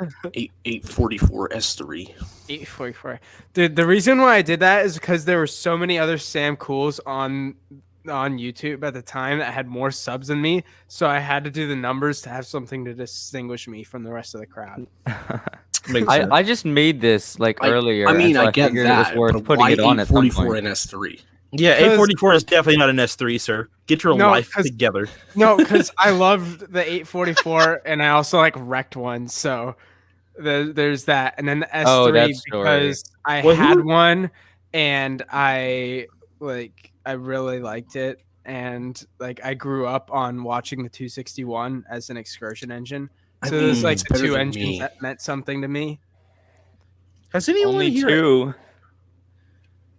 844 S3. 844. Dude, the reason why I did that is because there were so many other Sam Cools on YouTube at the time that had more subs than me, so I had to do the numbers to have something to distinguish me from the rest of the crowd. Makes sense. I just made this like earlier. I mean, and so I get figured that. it was worth but putting why it on at some 844 point. and S3? Yeah, 844 is definitely not an S3, sir. Get your No, life 'cause- together. No, because I loved the 844 and I also like wrecked one, so there's that. And then the S3 Oh, that story. because I Well, who- had one and I really liked it. And like I grew up on watching the 261 as an excursion engine. I So there's mean, like it's the better two than engines me. that meant something to me. Has anyone Only here? two.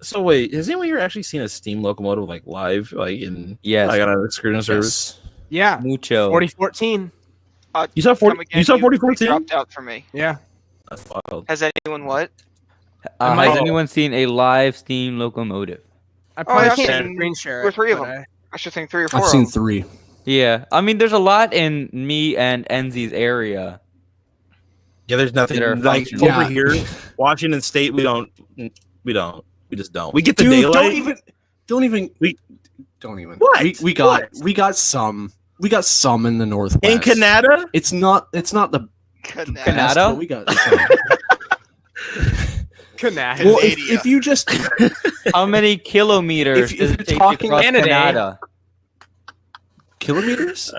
So wait, has anyone here actually seen a steam locomotive like live, like in Yes. like on an excursion service? Yes. Yeah. Mucho. 4014. You saw 40? Come again, You saw you 4014? dropped out for me. Yeah. That's wild. Has anyone what? Has anyone seen a live steam locomotive? I probably I've can't seen screen share two or it, three of but them. I should think 3 or 4 I've of seen them. 3. Yeah, I mean, there's a lot in me and Enzi's area. Yeah, there's nothing That are like functional. over Yeah. here. Washington State, we just don't. We get the Dude, daylight. don't even. We- don't even. What? We got some in the Northwest. in Canada. It's not the Canada. best, Canada? but we got some. Canada. Well, if you just How many kilometers If does you're it take talking to cross Canada, Canada? kilometers,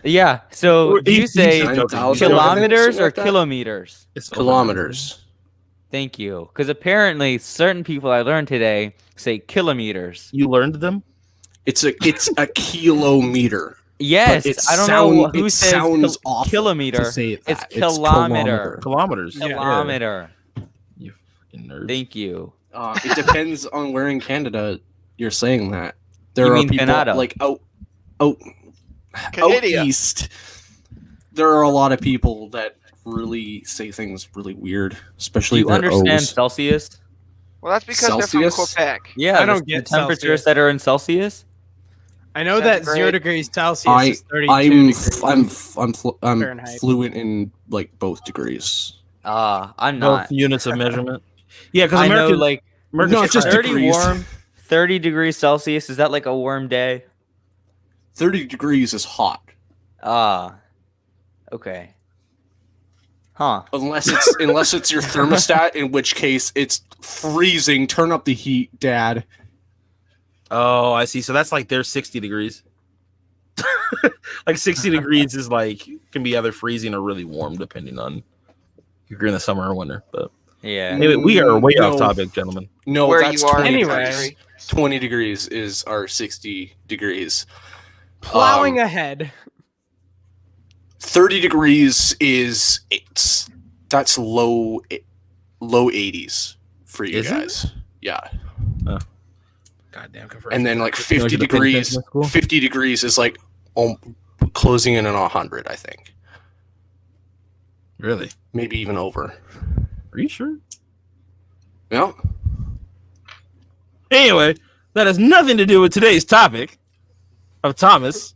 Yeah, so do you say 9,000 kilometers something or like that? kilometers? It's kilometers. Thank you. Because apparently certain people I learned today say kilometers. You learned them. It's a kilometer. Yes, But I don't know who it says sounds awful kilometer. to say It's that. kilometer. Kilometers. Yeah. Kilometer. You fucking nerd. Thank you. It depends on where in Canada you're saying that. There You are mean people Canada? like out Canada. east. There are a lot of people that really say things really weird, Do especially you their understand O's. Celsius? Well, that's because they're Celsius? from Quebec. Yeah, I don't the get temperatures Celsius. that are in Celsius. I know that Centigrade. 0 degrees Celsius is 32 degrees. I'm Fahrenheit. fluent in like both degrees. I'm Both not. units of measurement. Yeah, because I know, American, like, No, it's just 30 degrees. warm, 30 degrees Celsius. Is that like a warm day? 30 degrees is hot. Okay. Huh. Unless it's your thermostat, in which case it's freezing. Turn up the heat, Dad. Oh, I see. So that's like there's 60 degrees. Like 60 degrees is like can be either freezing or really warm depending on if you're in the summer or winter. But Yeah. anyway, we are way No. off topic, gentlemen. No, Where that's you are 20 Anyway. degrees. 20 degrees is our 60 degrees. Plowing ahead. 30 degrees is that's low 80s for you Is it? guys. Yeah. Goddamn. And then like 50 degrees 50 degrees is like closing in on 100, I think. Really? Maybe even over. Are you sure? Yeah. Anyway, that has nothing to do with today's topic of Thomas.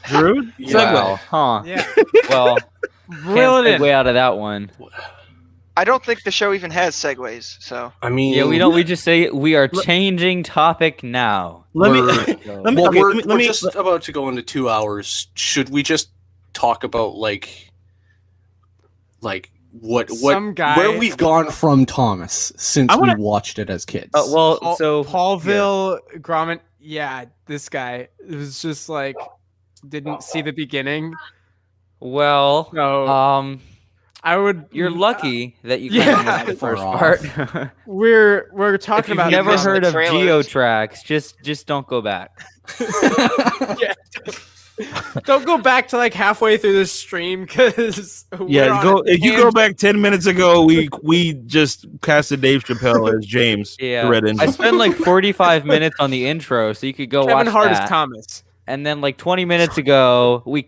Drew? Wow. Huh. Yeah. Well, Reel can't it in. segue out of that one. I don't think the show even has segues. So I mean, Yeah, we don't. We just say we are changing topic now. Let me So- let me Well, okay, we're let me just about to go into 2 hours. Should we just talk about like what Some guy- where we've gone from Thomas since I wanna- we watched it as kids? well, so Paulville Gromit. Yeah, this guy. It was just like didn't see the beginning. well, So I would. you're lucky that you kind Yeah. of missed the first Far part. We're If talking you've about never missed the heard of trailers. GeoTracks, just don't go back. Don't go back to like halfway through the stream because Yeah, go if you go back 10 minutes ago, we just casted Dave Chappelle as James. Yeah, the Red I Engine. spent like 45 minutes on the intro, so you could go Kevin watch Hart that. is Thomas. And then like 20 minutes ago, we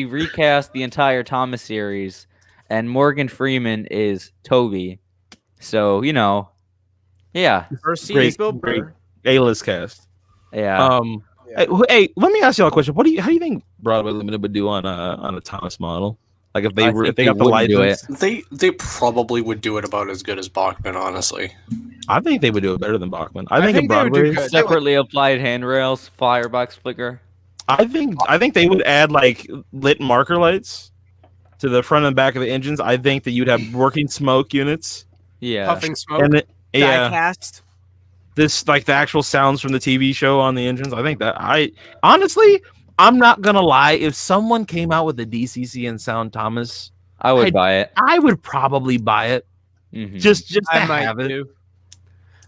recast the entire Thomas series, and Morgan Freeman is Toby. So yeah, First scene Great, is Bill great. Burr. A-list cast. yeah. Hey, let me ask y'all a question. How do you think Broadway Limited would do on a Thomas model? Like if they I were think if they got the wouldn't do license, they probably would do it about as good as Bachman, honestly. I think they would do it better than Bachman. I think think if they would do Broadway, good. Separately applied handrails, firebox flicker. I think they would add like lit marker lights to the front and back of the engines. I think that you'd have working smoke units. Yeah. Puffing smoke. And yeah, Diecast. this like the actual sounds from the TV show on the engines. I think that I'm not gonna lie. If someone came out with a DCC and Sound Thomas, I would buy it. I would probably buy it. Mhm. Just to I might have it. do.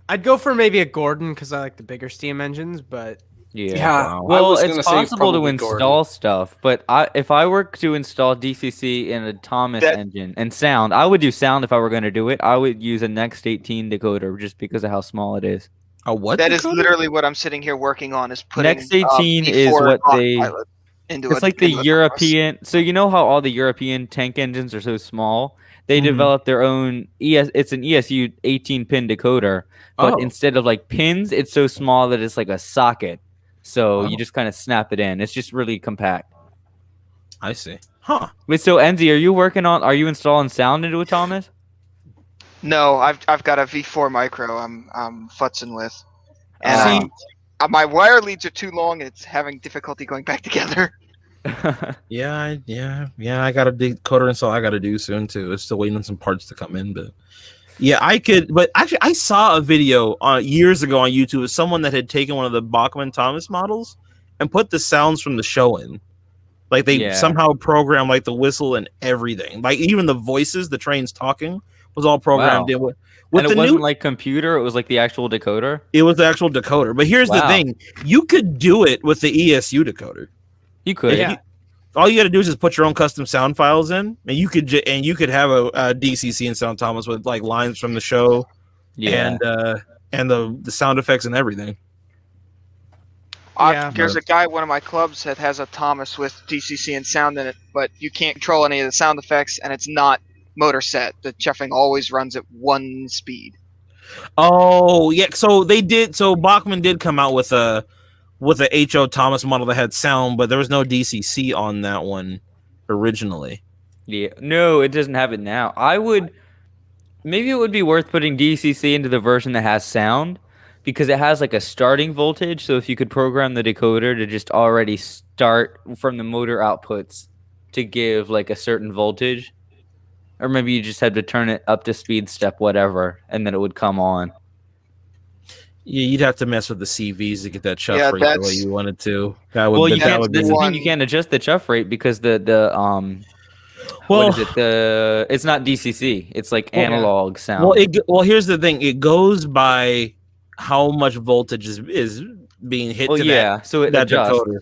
I'd go for maybe a Gordon because I like the bigger steam engines, but Yeah. I Well, was gonna it's say possible to probably install Gordon. stuff, but if I were to install DCC in a Thomas That- engine and sound, I would do sound if I were going to do it. I would use a Next 18 decoder just because of how small it is. A what? that is decoder? literally what I'm sitting here working on. Is putting Next 18 is before what they- pilot into It's like the European. So you know how all the European tank engines are so small? They Mhm. developed their own It's an ESU 18 pin decoder, but Oh. instead of like pins, it's so small that it's like a socket. So Oh. you just kind of snap it in. It's just really compact. I see. Huh. Wait, so Enzi, are you installing sound into a Thomas? No, I've got a V4 micro. I'm futzing with, and my wire leads are too long. And it's having difficulty going back together. Yeah. I got a decoder install I got to do soon too. It's still waiting on some parts to come in, but yeah, I could. But actually, I saw a video years ago on YouTube of someone that had taken one of the Bachman Thomas models and put the sounds from the show in. Like they somehow programmed like the whistle and everything, like even the voices, the trains talking was all programmed in. With And the it wasn't new, like computer; it was like the actual decoder. it was the actual decoder. But here's the Wow. thing: you could do it with the ESU decoder. You could. Yeah. All you got to do is just put your own custom sound files in, and you could have a DCC and Sound Thomas with like lines from the show, Yeah. and the sound effects and everything. Yeah. There's a guy at one of my clubs that has a Thomas with DCC and sound in it, but you can't control any of the sound effects, and it's not motor set. The chuffing always runs at one speed. Oh yeah, so they did. So Bachman did come out with a with the H.O. Thomas model that had sound, but there was no DCC on that one originally. Yeah, no, it doesn't have it now. Maybe it would be worth putting DCC into the version that has sound because it has like a starting voltage. So if you could program the decoder to just already start from the motor outputs to give like a certain voltage, or maybe you just had to turn it up to speed step, whatever, and then it would come on. Yeah, you'd have to mess with the CVs to get that chuff Yeah, rate the way that's- you wanted to. That would, Well, you that can't. would That's be the one- thing. You can't adjust the chuff rate because the Well- what is it? It's not DCC. It's like analog sound. Well, here's the thing. It goes by how much voltage is being hit Well, to yeah. So it that adjusts. decoder.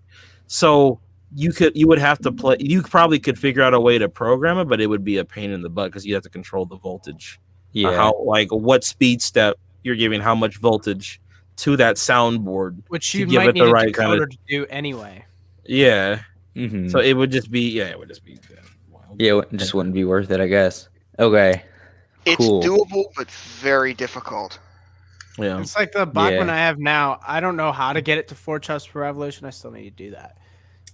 So you would have to play. You probably could figure out a way to program it, but it would be a pain in the butt because you have to control the voltage. Yeah. How what speed step you're giving how much voltage to that soundboard, Which to you give might it need the a right kind decoder of to do anyway. yeah. Mhm. So it would just be wild. Yeah, it just wouldn't be worth it, I guess. Okay. It's Cool. doable, but very difficult. Yeah. It's like the Bachman Yeah. I have now. I don't know how to get it to 4 chuffs per revolution. I still need to do that.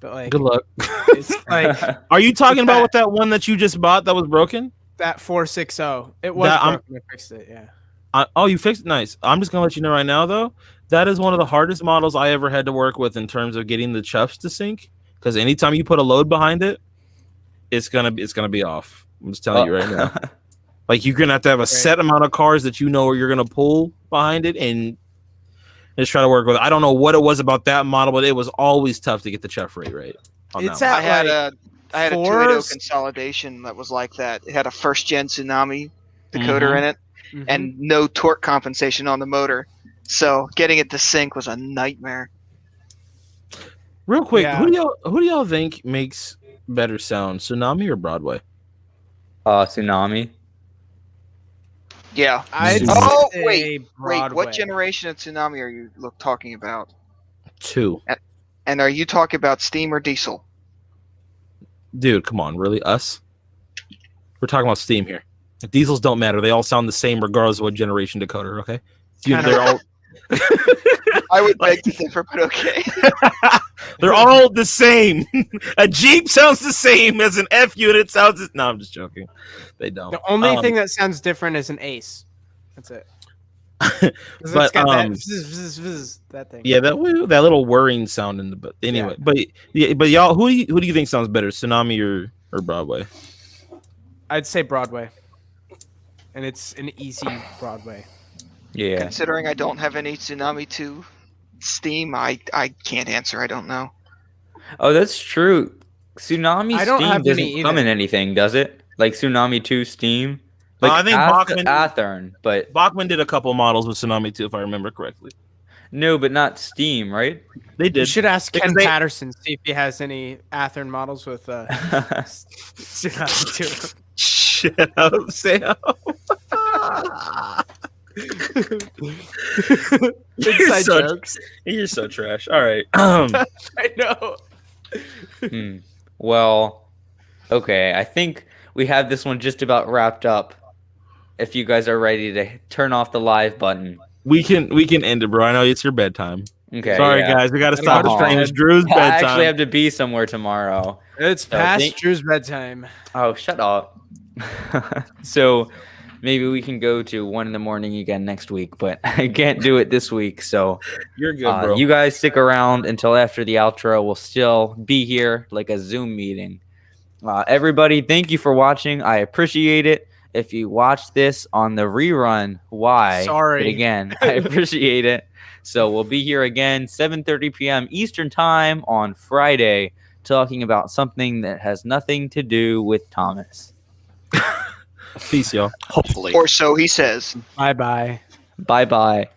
But like, Good luck. it's like Are you talking about that- with that one that you just bought that was broken? that 460. It was That- broken. I fixed it. Yeah. Oh, you fixed it. Nice. I'm just gonna let you know right now, though. That is one of the hardest models I ever had to work with in terms of getting the chuffs to sync. Because anytime you put a load behind it, it's gonna be off. I'm just telling you right now. Like you're gonna have a set amount of cars that you know where you're gonna pull behind it and just try to work with it. I don't know what it was about that model, but it was always tough to get the chuff rate right. On It's that at I had a fours- 280 consolidation that was like that. It had a first gen Tsunami decoder in it Mhm. and no torque compensation on the motor. So getting it to sync was a nightmare. one. Real quick, Yeah. who do y'all think makes better sound, Tsunami or Broadway? Tsunami. Yeah. I'd Oh, say wait. Broadway. What generation of Tsunami are you talking about? 2. And are you talking about steam or diesel? Dude, come on, really? Us? We're talking about steam here. Diesels don't matter. They all sound the same regardless of what generation decoder, okay? Dude, they're all I would beg to differ, but okay. they're all the same. A Jeep sounds the same as an F unit sounds. No, I'm just joking. They don't. The only thing that sounds different is an Ace. That's it. 'Cause But, it's got that, um, that thing. yeah, that little whirring sound in the. But anyway, but y'all, who do you think sounds better, Tsunami or Broadway? I'd say Broadway, and it's an easy Broadway. Yeah. Considering I don't have any Tsunami 2 steam, I can't answer. I don't know. Oh, that's true. Tsunami I don't Steam have doesn't any come in either. anything, does it? Like Tsunami 2 Steam? No, Like I think Bachmann- Athern, but Bachman did a couple models with Tsunami too, if I remember correctly. no, but not Steam, right? They You did. should ask Because Ken they- Patterson, see if he has any Athern models with Tsunami 2. Shut up, Sam. Inside so- jokes. You're so trash. All right. I know. Well, okay. I think we have this one just about wrapped up. If you guys are ready to turn off the live button. we can end it, bro. I know it's your bedtime. Okay. Sorry, yeah. guys. We got to stop go the to stream. bed. It's Drew's I bedtime. actually have to be somewhere tomorrow. It's So past think- Drew's bedtime. Oh, shut up. So maybe we can go to 1 a.m. again next week, but I can't do it this week. So You're good, bro. you guys stick around until after the outro. We'll still be here like a Zoom meeting. Everybody, thank you for watching. I appreciate it. If you watch this on the rerun, why? Sorry. But again, I appreciate it. So we'll be here again, 7:30 p.m. Eastern Time on Friday, talking about something that has nothing to do with Thomas. Peace, y'all. Hopefully. Or so he says. Bye bye. Bye-bye.